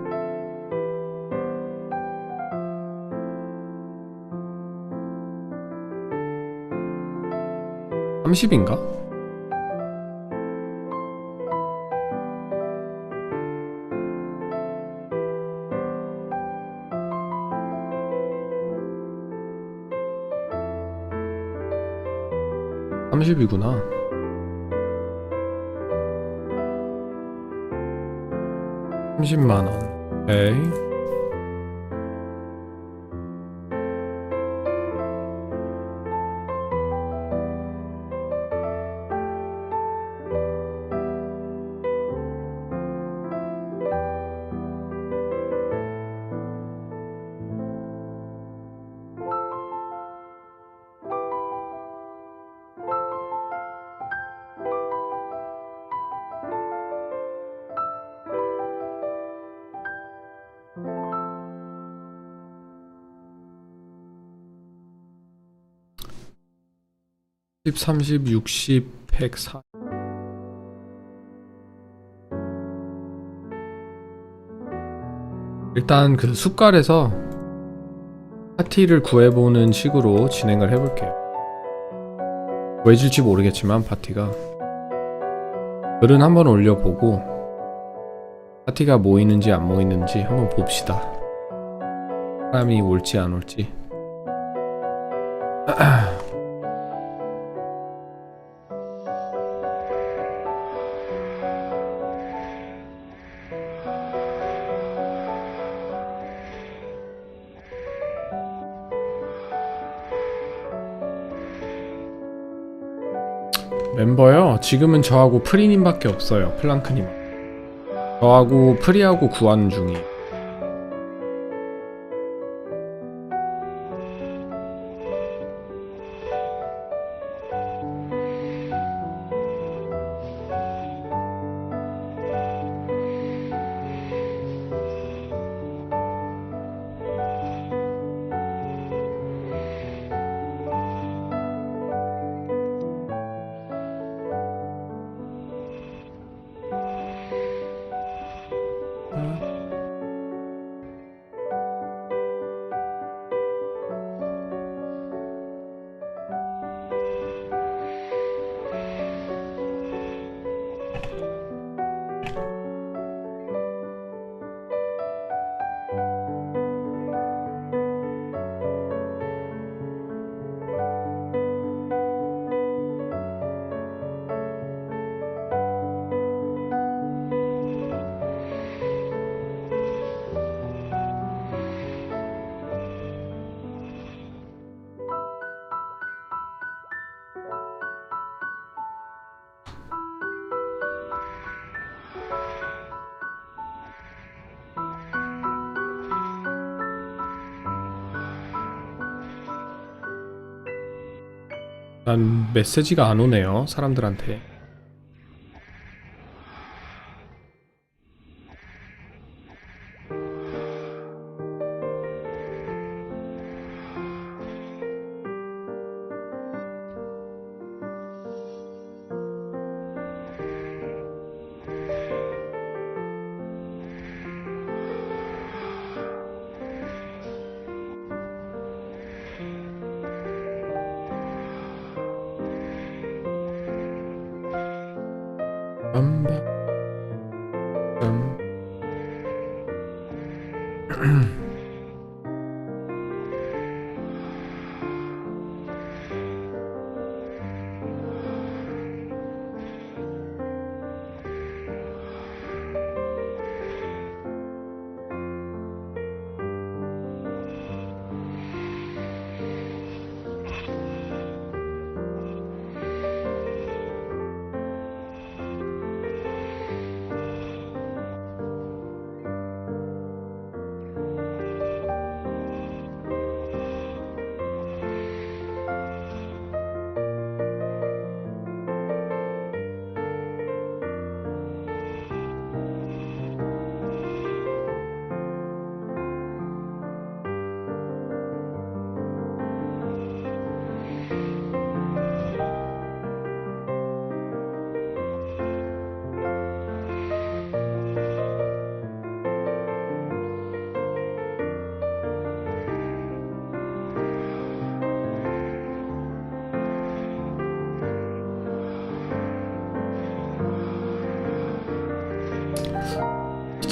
30인가? (30이구나) 30만원. 오케이. (10, 30, 60, 104) 일단 그 숟갈에서 파티를 구해보는 식으로 진행을 해볼게요. 구해질지 모르겠지만 파티가 글은 한번 올려보고 파티가 모이는지 안 모이는지 한번 봅시다. 사람이 올지 안 올지. 멤버요? 지금은 저하고 프리님밖에 없어요. 플랑크님. 저하고 프리하고 구하는 중이에요. 난 메시지가 안 오네요, 사람들한테.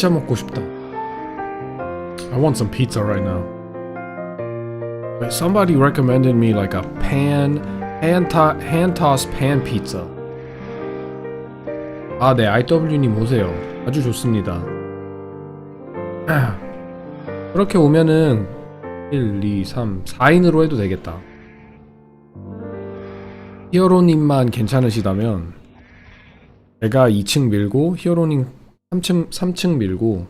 피자 먹고 싶다. I want some pizza right now. Somebody recommended me like a hand tossed pan pizza. 아, 네, IW님 오세요. 아주 좋습니다. 그렇게 오면은 1, 2, 3, 4인으로 해도 되겠다. 히어로님만 괜찮으시다면 제가 2층 밀고 히어로님 3층 밀고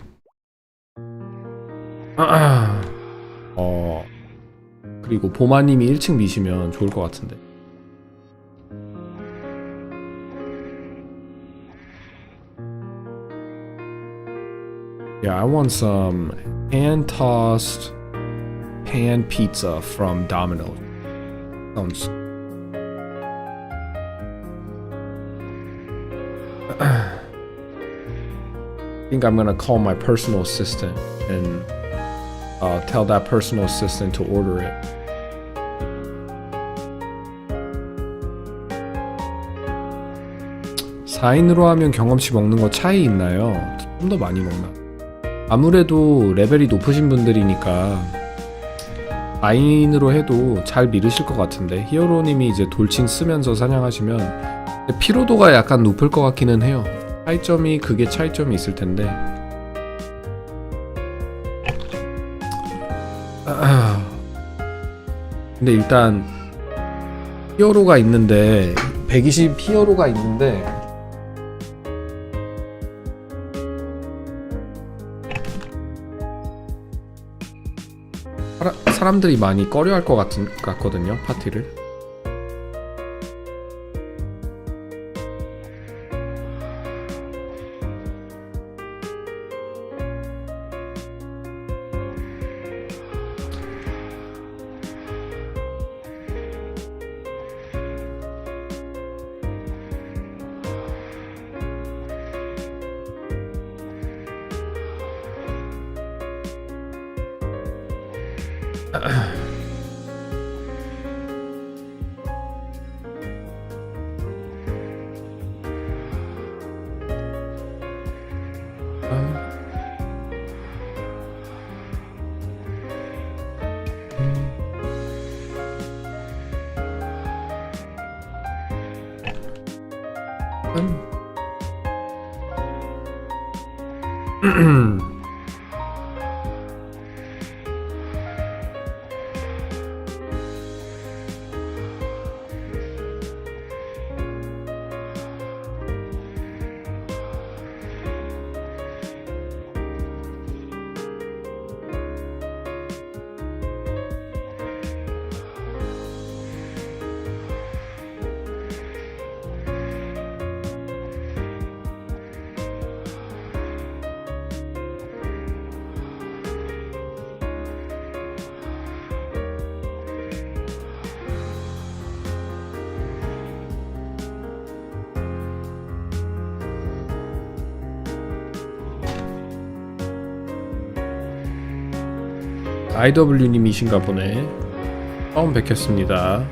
그리고 보마님이 1층 미시면 좋을 것 같은데. Yeah, I want some hand-tossed pan pizza from Domino's. Sounds. I think I'm gonna call my personal assistant and tell that personal assistant to order it. (4인으로) 하면 경험치 먹는 거 차이 있나요? 좀 더 많이 먹나? 아무래도 레벨이 높으신 분들이니까 4인으로 해도 잘 미르실 것 같은데, 히어로님이 이제 돌진 쓰면서 사냥하시면 피로도가 약간 높을 것 같기는 해요. 그게 차이점이 있을 텐데. 근데 일단 히어로가 있는데 120 히어로가 있는데 사람들이 많이 꺼려할 것 같거든요, 파티를. IW님이신가 보네. 처음 뵙겠습니다.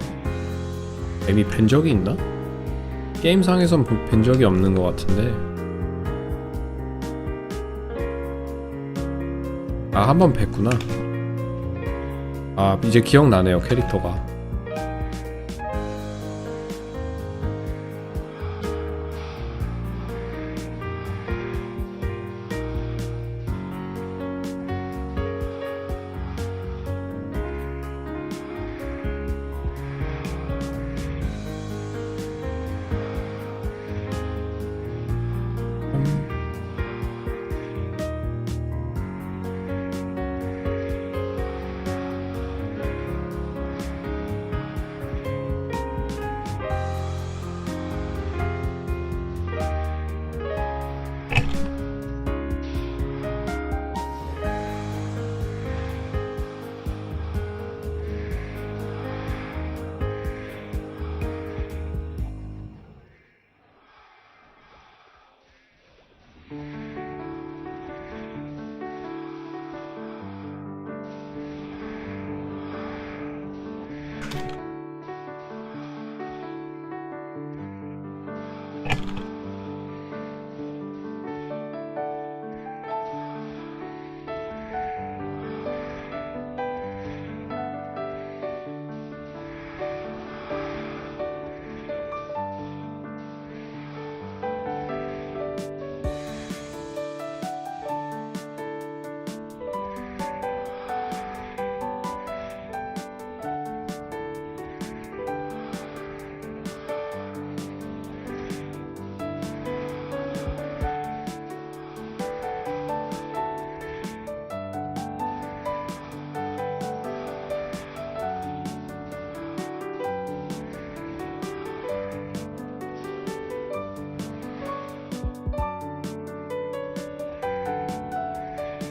이미 뵌 적이 있나? 게임상에선 뵌 적이 없는 것 같은데. 아, 한번 뵀구나. 아, 이제 기억나네요, 캐릭터가.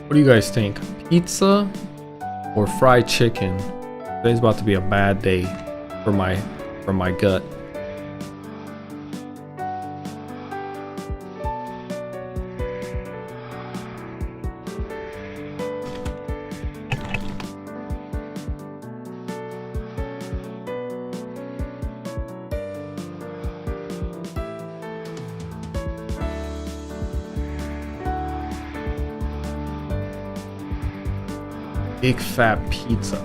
What do you guys think? Pizza or fried chicken? Today's about to be a bad day for my gut. Big fat pizza.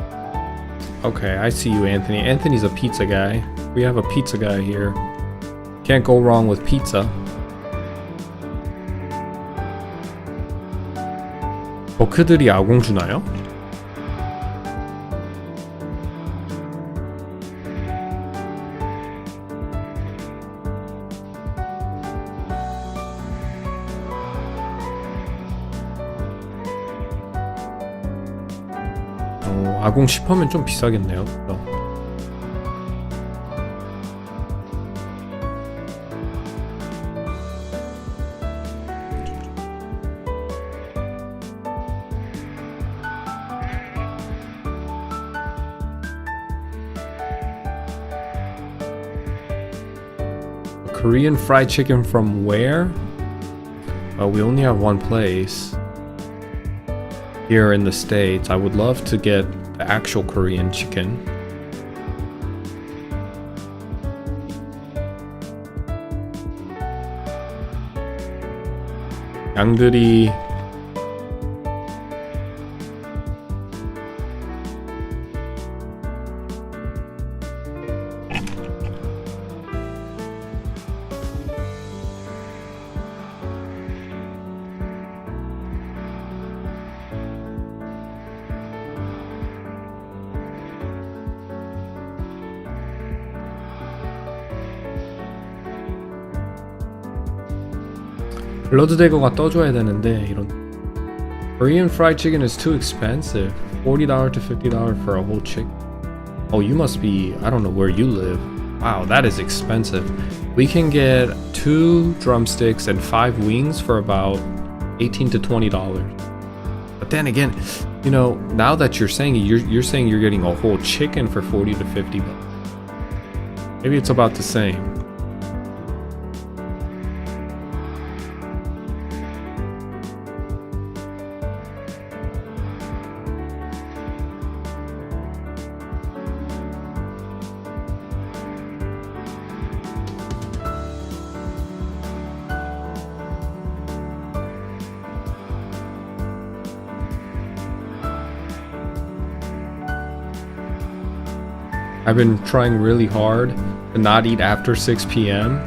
Okay, I see you, Anthony. Anthony's a pizza guy. We have a pizza guy here. Can't go wrong with pizza. 버크들이 아공 주나요? 아공 10%면 좀 비싸겠네요. Korean fried chicken from where? We only have one place here in the States. I would love to get the actual Korean chicken. 양들이 블러드 대거가 떠줘야 되는데 이런 Korean fried chicken is too expensive. $40 to $50 for a whole chicken. Oh, you must be, I don't know where you live. Wow, that is expensive. We can get 2 drumsticks and 5 wings for about $18 to $20. But then again, you know, now that you're saying it, you're saying you're getting a whole chicken for 40 to 50 bucks. Maybe it's about the same. I've been trying really hard to not eat after 6 p.m.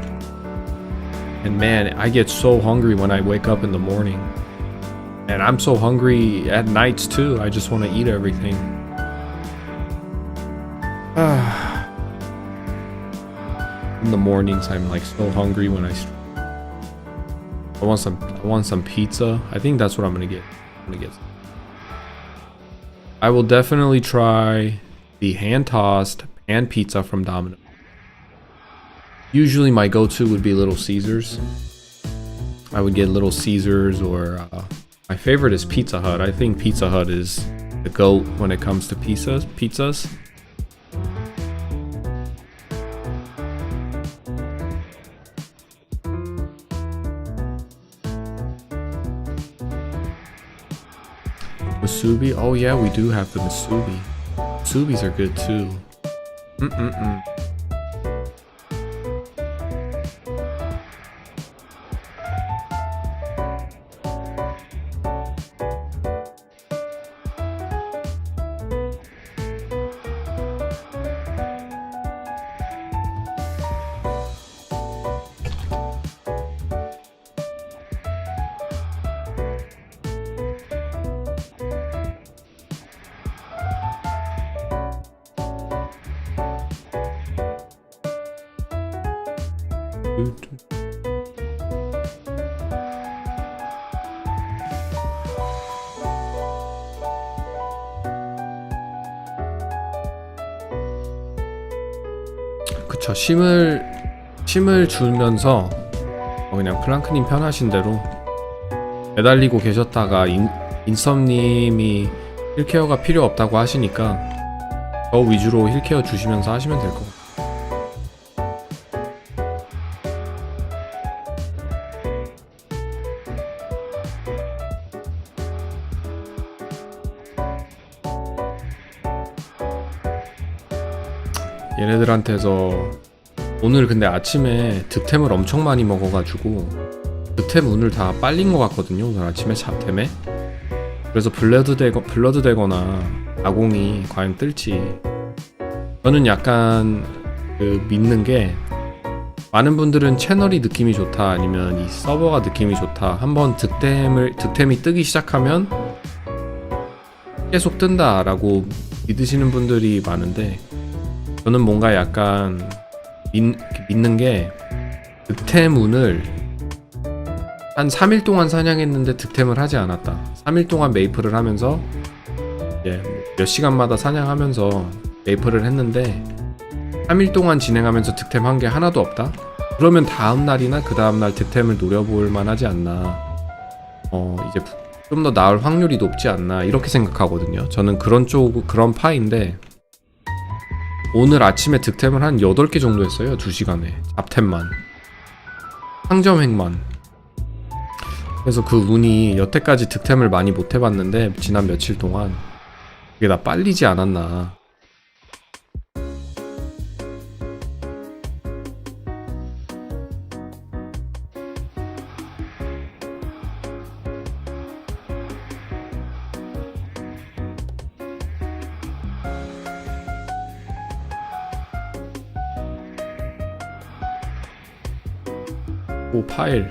And man, I get so hungry when I wake up in the morning. And I'm so hungry at nights too. I just want to eat everything. In the mornings, I'm like so hungry when I want some pizza. I think that's what I'm gonna get. I will definitely try the hand-tossed pan pizza from Domino's. Usually my go-to would be Little Caesars. I would get Little Caesars, or my favorite is Pizza Hut. I think Pizza Hut is the GOAT when it comes to pizzas. Musubi? Oh yeah, we do have the musubi. Musubis are good too. 그쵸, 심을 주면서 그냥 플랑크님 편하신 대로 매달리고 계셨다가 인썸님이 힐케어가 필요 없다고 하시니까 저 위주로 힐케어 주시면서 하시면 될 것 같아요. 얘네들한테서 오늘 근데 아침에 득템을 엄청 많이 먹어가지고 득템 운을 다 빨린 것 같거든요. 오늘 아침에 잡템에. 그래서 블러드 되거나 아공이 과연 뜰지. 저는 약간 믿는 게, 많은 분들은 채널이 느낌이 좋다, 아니면 이 서버가 느낌이 좋다, 한번 득템이 뜨기 시작하면 계속 뜬다 라고 믿으시는 분들이 많은데, 저는 뭔가 약간 믿는 게, 득템 운을 한 3일 동안 사냥했는데 득템을 하지 않았다. 3일 동안 메이플을 하면서 이제 몇 시간마다 사냥하면서 메이플을 했는데 3일 동안 진행하면서 득템한 게 하나도 없다? 그러면 다음날이나 그 다음날 득템을 노려볼 만하지 않나. 이제 좀 더 나을 확률이 높지 않나, 이렇게 생각하거든요. 저는 그런 파인데, 오늘 아침에 득템을 한 8개 정도 했어요. 2시간에 잡템만, 상점행만. 그래서 그 운이 여태까지 득템을 많이 못 해봤는데 지난 며칠 동안 그게 다 빨리지 않았나. 오, 파일.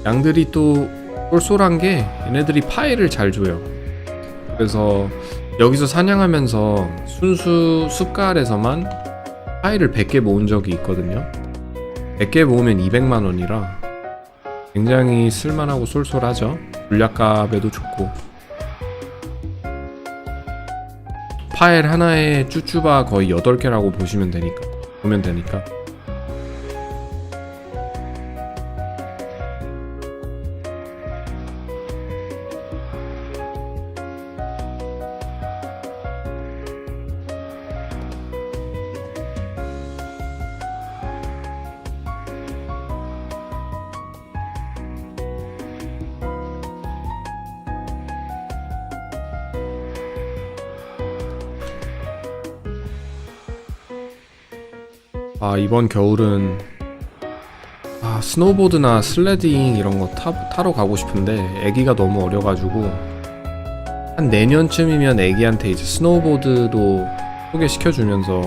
양들이 또 쏠쏠한 게, 얘네들이 파일을 잘 줘요. 그래서 여기서 사냥하면서 순수 숲가을에서만 파일을 100개 모은 적이 있거든요. 100개 모으면 200만원이라 굉장히 쓸만하고 쏠쏠하죠. 물약값에도 좋고. 파일 하나에 쭈쭈바 거의 8개라고 보면 되니까. 이번 겨울은 스노우보드나 슬레딩 이런 거 타러 가고 싶은데 애기가 너무 어려가지고 한 내년쯤이면 애기한테 이제 스노우보드도 소개시켜주면서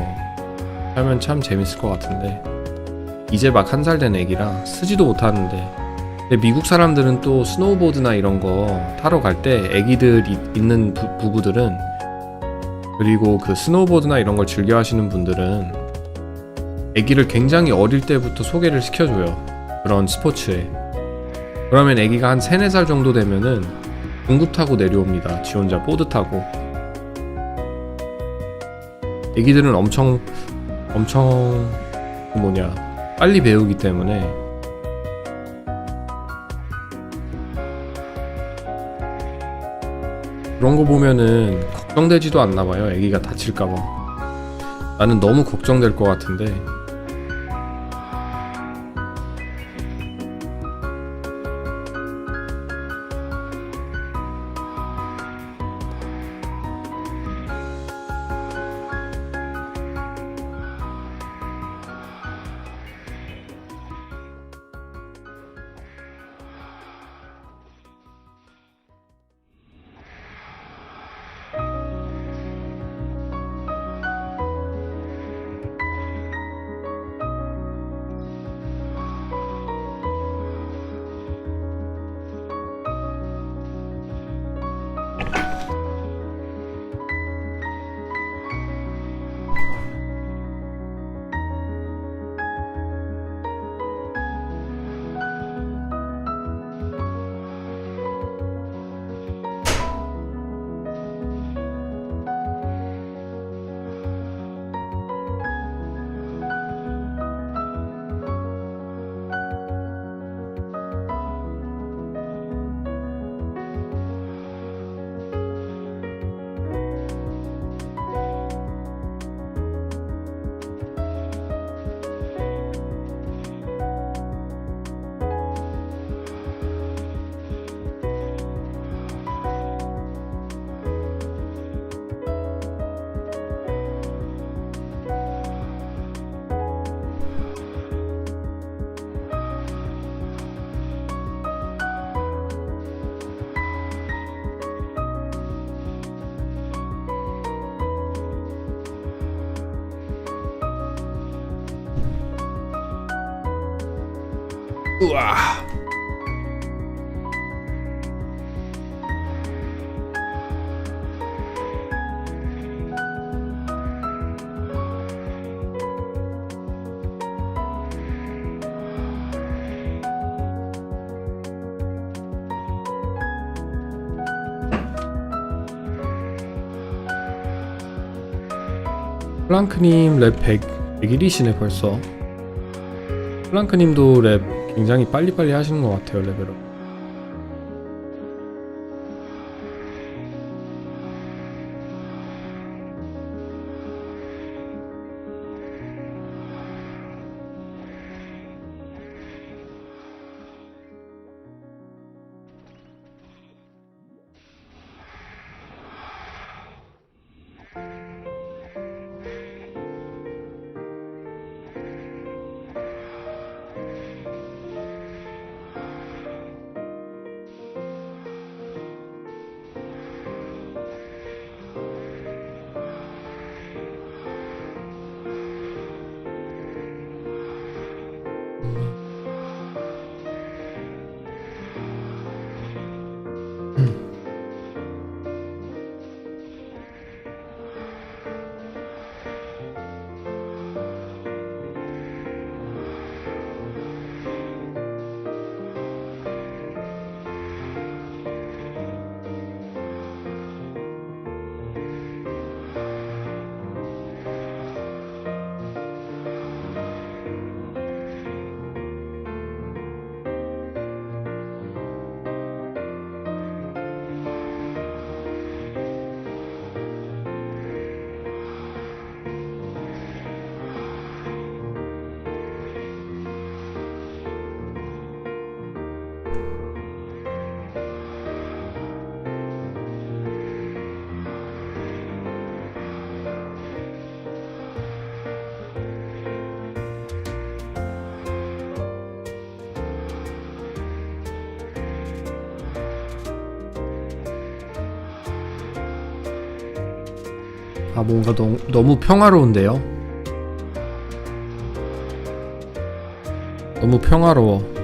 하면 참 재밌을 것 같은데, 이제 막 1살 된 애기라 쓰지도 못하는데. 근데 미국 사람들은 또 스노우보드나 이런 거 타러 갈 때 애기들 있는 부부들은, 그리고 그 스노우보드나 이런 걸 즐겨 하시는 분들은 애기를 굉장히 어릴 때부터 소개를 시켜줘요, 그런 스포츠에. 그러면 애기가 한 3, 4살 정도 되면은 공구 타고 내려옵니다. 지 혼자 보드 타고. 애기들은 엄청 빨리 배우기 때문에. 그런 거 보면은 걱정되지도 않나 봐요. 애기가 다칠까봐. 나는 너무 걱정될 것 같은데. 우와. 플랑크님 랩 100일이시네 벌써. 플랑크님도 랩 굉장히 빨리빨리 하시는 것 같아요, 레벨업. 아, 뭔가 너무 평화로운데요? 너무 평화로워.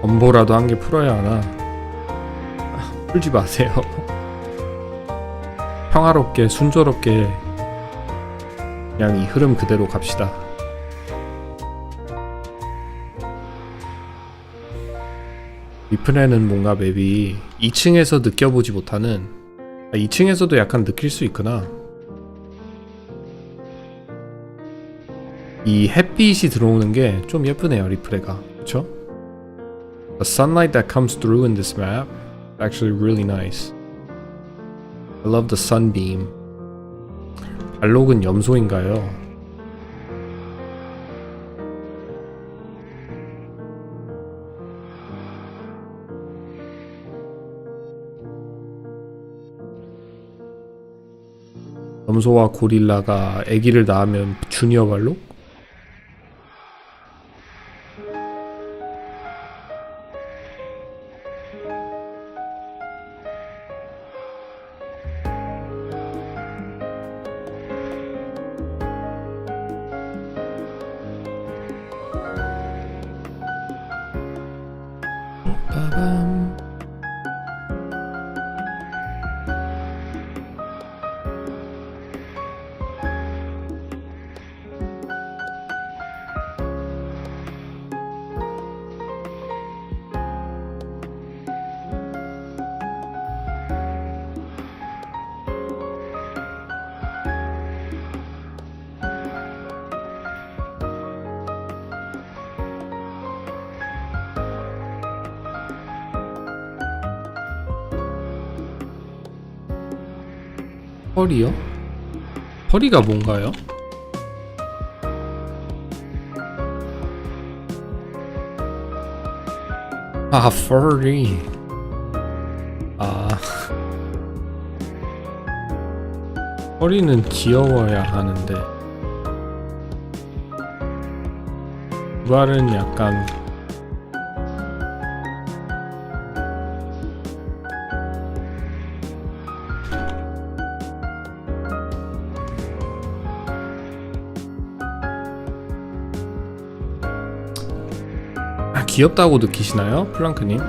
엄보라도 한 개 풀어야 하나. 풀지 마세요. 평화롭게 순조롭게 그냥 이 흐름 그대로 갑시다. 리플에는 뭔가 맵이 2층에서 느껴보지 못하는, 2층에서도 약간 느낄 수 있구나. 이 햇빛이 들어오는 게 좀 예쁘네요, 리플레가. 그쵸? The sunlight that comes through in this map is actually really nice. I love the sunbeam. 발록은 염소인가요? 염소와 고릴라가 아기를 낳으면 주니어 발록? 펄이요? 펄이가 뭔가요? 아, furry. 아, 펄이는 귀여워야 하는데 두발은 약간 귀엽다고 느끼시나요? 플랑크님?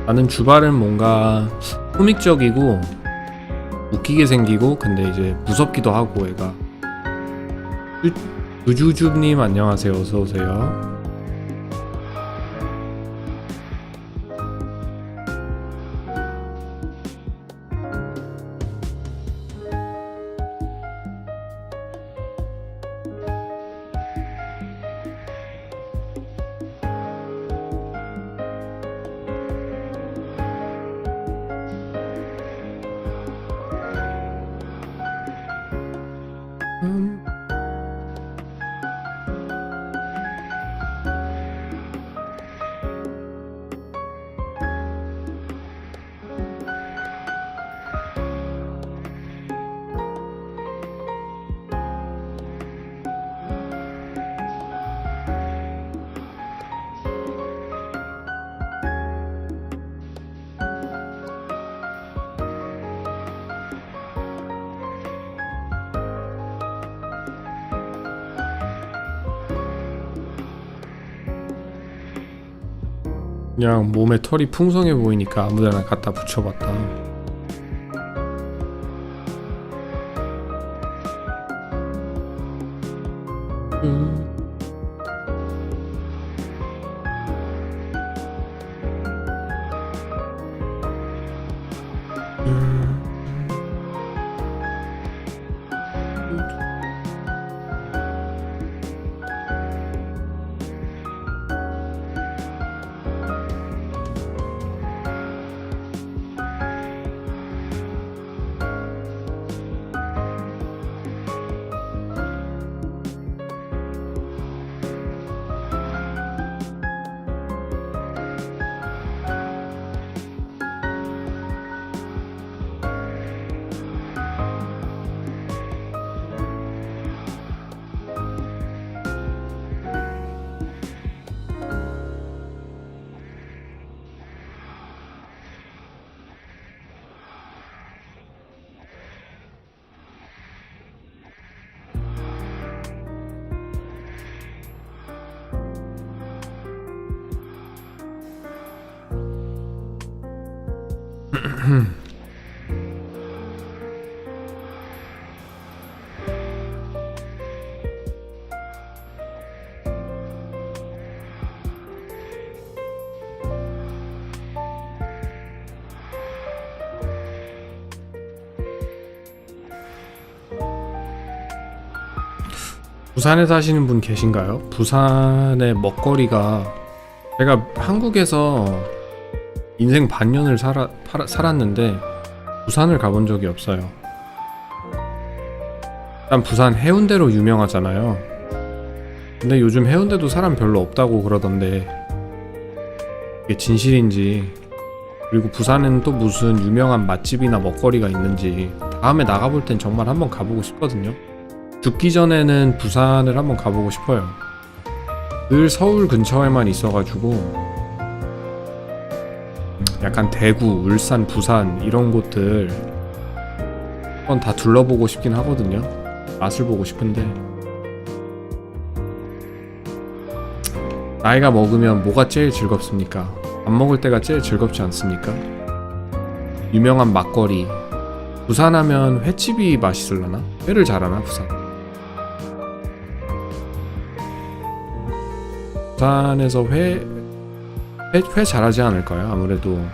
나는 주발은 뭔가 코믹적이고 웃기게 생기고 근데 이제 무섭기도 하고 애가. 주주줍님 안녕하세요. 어서오세요. 그냥 몸에 털이 풍성해 보이니까 아무데나 갖다 붙여봤다. 부산에 사시는 분 계신가요? 부산의 먹거리가, 제가 한국에서 인생 반년을 살았는데 부산을 가본 적이 없어요. 일단 부산 해운대로 유명하잖아요. 근데 요즘 해운대도 사람 별로 없다고 그러던데 이게 진실인지, 그리고 부산에는 또 무슨 유명한 맛집이나 먹거리가 있는지 다음에 나가볼 땐 정말 한번 가보고 싶거든요. 죽기 전에는 부산을 한번 가보고 싶어요. 늘 서울 근처에만 있어가지고 약간 대구, 울산, 부산 이런 곳들 한번 다 둘러보고 싶긴 하거든요. 맛을 보고 싶은데 나이가 먹으면 뭐가 제일 즐겁습니까? 밥 먹을 때가 제일 즐겁지 않습니까? 유명한 맛거리, 부산 하면 횟집이 맛있을라나? 회를 잘하나 부산? 부산에서 회 잘하지 않을까요? 아무래도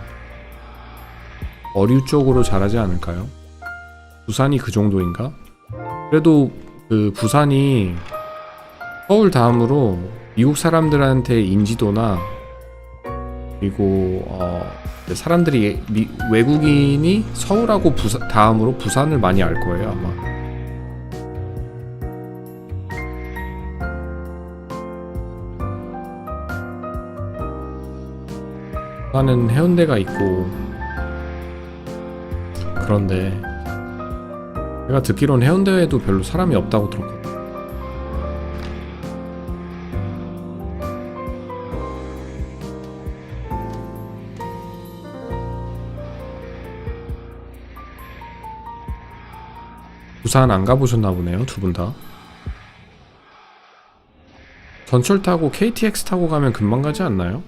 어류 쪽으로 잘하지 않을까요? 부산이 그 정도인가? 그래도 그 부산이 서울 다음으로 미국 사람들한테 인지도나, 그리고 사람들이 외국인이 서울하고 다음으로 부산을 많이 알 거예요 아마. 부산은 해운대가 있고 그런데 제가 듣기론 해운대에도 별로 사람이 없다고 들었거든요. 부산 안 가보셨나 보네요, 두 분 다. 전철 타고 KTX 타고 가면 금방 가지 않나요?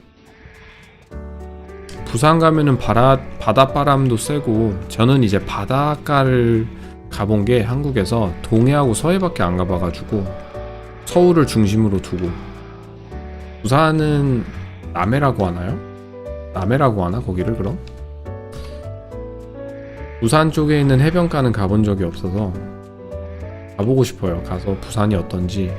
부산 가면은 바닷바람도 세고, 저는 이제 바닷가를 가본 게 한국에서 동해하고 서해밖에 안 가봐가지고 서울을 중심으로 두고, 부산은 남해라고 하나요? 남해라고 하나 거기를? 그럼? 부산 쪽에 있는 해변가는 가본 적이 없어서 가보고 싶어요. 가서 부산이 어떤지.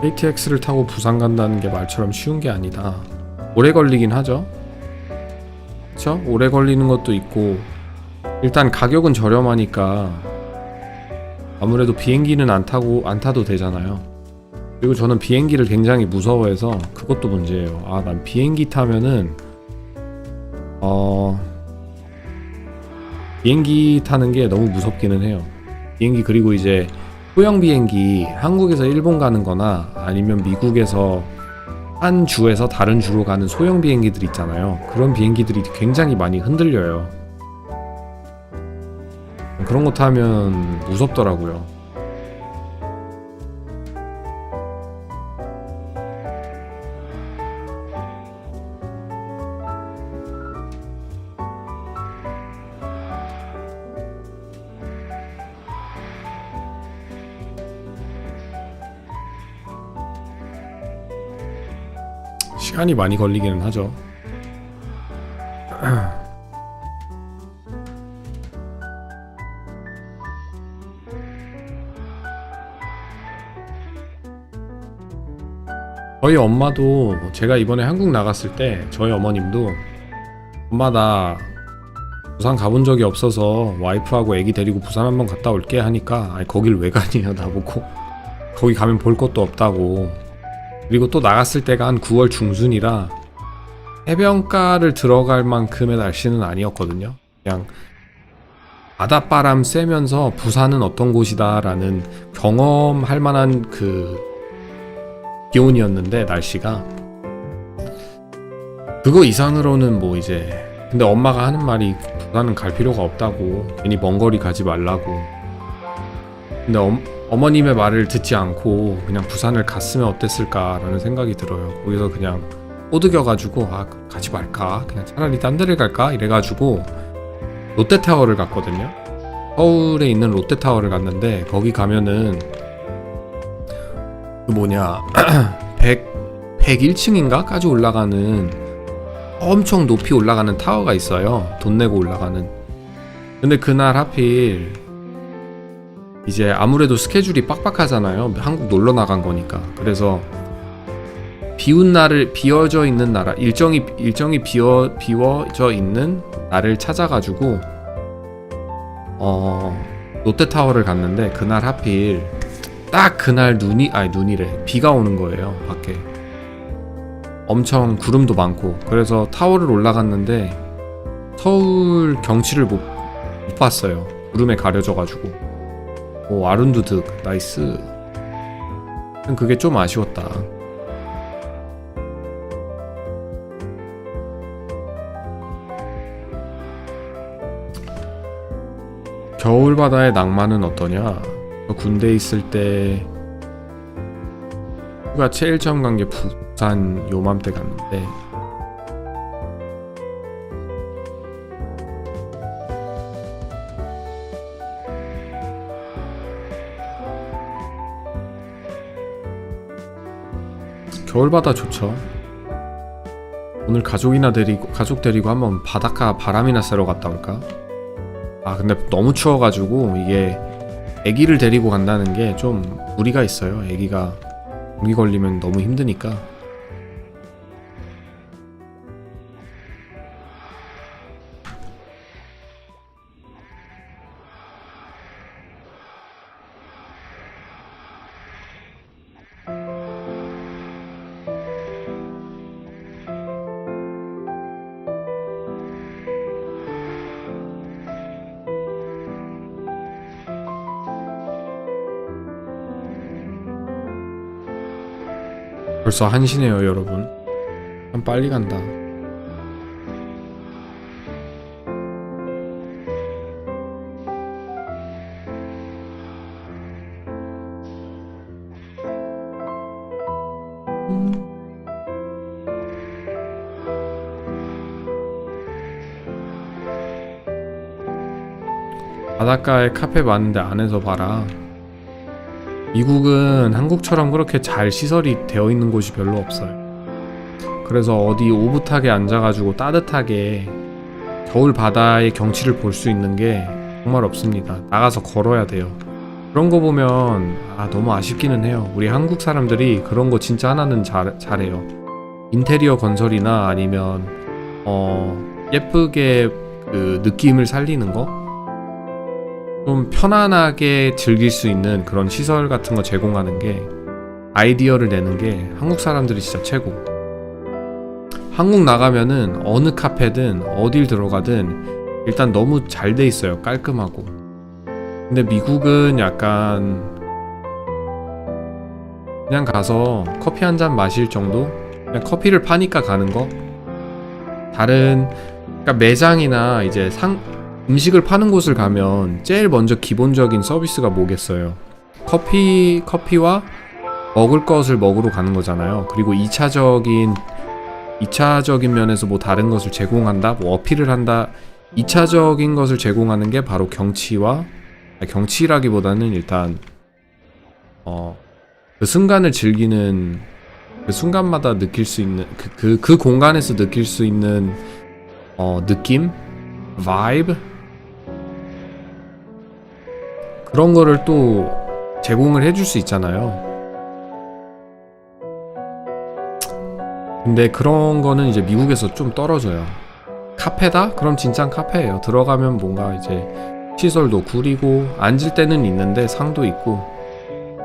KTX를 타고 부산 간다는 게 말처럼 쉬운 게 아니다. 오래 걸리긴 하죠. 그쵸? 오래 걸리는 것도 있고, 일단 가격은 저렴하니까 아무래도 비행기는 안 타도 되잖아요. 그리고 저는 비행기를 굉장히 무서워해서 그것도 문제예요. 난 비행기 타면은 비행기 타는 게 너무 무섭기는 해요. 비행기, 그리고 이제 소형 비행기, 한국에서 일본 가는 거나 아니면 미국에서 한 주에서 다른 주로 가는 소형 비행기들 있잖아요. 그런 비행기들이 굉장히 많이 흔들려요. 그런 거 타면 무섭더라고요. 시간이 많이 걸리기는 하죠. 저희 엄마도, 제가 이번에 한국 나갔을 때 저희 어머님도 엄마 나 부산 가본 적이 없어서 와이프하고 애기 데리고 부산 한번 갔다 올게 하니까, 아니 거길 왜 가냐 나보고, 거기 가면 볼 것도 없다고. 그리고 또 나갔을 때가 한 9월 중순이라 해변가를 들어갈 만큼의 날씨는 아니었거든요. 그냥 바닷바람 쐬면서 부산은 어떤 곳이다 라는 경험할 만한 그 기온이었는데, 날씨가 그거 이상으로는 뭐 이제, 근데 엄마가 하는 말이 부산은 갈 필요가 없다고, 괜히 먼 거리 가지 말라고. 근데 어머님의 말을 듣지 않고 그냥 부산을 갔으면 어땠을까라는 생각이 들어요. 거기서 그냥 꼬드겨가지고 가지 말까, 그냥 차라리 딴 데를 갈까 이래가지고 롯데타워를 갔거든요. 서울에 있는 롯데타워를 갔는데, 거기 가면은 그 뭐냐 101층인가까지 올라가는 엄청 높이 올라가는 타워가 있어요. 돈 내고 올라가는. 근데 그날 하필 이제 아무래도 스케줄이 빡빡하잖아요. 한국 놀러 나간 거니까. 그래서 비운 날을, 비어져 있는 나라, 일정이 비워져 있는 날을 찾아가지고 롯데타워를 갔는데, 그날 하필 딱 그날 눈이래, 비가 오는 거예요. 밖에 엄청 구름도 많고. 그래서 타워를 올라갔는데 서울 경치를 못 봤어요. 구름에 가려져가지고. 오, 아룬두득 나이스. 그게 좀 아쉬웠다. 겨울바다의 낭만은 어떠냐? 군대에 있을 때 휴가 제일 처음 간 게 부산 요맘때 갔는데, 겨울바다 좋죠. 오늘 가족 데리고 한번 바닷가 바람이나 쐬러 갔다 올까? 근데 너무 추워가지고 이게 애기를 데리고 간다는 게 좀 무리가 있어요. 애기가 감기 걸리면 너무 힘드니까. 벌써 1시네요 여러분. 참 빨리 간다. 바닷가에 카페 많은데 안에서 봐라. 미국은 한국처럼 그렇게 잘 시설이 되어 있는 곳이 별로 없어요. 그래서 어디 오붓하게 앉아가지고 따뜻하게 겨울 바다의 경치를 볼 수 있는 게 정말 없습니다. 나가서 걸어야 돼요. 그런 거 보면 너무 아쉽기는 해요. 우리 한국 사람들이 그런 거 진짜 하나는 잘해요. 인테리어 건설이나 아니면 예쁘게 그 느낌을 살리는 거, 좀 편안하게 즐길 수 있는 그런 시설 같은 거 제공하는 게, 아이디어를 내는 게 한국 사람들이 진짜 최고. 한국 나가면은 어느 카페든 어딜 들어가든 일단 너무 잘 돼 있어요. 깔끔하고. 근데 미국은 약간 그냥 가서 커피 한 잔 마실 정도? 그냥 커피를 파니까 가는 거? 다른, 그러니까 매장이나 이제 음식을 파는 곳을 가면 제일 먼저 기본적인 서비스가 뭐겠어요? 커피와 먹을 것을 먹으러 가는 거잖아요. 그리고 2차적인 면에서 뭐 다른 것을 제공한다, 뭐 어필을 한다. 2차적인 것을 제공하는 게 바로 경치라기보다는 일단 그 순간을 즐기는, 그 순간마다 느낄 수 있는 그 공간에서 느낄 수 있는 느낌, 바이브, 그런 거를 또 제공을 해줄 수 있잖아요. 근데 그런 거는 이제 미국에서 좀 떨어져요. 카페다? 그럼 진짜 카페예요. 들어가면 뭔가 이제 시설도 구리고, 앉을 때는 있는데 상도 있고,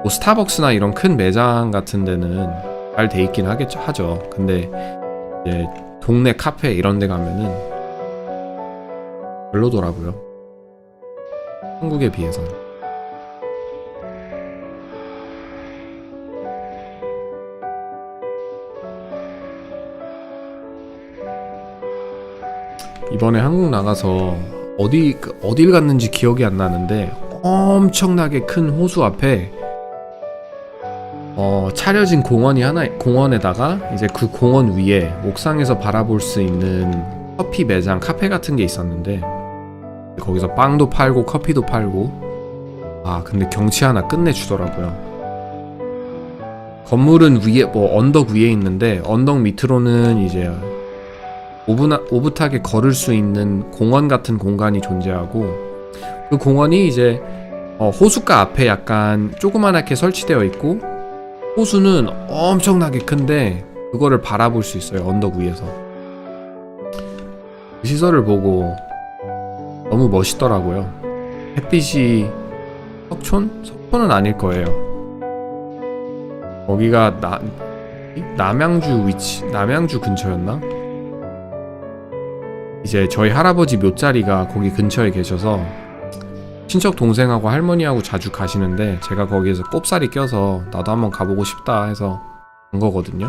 뭐 스타벅스나 이런 큰 매장 같은 데는 잘 돼 있긴 하죠. 근데 이제 동네 카페 이런 데 가면은 별로더라고요. 한국에 비해서는. 이번에 한국 나가서 어딜 갔는지 기억이 안 나는데 엄청나게 큰 호수 앞에 차려진 공원에다가 이제 그 공원 위에 옥상에서 바라볼 수 있는 커피 매장, 카페 같은 게 있었는데 거기서 빵도 팔고 커피도 팔고 근데 경치 하나 끝내주더라고요. 건물은 위에 언덕 위에 있는데 언덕 밑으로는 이제 오붓하게 걸을 수 있는 공원 같은 공간이 존재하고 그 공원이 이제 호숫가 앞에 약간 조그만하게 설치되어 있고 호수는 엄청나게 큰데 그거를 바라볼 수 있어요. 언덕 위에서. 그 시설을 보고 너무 멋있더라고요. 햇빛이 석촌은 아닐 거예요. 거기가 남양주 근처였나? 이제 저희 할아버지 묘자리가 거기 근처에 계셔서 친척 동생하고 할머니하고 자주 가시는데 제가 거기에서 꼽살이 껴서 나도 한번 가보고 싶다 해서 간 거거든요.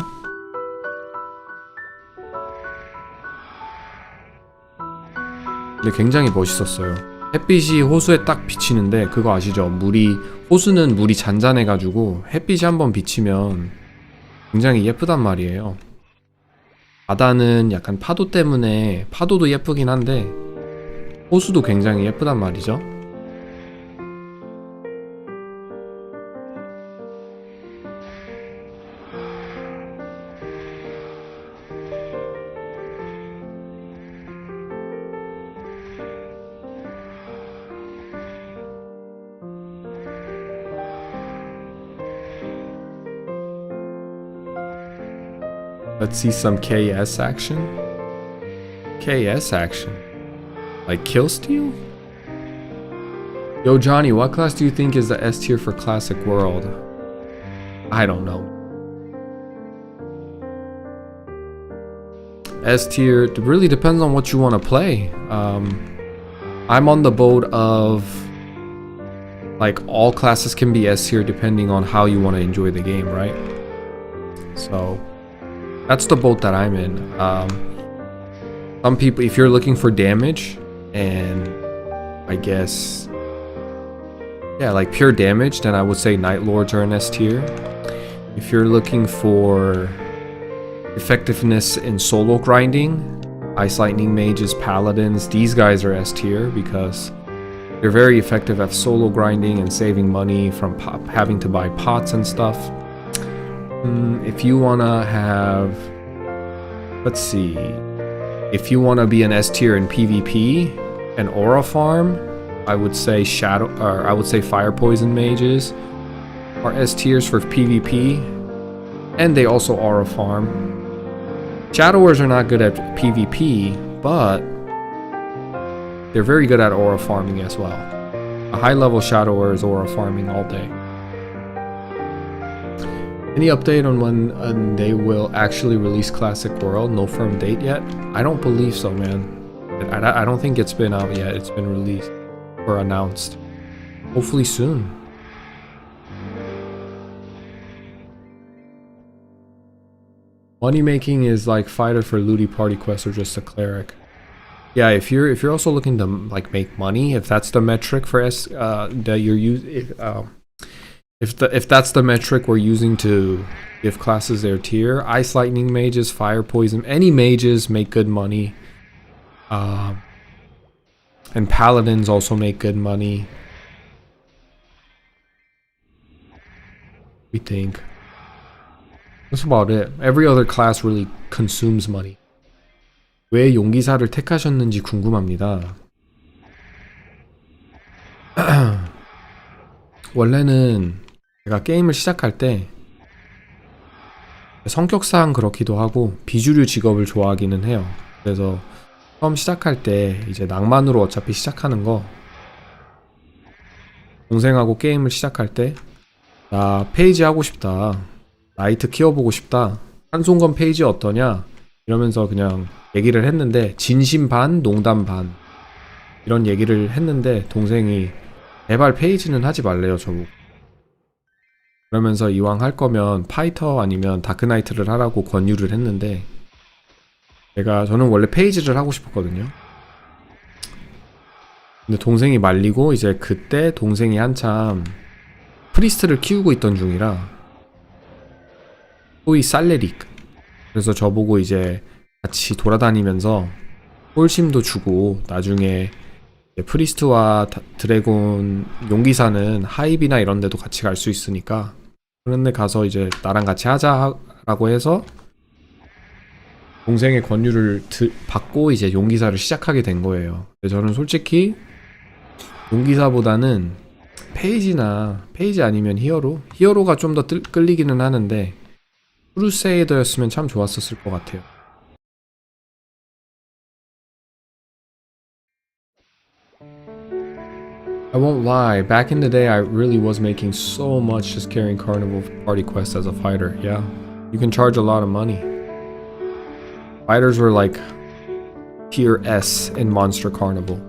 근데 굉장히 멋있었어요. 햇빛이 호수에 딱 비치는데 그거 아시죠? 호수는 물이 잔잔해가지고 햇빛이 한번 비치면 굉장히 예쁘단 말이에요. 바다는 약간 파도 때문에 파도도 예쁘긴 한데 호수도 굉장히 예쁘단 말이죠. Let's see some KS action. KS action? Like kill steal? Yo Johnny, what class do you think is the S tier for Classic World? I don't know. S tier, it really depends on what you want to play. I'm on the boat of like all classes can be S tier depending on how you want to enjoy the game, right? So that's the boat that I'm in. Some people, if you're looking for damage and I guess, yeah, like pure damage, then I would say Night Lords are an S tier. If you're looking for effectiveness in solo grinding, Ice Lightning Mages, Paladins, these guys are S tier because they're very effective at solo grinding and saving money from having to buy pots and stuff. If you wanna have, let's see, if you wanna be an S tier in PvP and aura farm, I would say Fire Poison Mages are S tiers for PvP, and they also aura farm. Shadowers are not good at PvP, but they're very good at aura farming as well. A high level Shadower is aura farming all day. Any update on when they will actually release Classic World? No firm date yet? I don't believe so, man. I don't think it's been out yet. It's been released or announced. Hopefully soon. Money making is like fighter for looty party quest or just a cleric. Yeah, if you're also looking to like make money, if that's the metric for that you're using. If that's the metric we're using to give classes their tier, Ice Lightning Mages, Fire Poison, any mages make good money. And Paladins also make good money. We think. That's about it. Every other class really consumes money. 왜 용기사를 택하셨는지 궁금합니다. 원래는 제가 게임을 시작할 때 성격상 그렇기도 하고 비주류 직업을 좋아하기는 해요. 그래서 처음 시작할 때 이제 낭만으로 어차피 시작하는 거, 동생하고 게임을 시작할 때 나 페이지 하고 싶다, 나이트 키워보고 싶다. 한송건 페이지 어떠냐? 이러면서 그냥 얘기를 했는데 진심 반 농담 반 이런 얘기를 했는데 동생이 제발 페이지는 하지 말래요 저보고. 그러면서 이왕 할 거면 파이터 아니면 다크나이트를 하라고 권유를 했는데 저는 원래 페이지를 하고 싶었거든요. 근데 동생이 말리고 이제 그때 동생이 한참 프리스트를 키우고 있던 중이라 소위 살레릭. 그래서 저보고 이제 같이 돌아다니면서 홀심도 주고 나중에 프리스트와 드래곤 용기사는 하이비나 이런 데도 같이 갈 수 있으니까 그런 데 가서 이제 나랑 같이 하자라고 해서 동생의 권유를 받고 이제 용기사를 시작하게 된 거예요. 근데 저는 솔직히 용기사보다는 페이지 아니면 히어로가 좀 더 끌리기는 하는데 크루세이더였으면 참 좋았었을 것 같아요. I won't lie, back in the day I really was making so much just carrying Carnival Party Quest as a fighter. Yeah, you can charge a lot of money. Fighters were like tier S in Monster Carnival.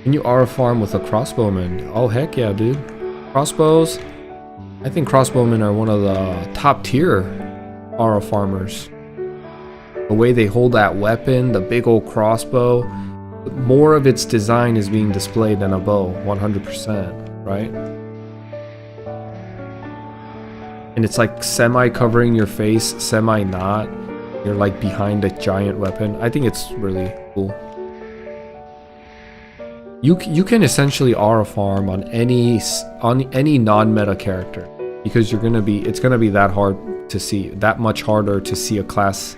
Can you aura farm with a crossbowman? Oh heck yeah, dude. Crossbows, I think crossbowmen are one of the top tier aura farmers. The way they hold that weapon, the big old crossbow, more of its design is being displayed than a bow, 100%, right? And it's like semi covering your face, semi not. You're like behind a giant weapon. I think it's really cool. You can essentially aura farm on any non-meta character because it's gonna be that hard to see, that much harder to see a class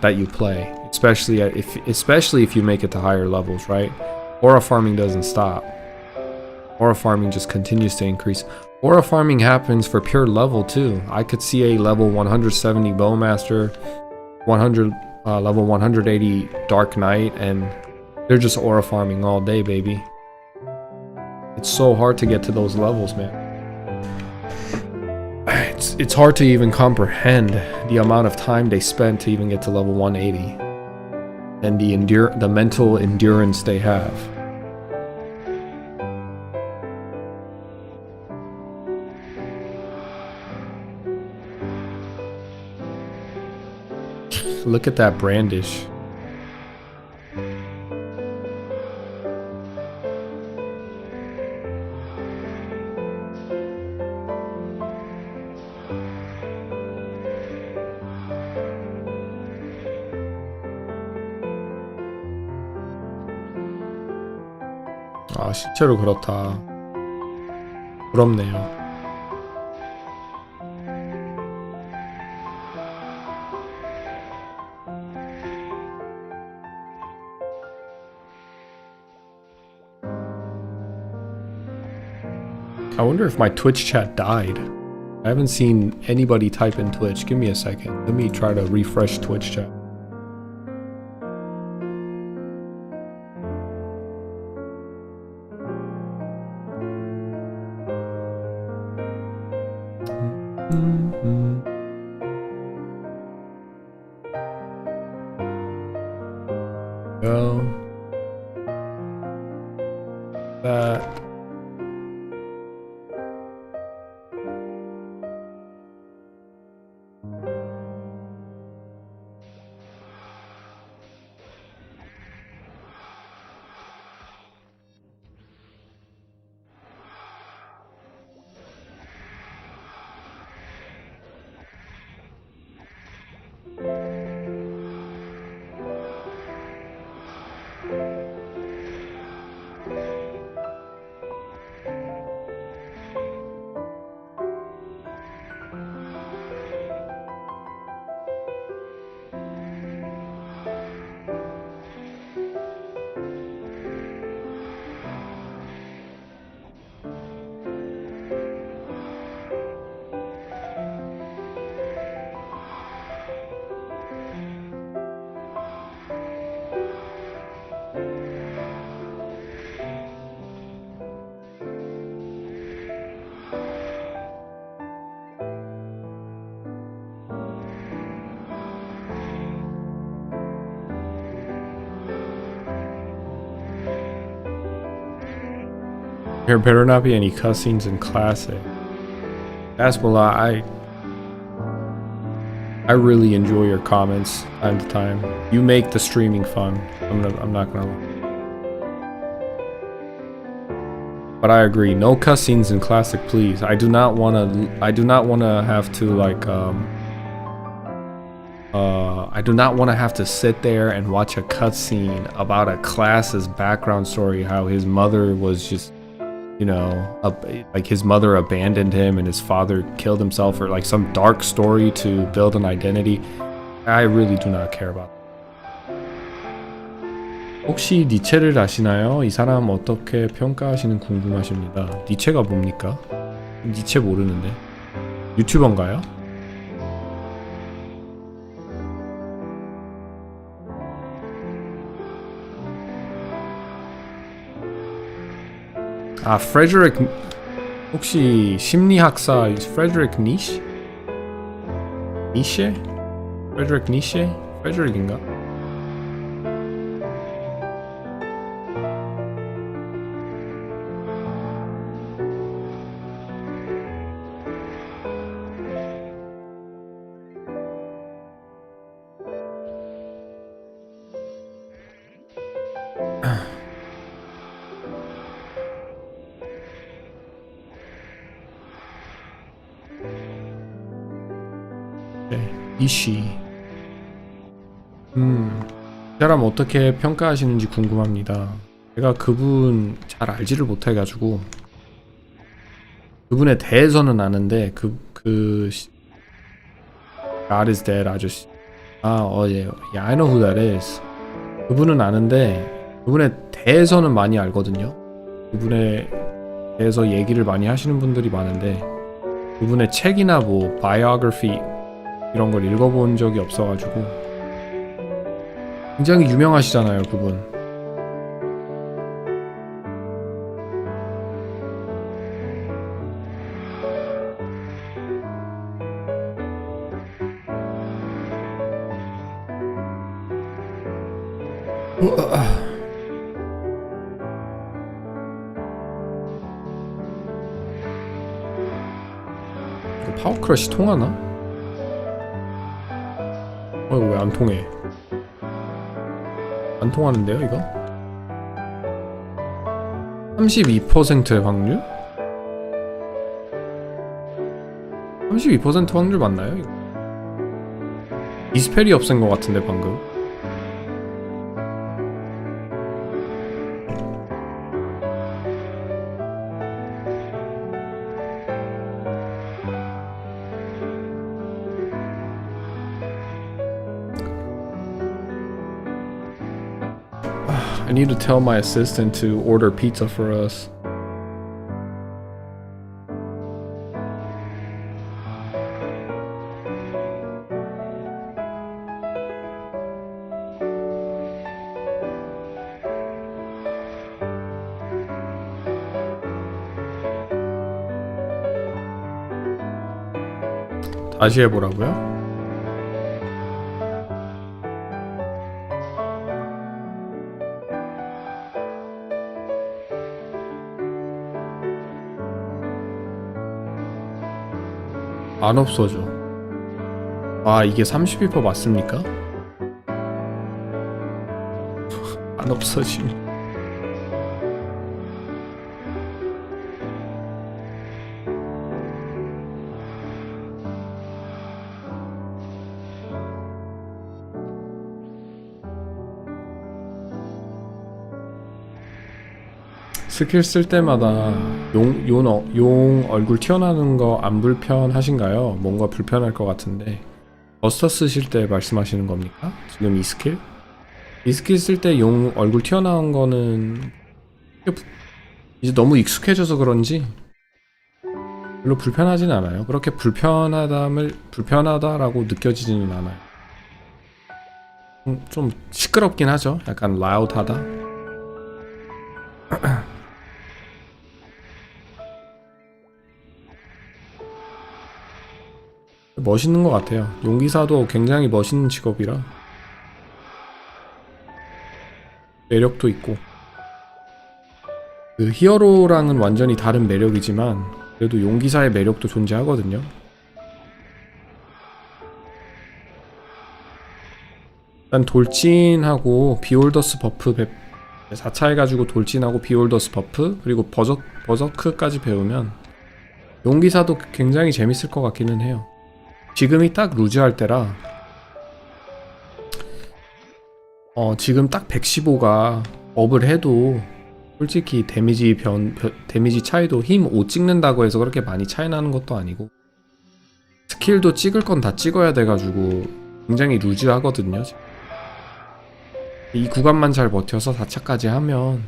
that you play, especially if you make it to higher levels, right? Aura farming doesn't stop. Aura farming just continues to increase. Aura farming happens for pure level too. I could see a level 170 Bowmaster, level 180 Dark Knight, and they're just aura farming all day, baby. It's so hard to get to those levels, man. It's hard to even comprehend the amount of time they spent to even get to level 180 and the mental endurance they have. Look at that brandish. 아, 실제로 그렇다. 부럽네요. I wonder if my Twitch chat died. I haven't seen anybody type in Twitch. Give me a second. Let me try to refresh Twitch chat. Go. That. There better not be any cussings in classic. Asmola, I really enjoy your comments time to time. You make the streaming fun. I'm not gonna lie. But I agree, no cussings in classic, please. I do not wanna have to like I do not want to have to sit there and watch a cutscene about a class's background story, how his mother was just, you know, like his mother abandoned him and his father killed himself, or like some dark story to build an identity. I really do not care about that. 혹시 니체를 아시나요? 이 사람 어떻게 평가하시는 궁금하십니다. 니체가 뭡니까? 니체 모르는데. 유튜버인가요? 아, 프레드릭, 혹시 심리학사 프레드릭 니시? 니셰? 프레드릭 니셰? 프레드릭인가? 이시. 이 사람 어떻게 평가하시는지 궁금합니다. 제가 그분 잘 알지를 못해가지고 그분에 대해서는 아는데 God is dead 아저씨. 예. Yeah, I know who that is. 그분은 아는데 그분에 대해서는 많이 알거든요. 그분에 대해서 얘기를 많이 하시는 분들이 많은데 그분의 책이나 뭐 biography 이런 걸 읽어본 적이 없어가지고. 굉장히 유명하시잖아요, 그분. 이거 파워크러쉬 통하나? 왜 안 통해? 안 통하는데요, 이거? 32%의 확률? 32% 확률 맞나요, 이거? 디스펠이 없앤 것 같은데, 방금. I need to tell my assistant to order pizza for us. 다시 해보라고요? 안 없어져. 이게 32% 맞습니까? 안 없어지네. 스킬 쓸 때마다 용 얼굴 튀어나오는 거 안 불편하신가요? 뭔가 불편할 것 같은데. 버스터 쓰실 때 말씀하시는 겁니까? 지금 이 스킬? 이 스킬 쓸 때 용 얼굴 튀어나온 거는 이제 너무 익숙해져서 그런지 별로 불편하진 않아요. 그렇게 불편하다라고 느껴지지는 않아요. 좀 시끄럽긴 하죠. 약간 라우드하다. 멋있는 것 같아요. 용기사도 굉장히 멋있는 직업이라 매력도 있고. 그 히어로랑은 완전히 다른 매력이지만 그래도 용기사의 매력도 존재하거든요. 일단 돌진하고 비홀더스 버프 4차 해가지고 돌진하고 비홀더스 버프 그리고 버저크까지 배우면 용기사도 굉장히 재밌을 것 같기는 해요. 지금이 딱 루즈할 때라 지금 딱 115가 업을 해도 솔직히 데미지 차이도 힘 5 찍는다고 해서 그렇게 많이 차이 나는 것도 아니고 스킬도 찍을 건 다 찍어야 돼가지고 굉장히 루즈하거든요. 이 구간만 잘 버텨서 4차까지 하면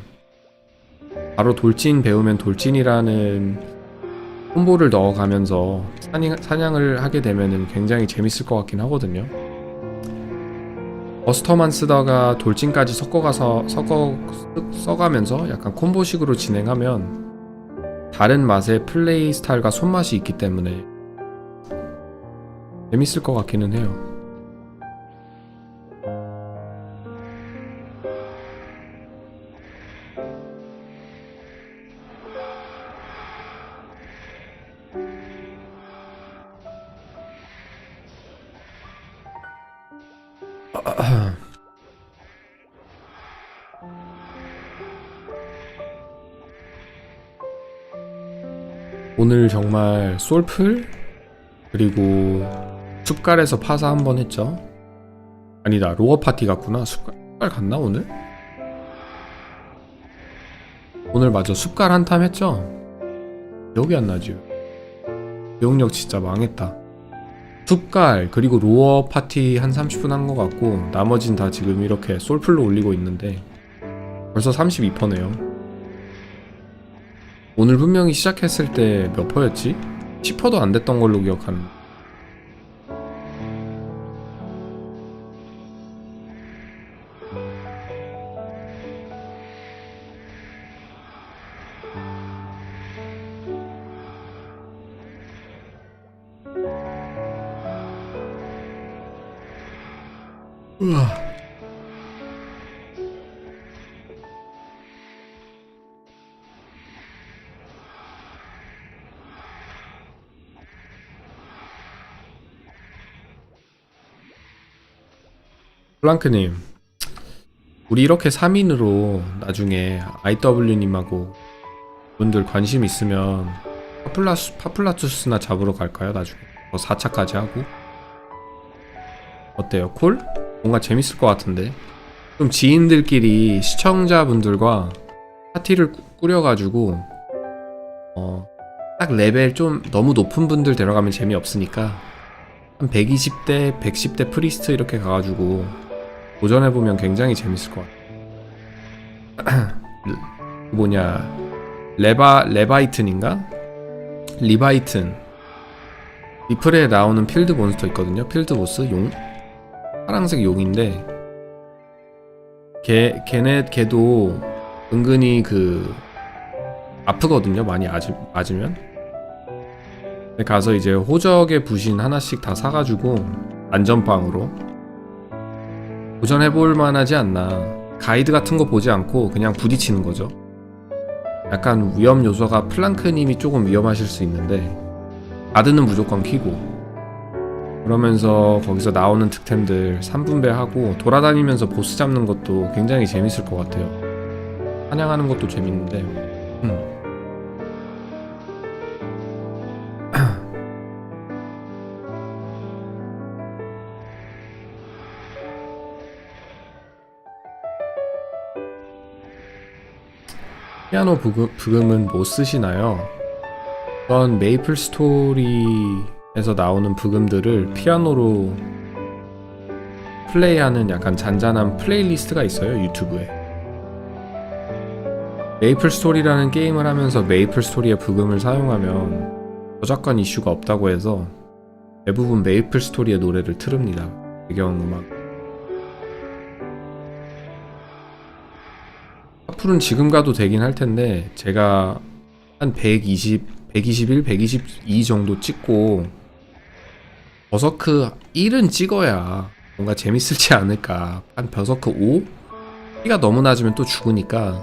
바로 돌진 배우면 돌진이라는 콤보를 넣어가면서 사냥을 하게 되면은 굉장히 재밌을 것 같긴 하거든요. 버스터만 쓰다가 돌진까지 써가면서 약간 콤보식으로 진행하면 다른 맛의 플레이 스타일과 손맛이 있기 때문에 재밌을 것 같기는 해요. 오늘 정말 솔플 그리고 숲갈에서 파사 한번 했죠. 아니다, 로어 파티 갔구나. 숲갈 갔나 오늘? 오늘 맞아, 숲갈 한탐 했죠. 기억이 안 나죠. 기억력 진짜 망했다. 숲갈 그리고 로어 파티 한 30분 한 것 같고 나머진 다 지금 이렇게 솔플로 올리고 있는데 벌써 32%네요. 오늘 분명히 시작했을 때 몇 퍼였지? 10%도 안 됐던 걸로 기억하는. 우와. 플랑크님, 우리 이렇게 3인으로 나중에 IW님하고 분들 관심 있으면 파플라투스나 잡으러 갈까요? 나중에 4차까지 하고. 어때요? 콜? 뭔가 재밌을 것 같은데. 좀 지인들끼리 시청자분들과 파티를 꾸려가지고 딱 레벨 좀 너무 높은 분들 데려가면 재미없으니까 한 120대, 110대 프리스트 이렇게 가가지고 도전해보면 굉장히 재밌을 것 같아요. 뭐냐, 레바이튼인가? 리바이튼. 리플에 나오는 필드 몬스터 있거든요. 필드 보스 용? 파란색 용인데 걔도 은근히 아프거든요. 많이 맞으면. 가서 이제 호적의 부신 하나씩 다 사가지고 안전빵으로 도전해볼 만하지 않나. 가이드 같은 거 보지 않고 그냥 부딪히는 거죠. 약간 위험 요소가 플랑크님이 조금 위험하실 수 있는데 가드는 무조건 키고 그러면서 거기서 나오는 득템들 3분배 하고 돌아다니면서 보스 잡는 것도 굉장히 재밌을 것 같아요. 사냥하는 것도 재밌는데 피아노 부금은 뭐 쓰시나요? 전 메이플 스토리에서 나오는 부금들을 피아노로 플레이하는 약간 잔잔한 플레이리스트가 있어요, 유튜브에. 메이플 스토리라는 게임을 하면서 메이플 스토리의 부금을 사용하면 저작권 이슈가 없다고 해서 대부분 메이플 스토리의 노래를 틀읍니다. 배경음악. 풀은 지금 가도 되긴 할 텐데 제가 한 121, 122 정도 찍고 버서크 1은 찍어야 뭔가 재밌을지 않을까. 한 버서크 5? 피가 너무 낮으면 또 죽으니까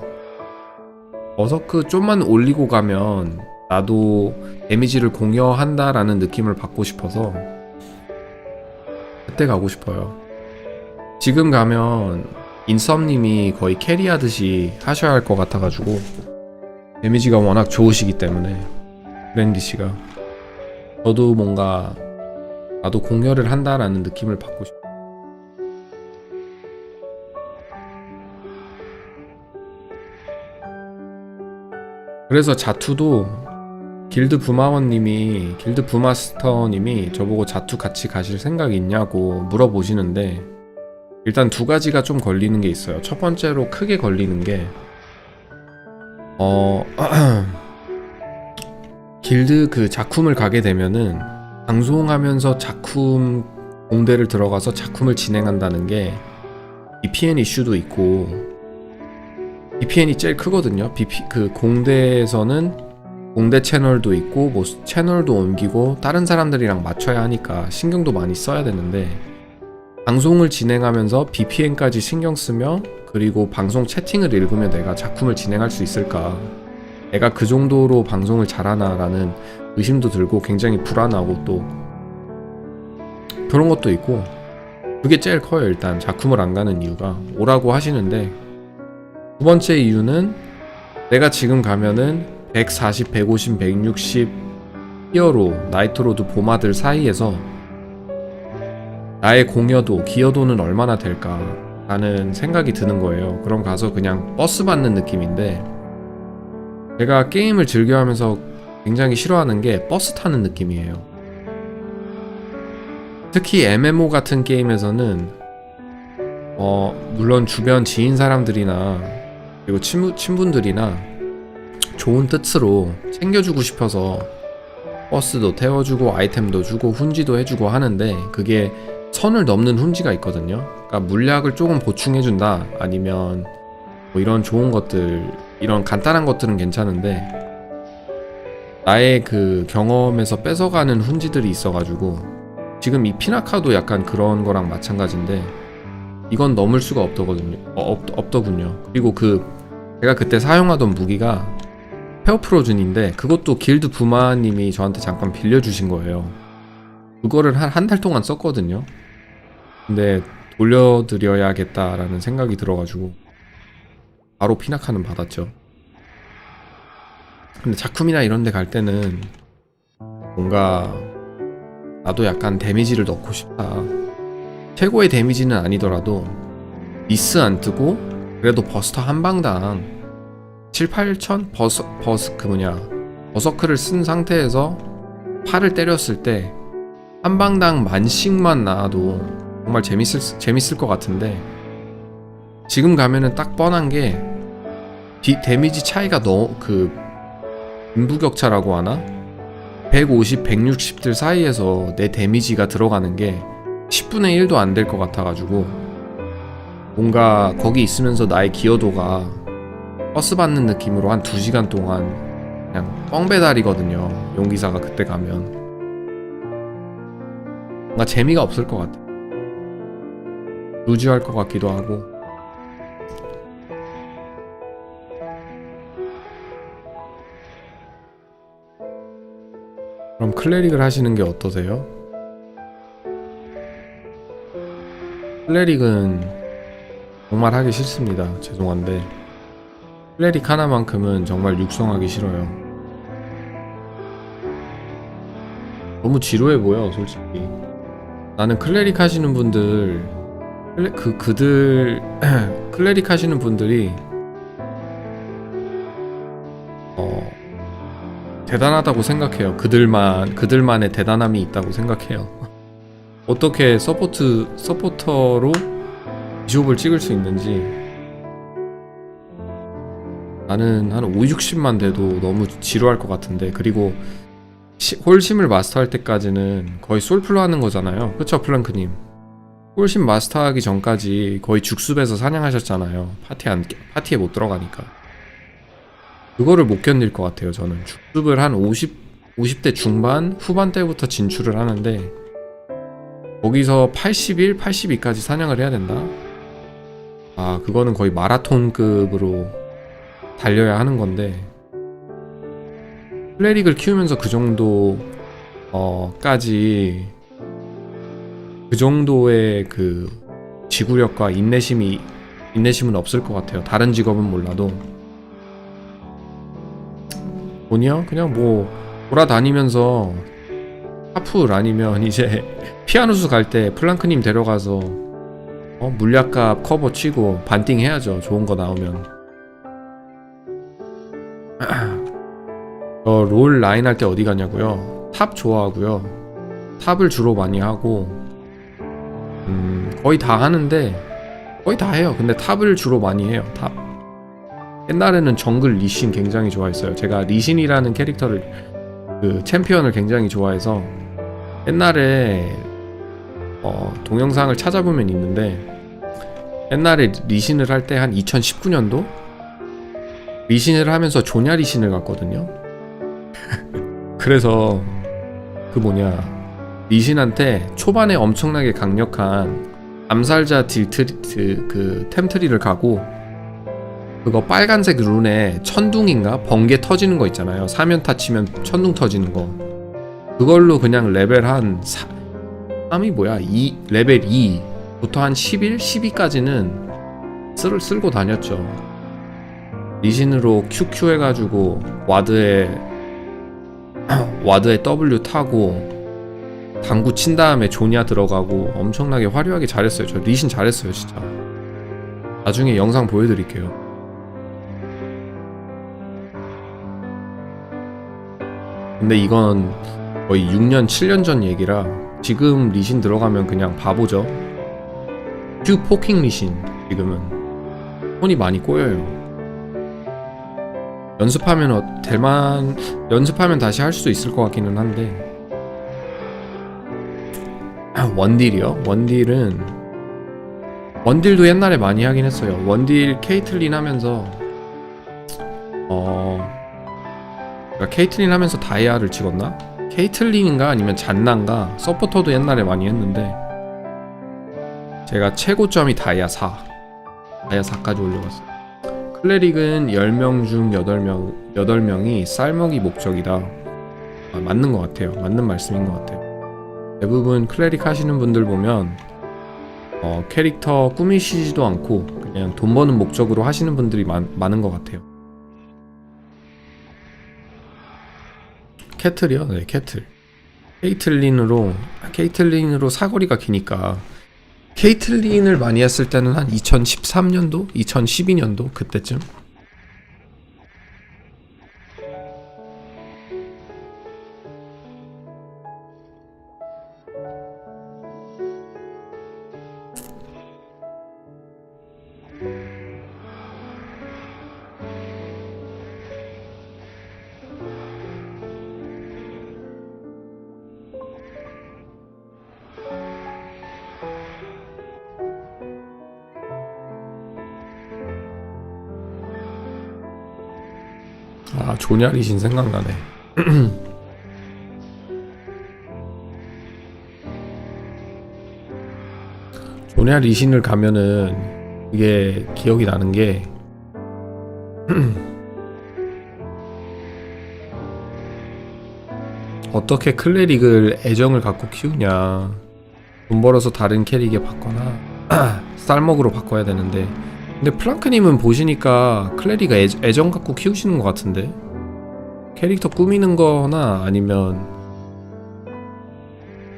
버서크 좀만 올리고 가면 나도 데미지를 공여한다라는 느낌을 받고 싶어서 그때 가고 싶어요. 지금 가면 인썸님이 거의 캐리하듯이 하셔야 할 것 같아가지고 데미지가 워낙 좋으시기 때문에 브랜디씨가 저도 뭔가 나도 공여를 한다라는 느낌을 받고 싶어요. 그래서 자투도 길드 부마원님이 길드 부마스터님이 저보고 자투 같이 가실 생각이 있냐고 물어보시는데 일단 두 가지가 좀 걸리는 게 있어요. 첫 번째로 크게 걸리는 게 길드 그 작품을 가게 되면은 방송하면서 작품 공대를 들어가서 작품을 진행한다는 게 VPN 이슈도 있고 VPN이 제일 크거든요. 그 공대에서는 공대 채널도 있고 뭐 채널도 옮기고 다른 사람들이랑 맞춰야 하니까 신경도 많이 써야 되는데 방송을 진행하면서 VPN까지 신경 쓰며 그리고 방송 채팅을 읽으며 내가 작품을 진행할 수 있을까? 내가 그 정도로 방송을 잘하나라는 의심도 들고 굉장히 불안하고 또 그런 것도 있고 그게 제일 커요. 일단 작품을 안 가는 이유가 오라고 하시는데 두 번째 이유는 내가 지금 가면은 140, 150, 160 히어로, 나이트로드 보마들 사이에서 나의 공여도, 기여도는 얼마나 될까 라는 생각이 드는 거예요. 그럼 가서 그냥 버스 받는 느낌인데 제가 게임을 즐겨하면서 굉장히 싫어하는 게 버스 타는 느낌이에요. 특히 MMO 같은 게임에서는 물론 주변 지인 사람들이나 그리고 친분들이나 좋은 뜻으로 챙겨주고 싶어서 버스도 태워주고 아이템도 주고 훈지도 해주고 하는데 그게 선을 넘는 훈지가 있거든요. 그러니까 물약을 조금 보충해준다 아니면 뭐 이런 좋은 것들 이런 간단한 것들은 괜찮은데 나의 그 경험에서 뺏어가는 훈지들이 있어가지고 지금 이 피나카도 약간 그런 거랑 마찬가지인데 이건 넘을 수가 없더군요. 그리고 제가 그때 사용하던 무기가 페어프로즌인데 그것도 길드 부마님이 저한테 잠깐 빌려주신 거예요. 그거를 한 달 동안 썼거든요. 근데 돌려드려야겠다라는 생각이 들어가지고 바로 피나카는 받았죠. 근데 작품이나 이런 데 갈 때는 뭔가 나도 약간 데미지를 넣고 싶다. 최고의 데미지는 아니더라도 미스 안 뜨고 그래도 버스터 한 방당 7, 8천? 버서크를 쓴 상태에서 팔을 때렸을 때 한 방당 만씩만 나와도 정말 재밌을 것 같은데 지금 가면은 딱 뻔한 게 데미지 차이가 빈부격차라고 하나? 150, 160들 사이에서 내 데미지가 들어가는 게 10분의 1도 안 될 것 같아가지고 뭔가 거기 있으면서 나의 기여도가 버스 받는 느낌으로 한 2시간 동안 그냥 뻥배달이거든요. 용기사가 그때 가면 뭔가 재미가 없을 것 같아. 루즈할 것 같기도 하고. 그럼 클레릭을 하시는 게 어떠세요? 클레릭은 정말 하기 싫습니다. 죄송한데 클레릭 하나만큼은 정말 육성하기 싫어요. 너무 지루해 보여 솔직히. 나는 클레릭 하시는 분들 클레릭 하시는 분들이 대단하다고 생각해요. 그들만의 대단함이 있다고 생각해요. 어떻게 서포터로 비숍을 찍을 수 있는지. 나는 한 5, 60만 돼도 너무 지루할 것 같은데. 그리고 홀심을 마스터할 때까지는 거의 솔플로 하는 거잖아요. 그쵸 플랑크님? 홀심 마스터하기 전까지 거의 죽숲에서 사냥하셨잖아요. 파티에 못 들어가니까. 그거를 못 견딜 것 같아요. 저는 죽숲을 한 50대 중반 후반 때부터 진출을 하는데 거기서 81, 82까지 사냥을 해야 된다? 아 그거는 거의 마라톤급으로 달려야 하는 건데, 클레릭을 키우면서 그 정도 까지 그 정도의 그 지구력과 인내심은 없을 것 같아요. 다른 직업은 몰라도. 뭐냐? 그냥 뭐 돌아다니면서 하풀 아니면 이제 피아노수 갈 때 플랑크님 데려가서 물약값 커버 치고 반띵 해야죠. 좋은 거 나오면. 롤 라인 할 때 어디 가냐고요? 탑 좋아하고요. 탑을 주로 많이 하고 거의 다 하는데 거의 다 해요. 근데 탑을 주로 많이 해요. 탑. 옛날에는 정글 리신 굉장히 좋아했어요. 제가 리신이라는 캐릭터를 그 챔피언을 굉장히 좋아해서 옛날에 동영상을 찾아보면 있는데 옛날에 리신을 할 때 한 2019년도 리신을 하면서 조냐 리신을 갔거든요. 그래서 그 뭐냐 리신한테 초반에 엄청나게 강력한 암살자 그 템트리를 가고 그거 빨간색 룬에 천둥인가 번개 터지는 거 있잖아요. 사면타 치면 천둥 터지는 거. 그걸로 그냥 레벨 한 3이 뭐야? 레벨 2부터 한 11, 12까지는 쓸고 다녔죠. 리신으로 QQ 해가지고 와드에 W 타고 당구 친 다음에 조냐 들어가고 엄청나게 화려하게 잘했어요. 저 리신 잘했어요 진짜. 나중에 영상 보여드릴게요. 근데 이건 거의 6년, 7년 전 얘기라 지금 리신 들어가면 그냥 바보죠. 큐 포킹 리신 지금은 손이 많이 꼬여요. 연습하면 다시 할 수도 있을 것 같기는 한데 원딜이요? 원딜도 옛날에 많이 하긴 했어요. 원딜 케이틀린 하면서 케이틀린 하면서 다이아를 찍었나? 케이틀린인가 아니면 잔나인가 서포터도 옛날에 많이 했는데 제가 최고점이 다이아 4까지 올려봤어요. 클레릭은 10명 중 8명이 쌀먹이 목적이다. 맞는 것 같아요. 맞는 말씀인 것 같아요. 대부분 클레릭 하시는 분들 보면 캐릭터 꾸미시지도 않고 그냥 돈 버는 목적으로 하시는 분들이 많은 것 같아요. 캐틀이요? 네, 캐틀. 케이틀린으로 사거리가 기니까 케이틀린을 많이 했을 때는 한 2013년도? 2012년도? 그때쯤? 아, 조냐리신 생각나네. 조냐리신을 가면은 이게 기억이 나는 게 어떻게 클레릭을 애정을 갖고 키우냐. 돈 벌어서 다른 캐릭에 바꿔나 쌀먹으로 바꿔야 되는데 근데 플랑크님은 보시니까 클레릭 애정 갖고 키우시는 것 같은데 캐릭터 꾸미는 거나 아니면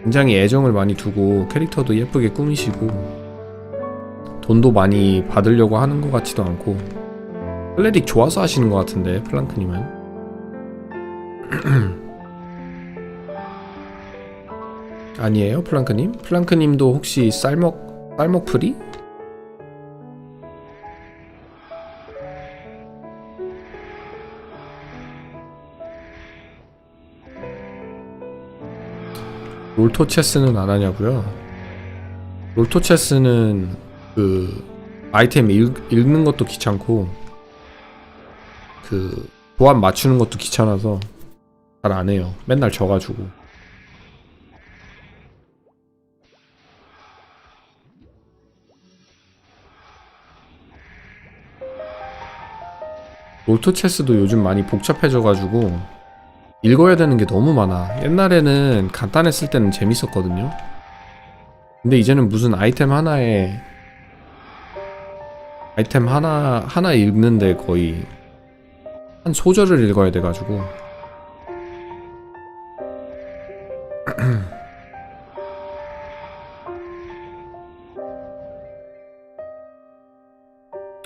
굉장히 애정을 많이 두고 캐릭터도 예쁘게 꾸미시고 돈도 많이 받으려고 하는 것 같지도 않고 클레릭 좋아서 하시는 것 같은데 플랑크님은 아니에요 플랑크님? 플랑크님도 혹시 쌀먹 프리? 롤토 체스는 안 하냐고요? 롤토 체스는 그 아이템 읽는 것도 귀찮고 그 조합 맞추는 것도 귀찮아서 잘 안 해요. 맨날 져가지고. 롤토 체스도 요즘 많이 복잡해져가지고 읽어야 되는 게 너무 많아. 옛날에는 간단했을 때는 재밌었거든요. 근데 이제는 무슨 아이템 하나 읽는데 거의 한 소절을 읽어야 돼가지고.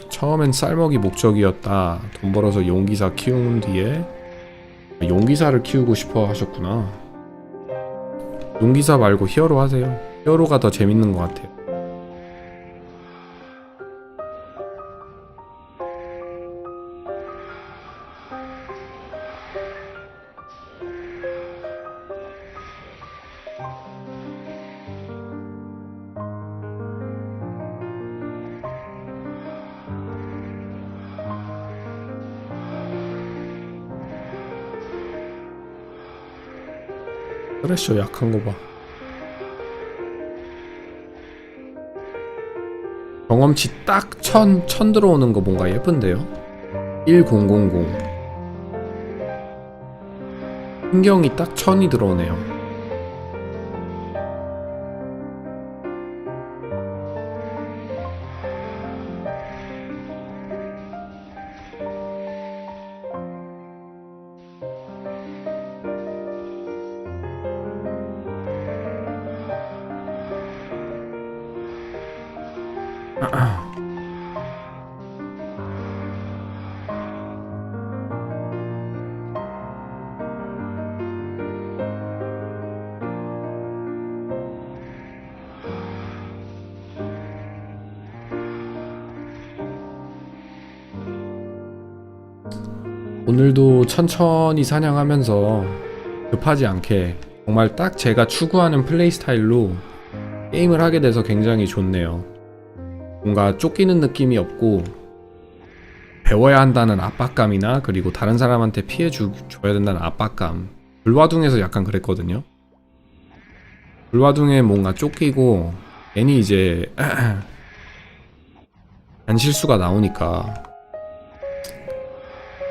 처음엔 쌀먹이 목적이었다. 돈 벌어서 용기사 키운 뒤에 용기사를 키우고 싶어 하셨구나. 용기사 말고 히어로 하세요. 히어로가 더 재밌는 것 같아요. 쓰레쉬 약한 거 봐. 경험치 딱 1000 들어오는 거 뭔가 예쁜데요? 1000 풍경이 딱 1000이 들어오네요. 오늘도 천천히 사냥하면서 급하지 않게 정말 딱 제가 추구하는 플레이 스타일로 게임을 하게 돼서 굉장히 좋네요. 뭔가 쫓기는 느낌이 없고 배워야 한다는 압박감이나 그리고 다른 사람한테 피해 줘야 된다는 압박감. 불화둥에서 약간 그랬거든요. 불화둥에 뭔가 쫓기고 괜히 이제 단실수가 나오니까.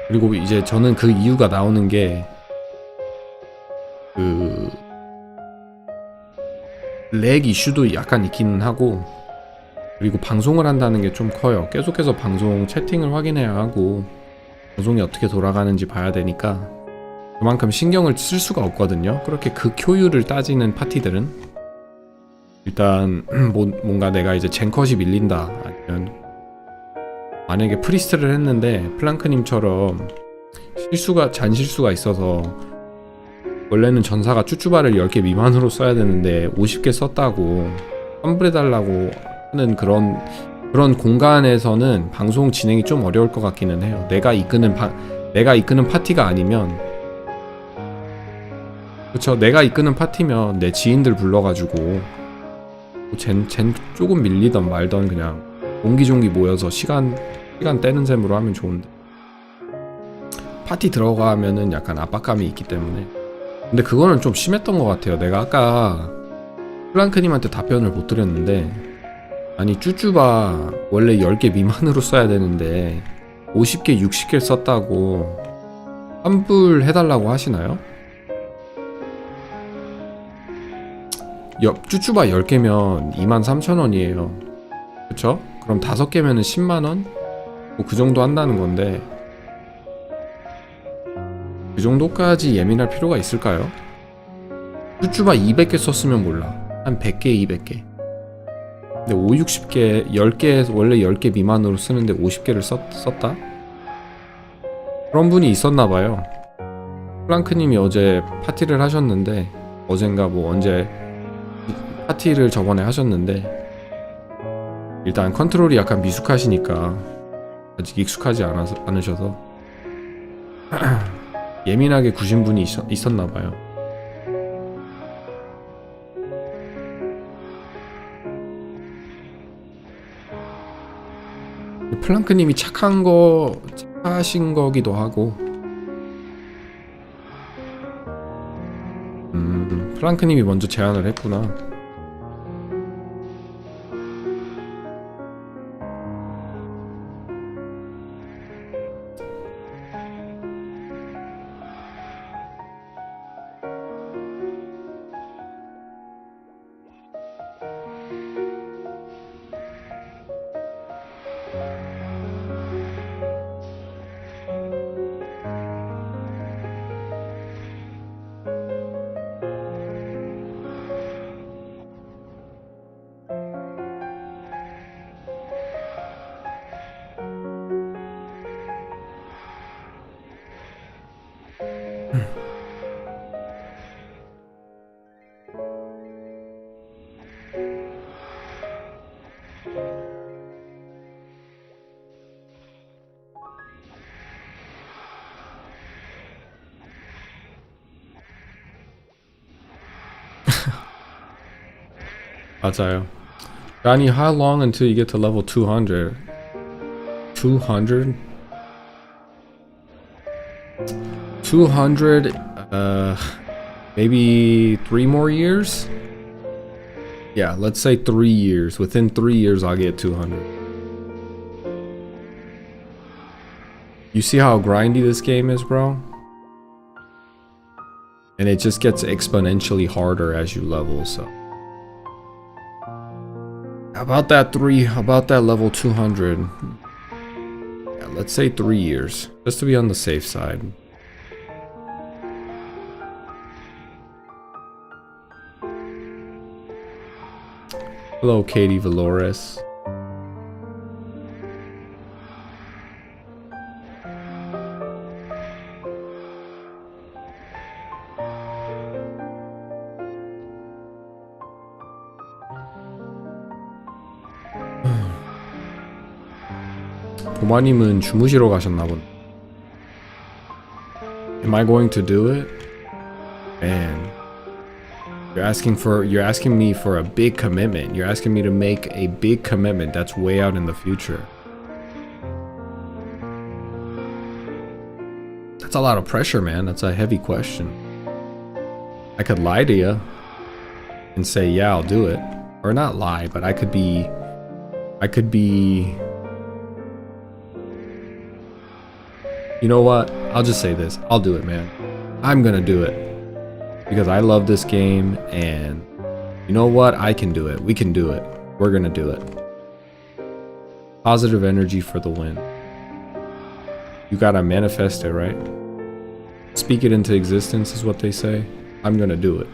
그리고 이제 저는 그 이유가 나오는 게 렉 이슈도 약간 있기는 하고, 그리고 방송을 한다는 게 좀 커요. 계속해서 방송 채팅을 확인해야 하고 방송이 어떻게 돌아가는지 봐야 되니까 그만큼 신경을 쓸 수가 없거든요. 그렇게 극 효율을 따지는 파티들은 일단 뭔가 내가 이제 젠컷이 밀린다, 아니면 만약에 프리스트를 했는데 플랑크님처럼 잔실수가 있어서 원래는 전사가 쭈쭈바를 10개 미만으로 써야 되는데 50개 썼다고 환불해달라고 하는 그런 공간에서는 방송 진행이 좀 어려울 것 같기는 해요. 내가 이끄는 파티가 아니면, 그쵸, 내가 이끄는 파티면 내 지인들 불러가지고 쟨 조금 밀리던 말던 그냥 옹기종기 모여서 시간 떼는 셈으로 하면 좋은데, 파티 들어가면은 약간 압박감이 있기 때문에. 근데 그거는 좀 심했던 것 같아요. 내가 아까 플랑크님한테 답변을 못 드렸는데, 아니 쭈쭈바 원래 10개 미만으로 써야 되는데 50개 60개 썼다고 환불해달라고 하시나요? 쭈쭈바 10개면 23,000원이에요. 그쵸? 그럼 5개면은 10만원? 뭐 그 정도 한다는 건데, 그 정도까지 예민할 필요가 있을까요? 쭈쭈바 200개 썼으면 몰라. 한 100개, 200개. 근데 5, 60개, 10개, 원래 10개 미만으로 쓰는데 50개를 썼다? 그런 분이 있었나봐요. 플랑크님이 어제 파티를 하셨는데, 어젠가 뭐 언제 파티를 저번에 하셨는데, 일단 컨트롤이 약간 미숙하시니까 아직 익숙하지 않으셔서 예민하게 구신 분이 있었나봐요. 플랑크님이 착하신 거기도 하고, 플랑크님이 먼저 제안을 했구나. 맞아요. Johnny, how long until you get to level 200? 200? 200, maybe 3 more years? Yeah, let's say 3 years. Within 3 years, I'll get 200. You see how grindy this game is, bro? And it just gets exponentially harder as you level, so. About that level 200. Yeah, let's say 3 years, just to be on the safe side. Hello, Katie Valores. 보마님은 주무시러 가셨나 본. Am I going to do it? Man, you're asking me for a big commitment. You're asking me to make a big commitment that's way out in the future. That's a lot of pressure, man. That's a heavy question. I could lie to you and say, yeah, I'll do it. Or not lie, but I could be you know what? I'll just say this. I'll do it, man. I'm gonna do it. Because I love this game, and you know what? I can do it. We can do it. We're gonna do it. Positive energy for the win. You gotta manifest it, right? Speak it into existence is what they say. I'm gonna do it.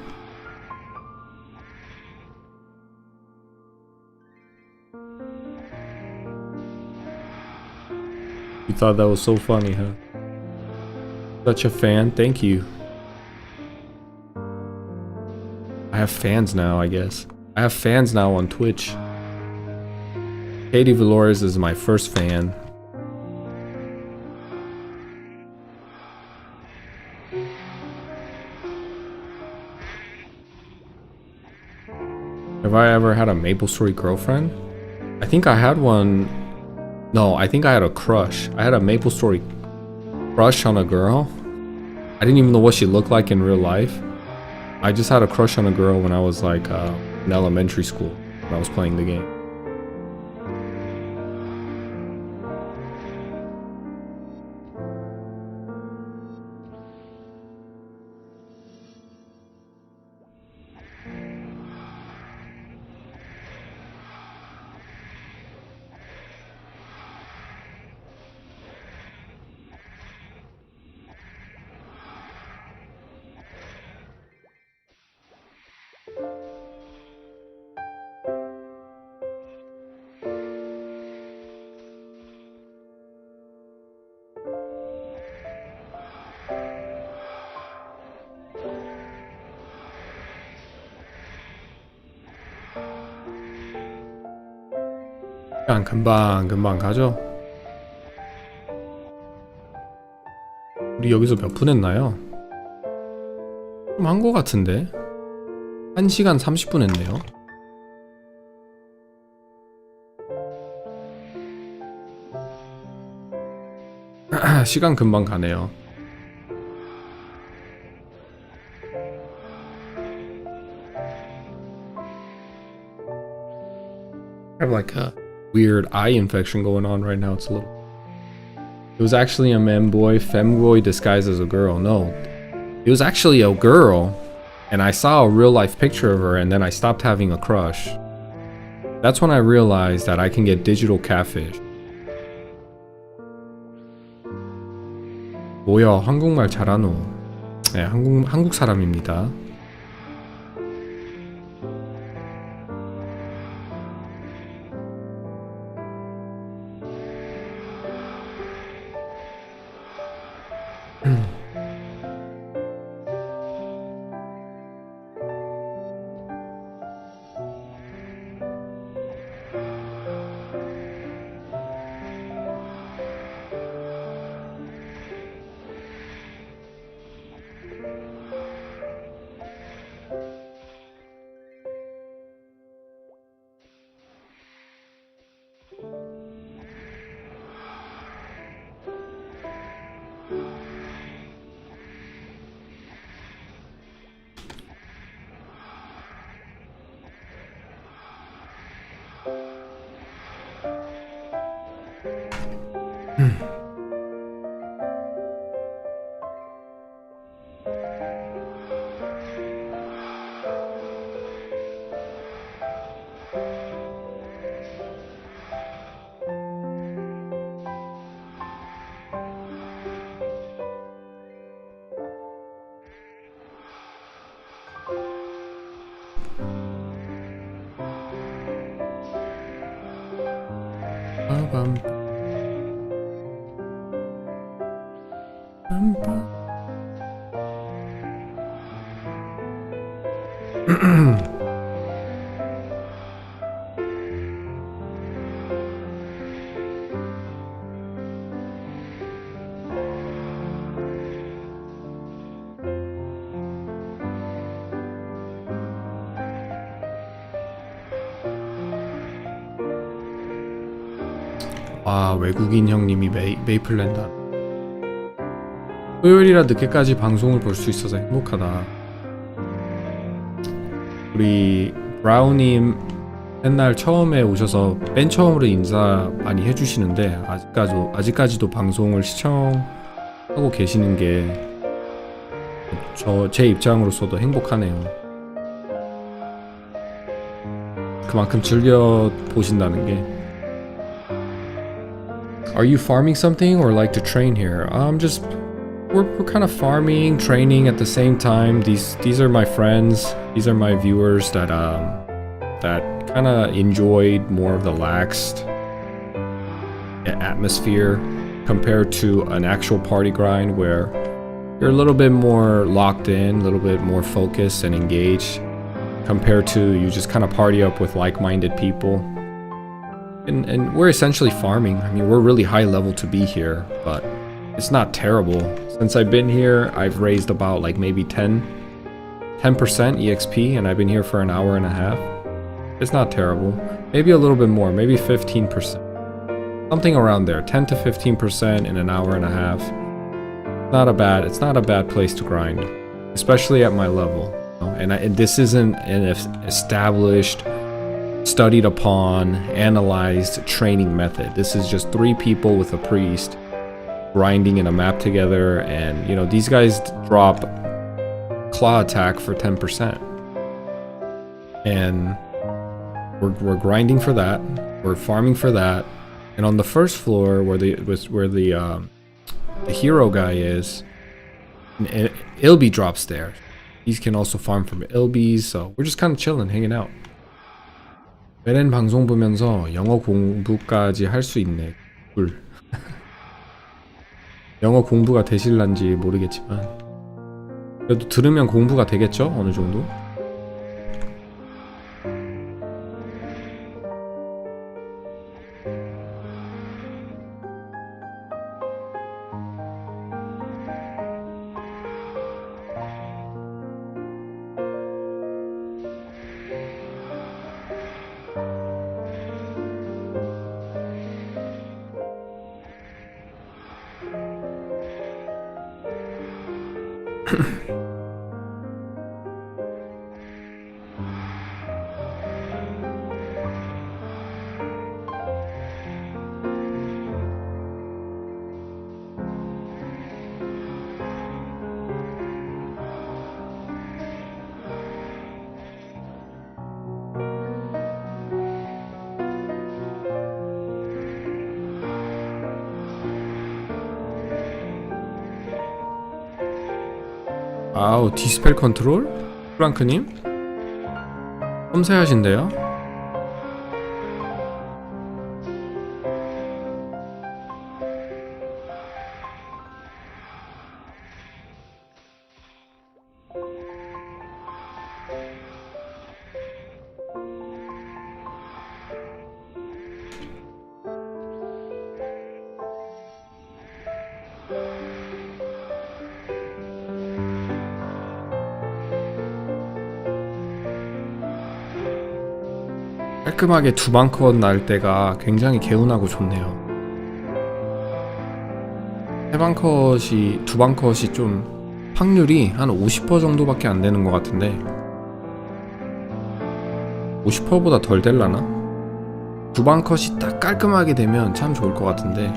You thought that was so funny, huh? Such a fan. Thank you. I have fans now, I guess. I have fans now on Twitch. Katie Valores is my first fan. Have I ever had a Maplestory girlfriend? I think I had one. No, I think I had a crush. I had a Maplestory crush on a girl. I didn't even know what she looked like in real life. I just had a crush on a girl when I was like in elementary school when I was playing the game. 그냥 금방 가죠. 우리 여기서 몇 분 했나요? 좀 한 거 같은데? 1시간 30분 했네요. 시간 금방 가네요. I have like a weird eye infection going on right now. It's a little. It was actually a femboy disguised as a girl. No, it was actually a girl, and I saw a real life picture of her, and then I stopped having a crush. That's when I realized that I can get digital catfish. 뭐야, 한국말 잘하노? 네, 한국 사람입니다. 빰빰 빰빰. 와, 외국인 형님이 메이플랜드 토요일이라 늦게까지 방송을 볼 수 있어서 행복하다. 우리 브라우님 맨날 처음에 오셔서 맨 처음으로 인사 많이 해주시는데 아직까지도 방송을 시청하고 계시는 게 제 입장으로서도 행복하네요. 그만큼 즐겨 보신다는 게. Are you farming something or like to train here? We're kind of farming, training at the same time. These are my friends. These are my viewers that kind of enjoyed more of the relaxed atmosphere compared to an actual party grind where you're a little bit more locked in, a little bit more focused and engaged compared to you just kind of party up with like-minded people. And we're essentially farming. I mean, we're really high level to be here, but it's not terrible. Since I've been here, I've raised about like maybe 10% EXP, and I've been here for an hour and a half. It's not terrible. Maybe a little bit more, maybe 15%. Something around there, 10 to 15% in an hour and a half. It's not a bad place to grind, especially at my level. And this isn't an established, studied upon, analyzed training method. This is just 3 people with a priest grinding in a map together, and you know, these guys drop claw attack for 10%. And we're grinding for that, we're farming for that. And on the first floor where the hero guy is, Ilby drops there. These can also farm from Ilbys, so we're just kind of chilling, hanging out. 베렌 방송 보면서 영어 공부까지 할 수 있네. 꿀. 영어 공부가 되실란지 모르겠지만 그래도 들으면 공부가 되겠죠? 어느 정도? 아우, 디스펠 컨트롤? 프랑크님? 섬세하신데요? 깔끔하게 두방컷 날 때가 굉장히 개운하고 좋네요. 두방컷이 좀 확률이 한 50% 정도밖에 안 되는 것 같은데 50%보다 덜 될라나? 두방컷이 딱 깔끔하게 되면 참 좋을 것 같은데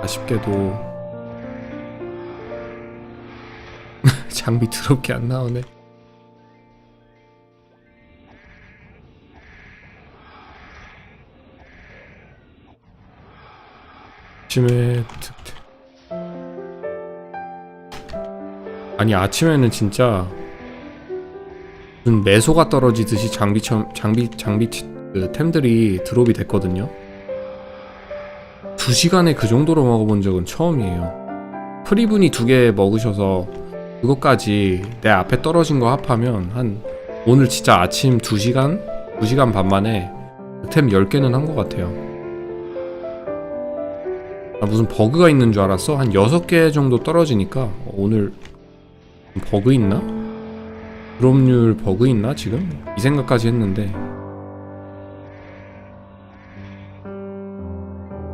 아쉽게도 장비 더럽게 안 나오네. 아침에는 진짜 무슨 매소가 떨어지듯이 장비 그 템들이 드롭이 됐거든요. 2시간에 그 정도로 먹어본 적은 처음이에요. 프리분이 2개 먹으셔서 그것까지 내 앞에 떨어진 거 합하면 한 오늘 진짜 아침 2시간? 2시간 반 만에 템 10개는 한 것 같아요. 나 무슨 버그가 있는 줄 알았어. 한 6개 정도 떨어지니까 오늘 버그 있나? 드롭률 버그 있나 지금? 이 생각까지 했는데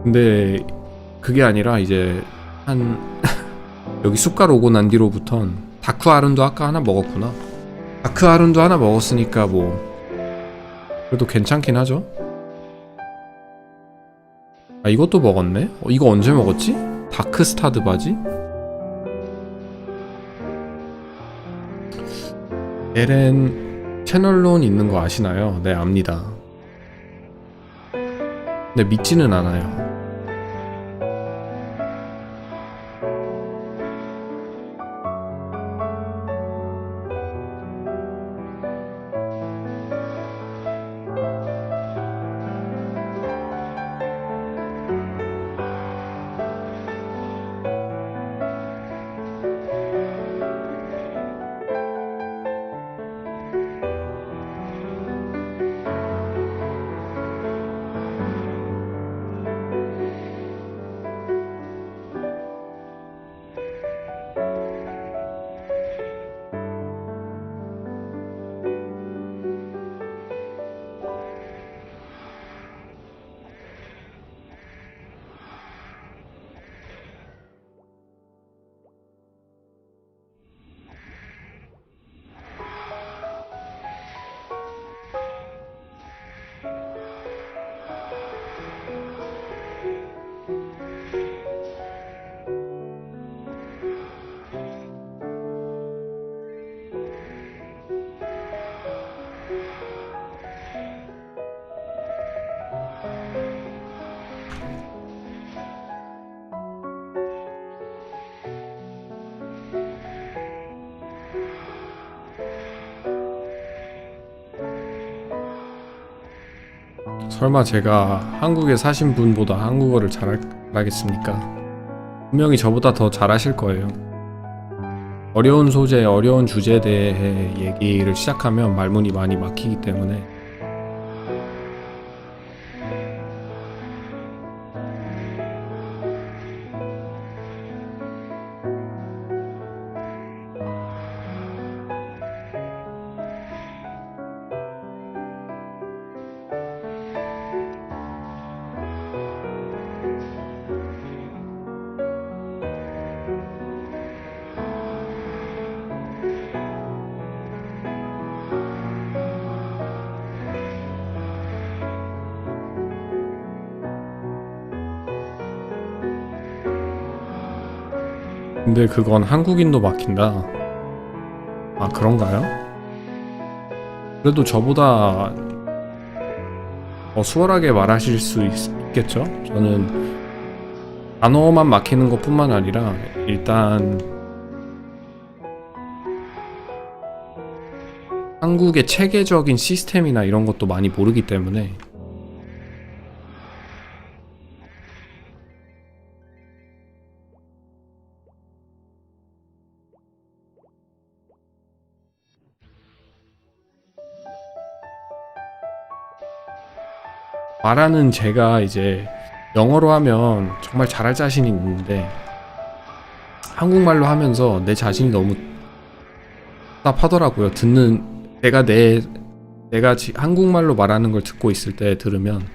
근데 그게 아니라 이제 한 여기 숲갈 오고 난 뒤로부턴 다크 아룬도 아까 하나 먹었구나. 다크 아룬도 하나 먹었으니까 뭐 그래도 괜찮긴 하죠. 아 이것도 먹었네? 이거 언제 먹었지? 다크 스타드 바지? LN 채널론 있는 거 아시나요? 네 압니다. 근데 믿지는 않아요. 설마 제가 한국에 사신 분보다 한국어를 잘하겠습니까? 분명히 저보다 더 잘하실 거예요. 어려운 소재, 어려운 주제에 대해 얘기를 시작하면 말문이 많이 막히기 때문에 근데 그건 한국인도 막힌다. 아 그런가요? 그래도 저보다 더 수월하게 말하실 수 있겠죠? 저는 단어만 막히는 것 뿐만 아니라 일단 한국의 체계적인 시스템이나 이런 것도 많이 모르기 때문에 말하는 제가 이제 영어로 하면 정말 잘할 자신이 있는데 한국말로 하면서 내 자신이 너무 답답하더라고요. 내가 한국말로 말하는 걸 듣고 있을 때 들으면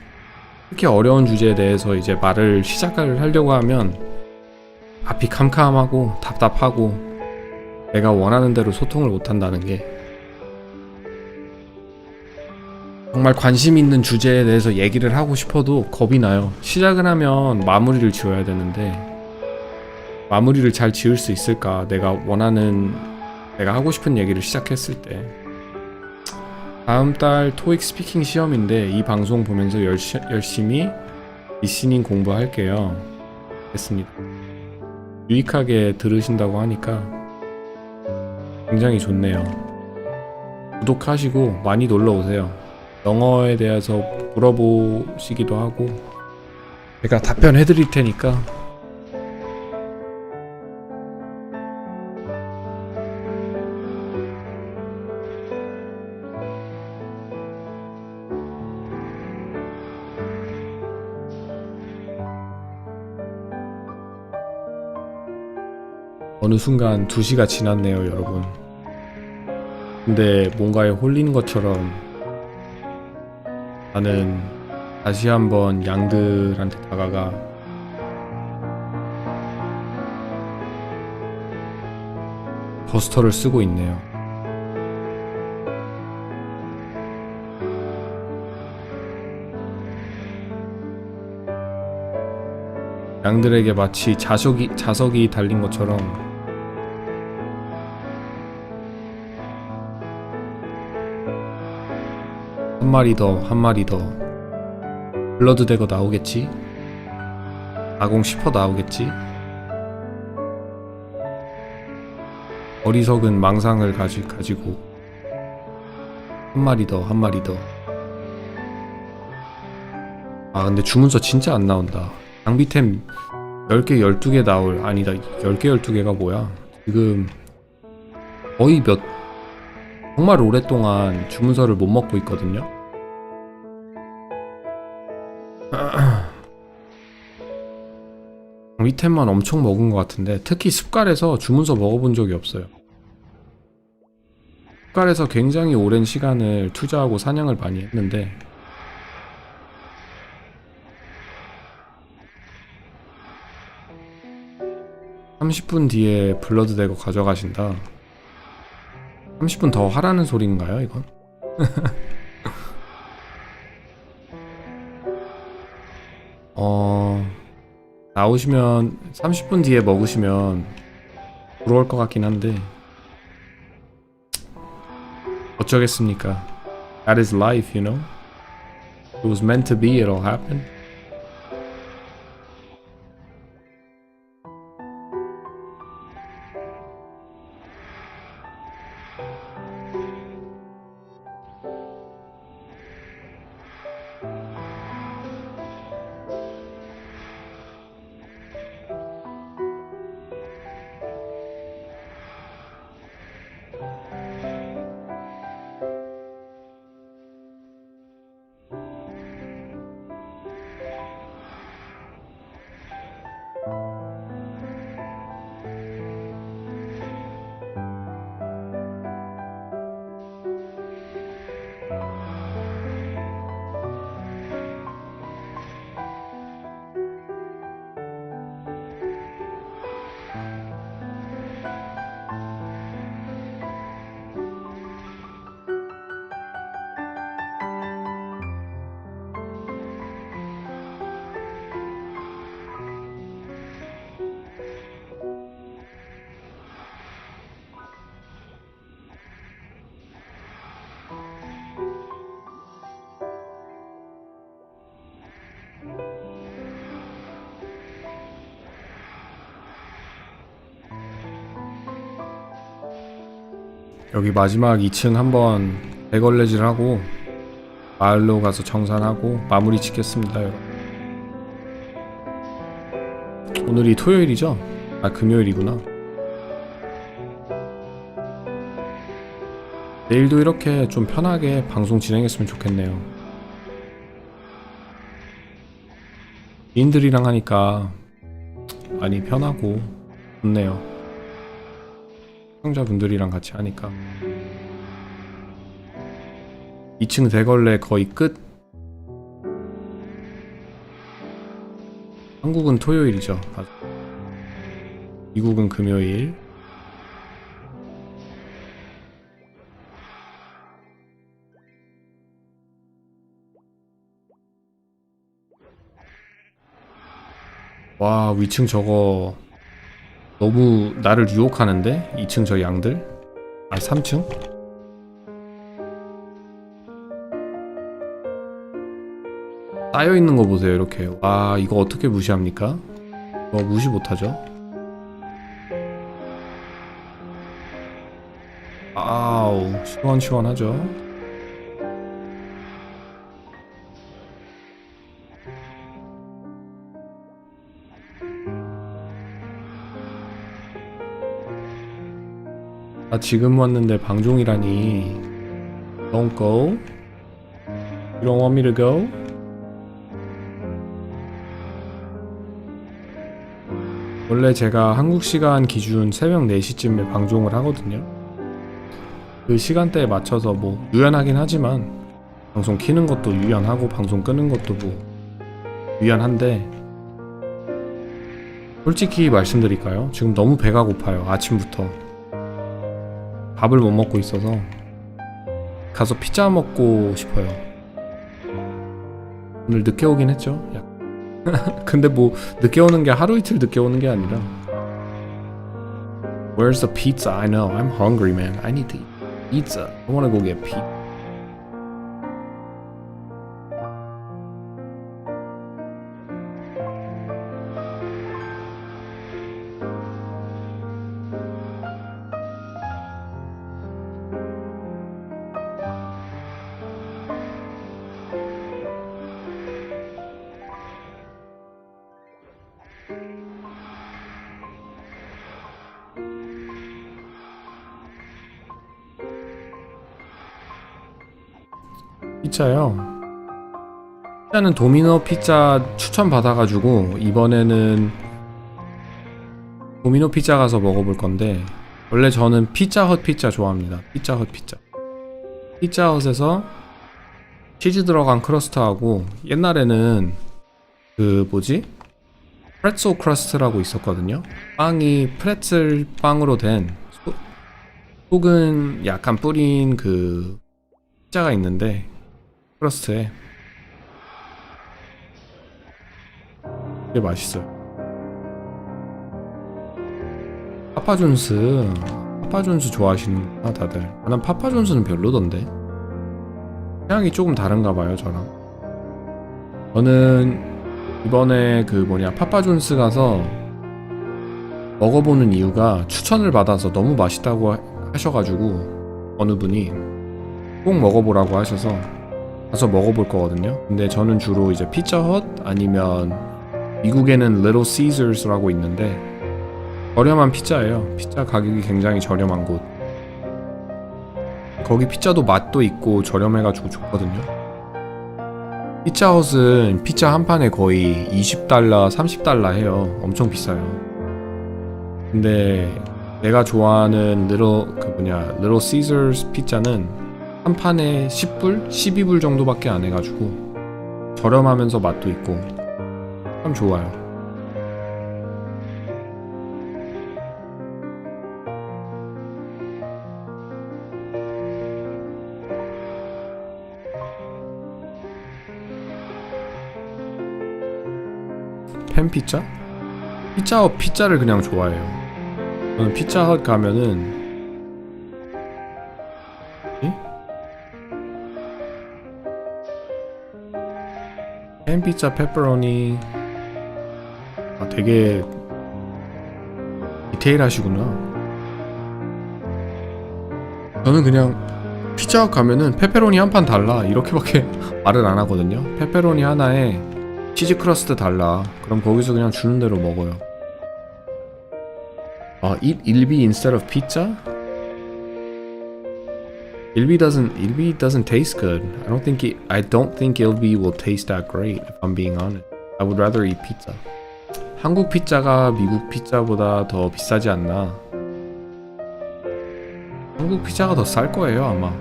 특히 어려운 주제에 대해서 이제 말을 시작을 하려고 하면 앞이 캄캄하고 답답하고 내가 원하는 대로 소통을 못한다는 게 정말 관심 있는 주제에 대해서 얘기를 하고 싶어도 겁이 나요. 시작을 하면 마무리를 지어야 되는데 마무리를 잘 지을 수 있을까? 내가 하고 싶은 얘기를 시작했을 때 다음 달 토익 스피킹 시험인데 이 방송 보면서 열심히 리스닝 공부할게요. 됐습니다. 유익하게 들으신다고 하니까 굉장히 좋네요. 구독하시고 많이 놀러오세요. 영어에 대해서 물어보시기도 하고 제가 답변해 드릴 테니까 어느 순간 2시가 지났네요, 여러분. 근데 뭔가에 홀린 것처럼 나는 다시 한번 양들한테 다가가 버스터를 쓰고 있네요. 양들에게 마치 자석이 달린 것처럼 한 마리 더, 한 마리 더. 블러드 대거 나오겠지? 아공 10% 나오겠지? 어리석은 망상을 가지고 한 마리 더, 한 마리 더. 아, 근데 주문서 진짜 안 나온다. 장비템 10개, 12개 나올, 아니다. 10개, 12개가 뭐야? 지금 거의 정말 오랫동안 주문서를 못 먹고 있거든요. 장비템만 엄청 먹은 것 같은데, 특히 습갈에서 주문서 먹어본 적이 없어요. 습갈에서 굉장히 오랜 시간을 투자하고 사냥을 많이 했는데, (30분) 뒤에 블러드 대거 가져가신다. 30분 더 하라는 소리인가요, 이건? 나오시면 30분 뒤에 먹으시면 부러울 것 같긴 한데 어쩌겠습니까? That is life, you know? It was meant to be, it all happened. 여기 마지막 2층 한번 대걸레질하고 마을로 가서 정산하고 마무리 짓겠습니다, 여러분. 오늘이 토요일이죠? 아, 금요일이구나. 내일도 이렇게 좀 편하게 방송 진행했으면 좋겠네요. 지인들이랑 하니까 많이 편하고 좋네요. 시청자분들이랑 같이 하니까. 2층 대걸레 거의 끝. 한국은 토요일이죠. 미국은 금요일. 와, 위층 저거 너무 나를 유혹하는데? 2층 저 양들? 아, 3층? 쌓여있는 거 보세요, 이렇게. 와, 이거 어떻게 무시합니까? 이거 무시 못하죠? 아우, 시원시원하죠? 나 지금 왔는데 방종이라니. Don't go. You don't want me to go? 원래 제가 한국 시간 기준 새벽 4시쯤에 방종을 하거든요. 그 시간대에 맞춰서 뭐 유연하긴 하지만 방송 키는 것도 유연하고 방송 끄는 것도 뭐 유연한데, 솔직히 말씀드릴까요? 지금 너무 배가 고파요. 아침부터 밥을 못 먹고 있어서 가서 피자 먹고 싶어요. 오늘 늦게 오긴 했죠. 근데 뭐 늦게 오는 게 하루 이틀 늦게 오는 게 아니라. Where's the pizza? I know. I'm hungry, man. I need to eat pizza. I want to go get pizza. 피자요. 피자는 도미노 피자 추천 받아가지고 이번에는 도미노 피자 가서 먹어볼 건데, 원래 저는 피자헛 피자 좋아합니다. 피자헛 피자. 피자헛에서 치즈 들어간 크러스트하고, 옛날에는 그 뭐지? 프레첼 크러스트라고 있었거든요. 빵이 프레첼 빵으로 된 속은 약간 뿌린 그 피자가 있는데, 크러스트에 되게 맛있어요. 파파존스 좋아하시는구나 다들. 난 파파존스는 별로던데. 취향이 조금 다른가 봐요 저랑. 저는 이번에 그 파파존스 가서 먹어보는 이유가, 추천을 받아서 너무 맛있다고 하셔가지고 어느 분이 꼭 먹어보라고 하셔서 가서 먹어볼 거거든요. 근데 저는 주로 이제 피자헛 아니면 미국에는 Little Caesars라고 있는데 저렴한 피자예요. 피자 가격이 굉장히 저렴한 곳. 거기 피자도 맛도 있고 저렴해가지고 좋거든요. 피자헛은 피자 한 판에 거의 $20, $30 해요. 엄청 비싸요. 근데 내가 좋아하는 Little Caesars 피자는 한 판에 10불? 12불 정도밖에 안 해가지고 저렴하면서 맛도 있고 참 좋아요. 팬피자? 피자헛 피자를 그냥 좋아해요. 저는 피자헛 가면은 햄피자 페퍼로니. 되게 디테일하시구나. 저는 그냥 피자헛 가면은 페페로니 한 판 달라 이렇게밖에 말을 안 하거든요. 페페로니 하나에 치즈 크러스트 달라. 그럼 거기서 그냥 주는 대로 먹어요. Eat 일비 instead of pizza? 일비 doesn't taste good. I don't think 일비 will taste that great if I'm being honest. I would rather eat pizza. 한국 피자가 미국 피자보다 더 비싸지 않나? 한국 피자가 더 쌀 거예요 아마.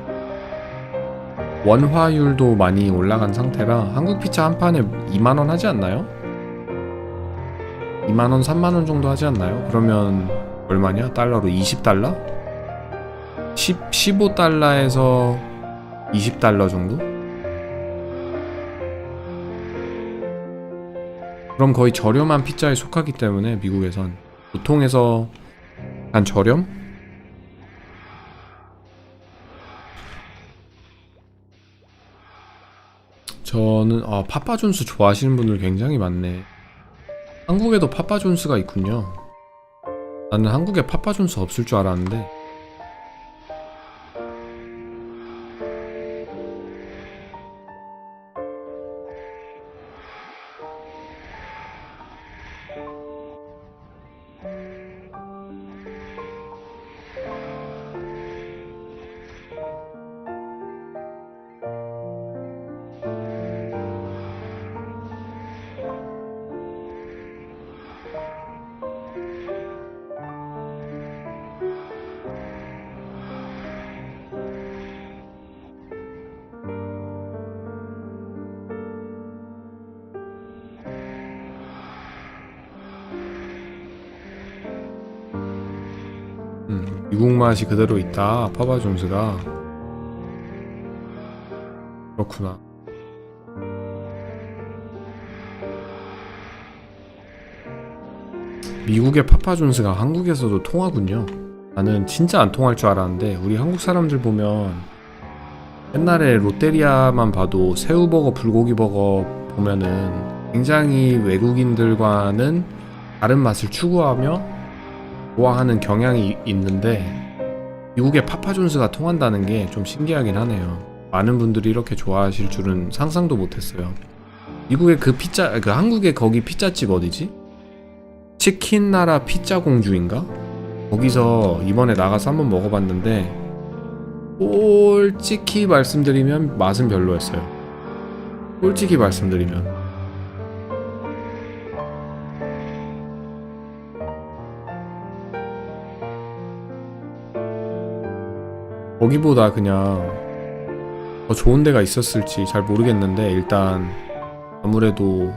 원화율도 많이 올라간 상태라 한국 피자 한 판에 2만원 하지 않나요? 2만원, 3만원 정도 하지 않나요? 그러면 얼마냐? 달러로 20달러? 15달러에서 20달러 정도? 그럼 거의 저렴한 피자에 속하기 때문에 미국에선 보통에서 한 저렴? 저는 파파존스 좋아하시는 분들 굉장히 많네. 한국에도 파파존스가 있군요. 나는 한국에 파파존스 없을 줄 알았는데. 미국 맛이 그대로 있다. 파파존스가. 그렇구나. 미국의 파파존스가 한국에서도 통하군요. 나는 진짜 안 통할 줄 알았는데 우리 한국 사람들 보면 옛날에 롯데리아만 봐도 새우버거, 불고기버거 보면은 굉장히 외국인들과는 다른 맛을 추구하며 좋아하는 경향이 있는데 미국의 파파존스가 통한다는 게 좀 신기하긴 하네요. 많은 분들이 이렇게 좋아하실 줄은 상상도 못했어요. 미국의 그 피자, 그 한국의 거기 피자집 어디지? 치킨 나라 피자 공주인가? 거기서 이번에 나가서 한번 먹어봤는데 솔직히 말씀드리면 맛은 별로였어요. 솔직히 말씀드리면 거기보다 그냥 더 좋은 데가 있었을지 잘 모르겠는데 일단 아무래도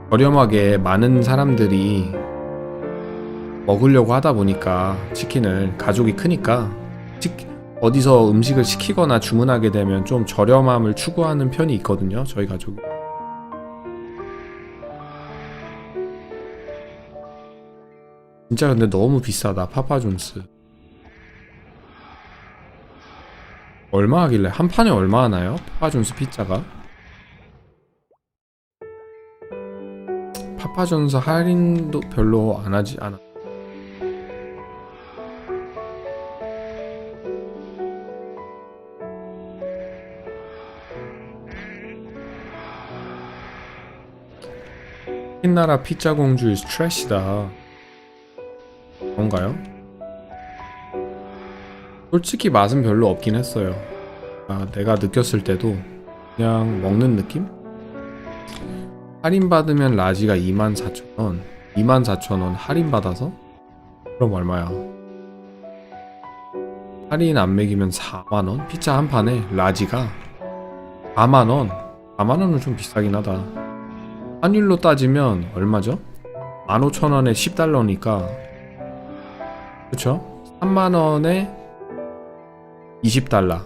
저렴하게 많은 사람들이 먹으려고 하다 보니까 치킨을 가족이 크니까 어디서 음식을 시키거나 주문하게 되면 좀 저렴함을 추구하는 편이 있거든요. 저희 가족이. 진짜 근데 너무 비싸다. 파파존스. 얼마 하길래? 한 판에 얼마 하나요? 파파존스 피자가? 파파존스 할인도 별로 안 하지 않아. 치킨나라 피자 공주의 스트레시다. 그런가요? 솔직히 맛은 별로 없긴 했어요. 내가 느꼈을 때도 그냥 먹는 느낌? 할인받으면 라지가 24,000원 24,000원 할인받아서? 그럼 얼마야? 할인 안 매기면 4만원? 피자 한 판에 라지가 4만원? 4만원은 좀 비싸긴 하다. 환율로 따지면 얼마죠? 15,000원에 10달러니까 그쵸? 3만원에 20달러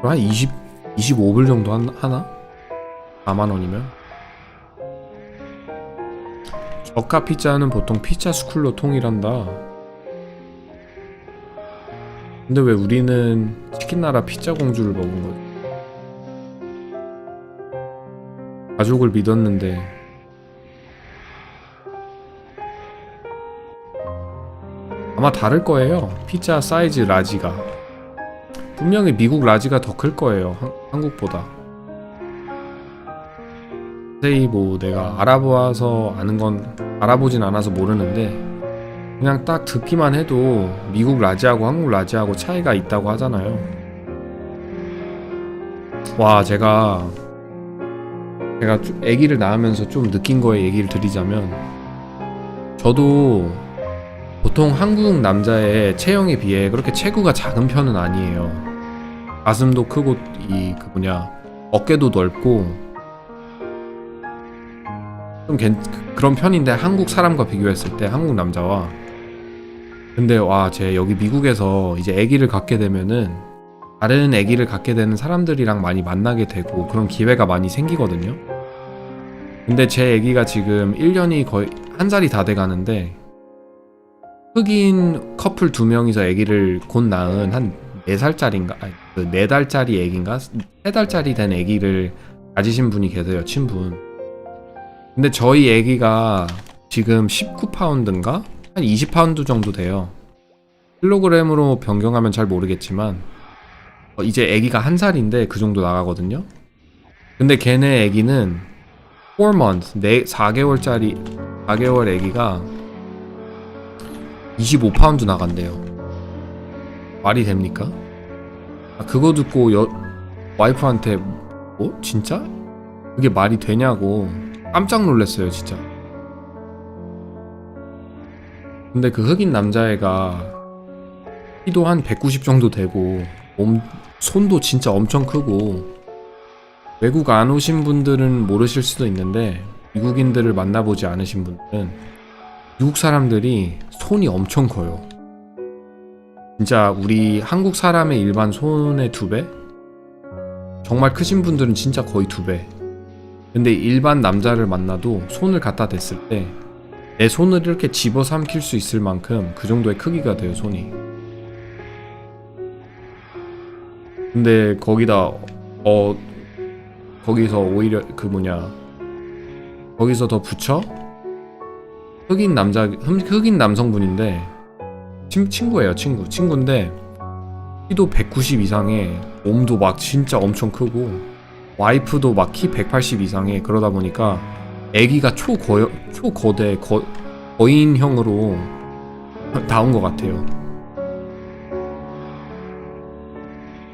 한 25불 정도 하나? 4만원이면? 저가 피자는 보통 피자 스쿨로 통일한다. 근데 왜 우리는 치킨나라 피자 공주를 먹은 거지? 가족을 믿었는데 아마 다를 거예요. 피자 사이즈 라지가 분명히 미국 라지가 더 클 거예요. 한국보다. 자세히 뭐 내가 알아보진 않아서 모르는데 그냥 딱 듣기만 해도 미국 라지하고 한국 라지하고 차이가 있다고 하잖아요. 와, 제가 아기를 낳으면서 좀 느낀 거에 얘기를 드리자면 저도 보통 한국 남자의 체형에 비해 그렇게 체구가 작은 편은 아니에요. 가슴도 크고 어깨도 넓고 좀 그런 편인데 한국 사람과 비교했을 때 한국 남자와 근데 제 여기 미국에서 이제 아기를 갖게 되면은 다른 아기를 갖게 되는 사람들이랑 많이 만나게 되고 그런 기회가 많이 생기거든요. 근데 제 아기가 지금 1년이 거의 1살이 다 돼가는데 흑인 커플 2명이서 아기를 곧 낳은 한 4살짜리인가? 4달짜리 아기인가? 3달짜리 된 아기를 가지신 분이 계세요. 친분. 근데 저희 아기가 지금 19파운드인가? 한 20파운드 정도 돼요. 킬로그램으로 변경하면 잘 모르겠지만 이제 아기가 1살인데 그 정도 나가거든요. 근데 걔네 아기는 4month, 4개월 아기가 25파운드 나간대요. 말이 됩니까? 그거 듣고 와이프한테 진짜? 그게 말이 되냐고 깜짝 놀랐어요 진짜. 근데 그 흑인 남자애가 키도 한 190 정도 되고 손도 진짜 엄청 크고 외국 안 오신 분들은 모르실 수도 있는데 미국인들을 만나보지 않으신 분들은 미국 사람들이 손이 엄청 커요. 진짜 우리 한국 사람의 일반 손의 2배? 정말 크신 분들은 진짜 거의 2배. 근데 일반 남자를 만나도 손을 갖다 댔을 때 내 손을 이렇게 집어삼킬 수 있을 만큼 그 정도의 크기가 돼요, 손이. 근데 거기다 거기서 오히려 거기서 더 붙여? 흑인 남성분인데 친구예요. 친구인데 키도 190 이상에 몸도 막 진짜 엄청 크고 와이프도 막 키 180 이상에. 그러다 보니까 애기가 초거대 거인형으로 나온 것 같아요.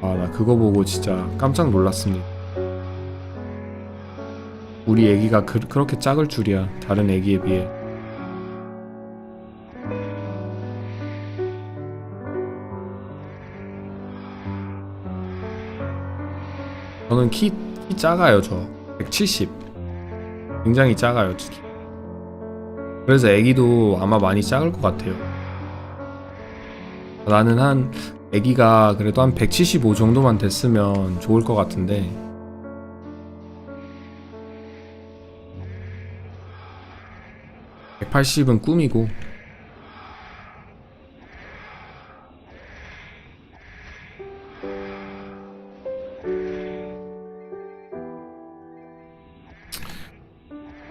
나 그거 보고 진짜 깜짝 놀랐습니다. 우리 애기가 그렇게 작을 줄이야, 다른 애기에 비해. 저는 키 작아요. 저 170. 굉장히 작아요. 그래서 애기도 아마 많이 작을 것 같아요. 나는 한 애기가 그래도 한 175 정도만 됐으면 좋을 것 같은데, (180은) 꿈이고.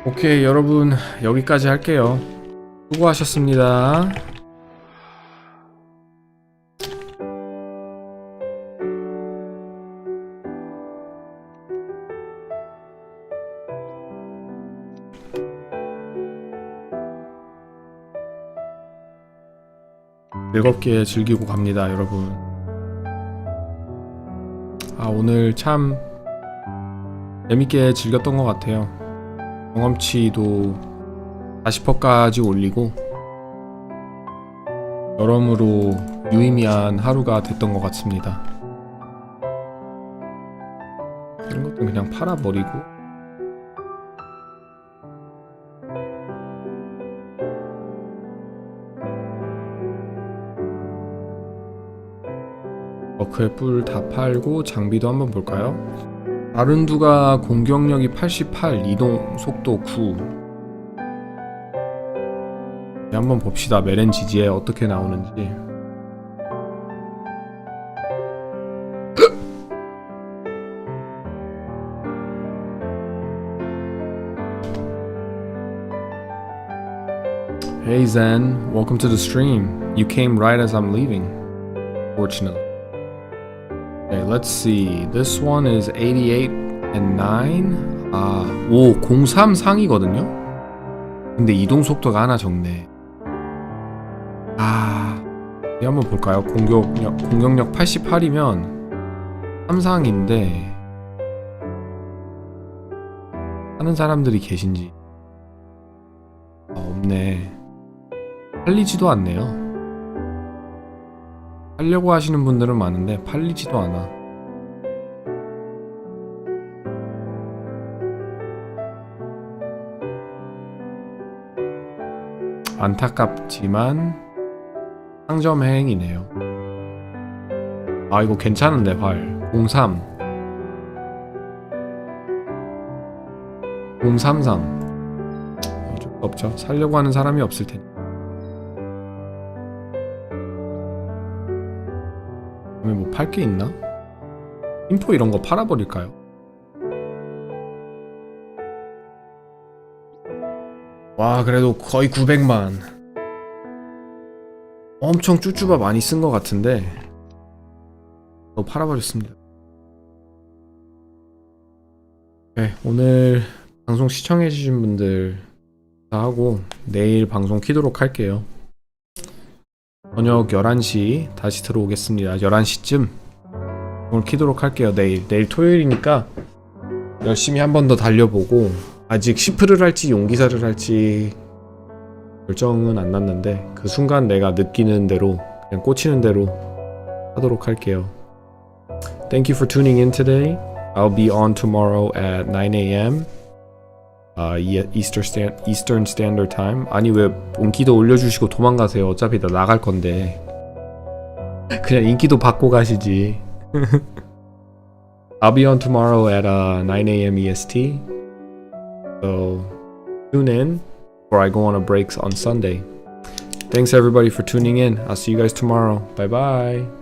오케이, 여러분 여기까지 할게요. 수고하셨습니다. 즐겁게 즐기고 갑니다, 여러분. 오늘 참 재밌게 즐겼던 것 같아요. 경험치도 40%까지 올리고 여러모로 유의미한 하루가 됐던 것 같습니다. 이런 것도 그냥 팔아버리고. 버크의 뿔 다 팔고 장비도 한번 볼까요? 아른두가 공격력이 88, 이동 속도 9. 한번 봅시다. 메렌지지에 어떻게 나오는지. Hey Zen, welcome to the stream. You came right as I'm leaving, fortunately. Okay, let's see. This one is 88 and 9. 03 상이거든요? 근데 이동 속도가 하나 적네. 이 한번 볼까요? 공격력 88이면 3상인데 하는 사람들이 계신지. 없네. 팔리지도 않네요. 하려고 하시는 분들은 많은데 팔리지도 않아. 안타깝지만 상점 해행이네요. 이거 괜찮은데. 03 033. 어쩔 수 없죠. 살려고 하는 사람이 없을 테니. 뭐 팔 게 있나? 인포 이런 거 팔아버릴까요? 와, 그래도 거의 900만. 엄청 쭈쭈바 많이 쓴 것 같은데 팔아버렸습니다. 네, 오늘 방송 시청해주신 분들 다 하고 내일 방송 키도록 할게요. 저녁 11시 다시 들어오겠습니다. 11시쯤 오늘 키도록 할게요. 내일 토요일이니까 열심히 한 번 더 달려보고, 아직 시프를 할지 용기사를 할지 결정은 안 났는데 그 순간 내가 느끼는 대로, 그냥 꽂히는 대로 하도록 할게요. Thank you for tuning in today. I'll be on tomorrow at 9 a.m. Eastern Standard Time. 아니 왜 인기도 올려주시고 도망가세요. 어차피 나 나갈 건데. 그냥 인기도 받고 가시지. I'll be on tomorrow at 9 a.m. EST. So tune in before I go on a break on Sunday. Thanks everybody for tuning in. I'll see you guys tomorrow. Bye bye.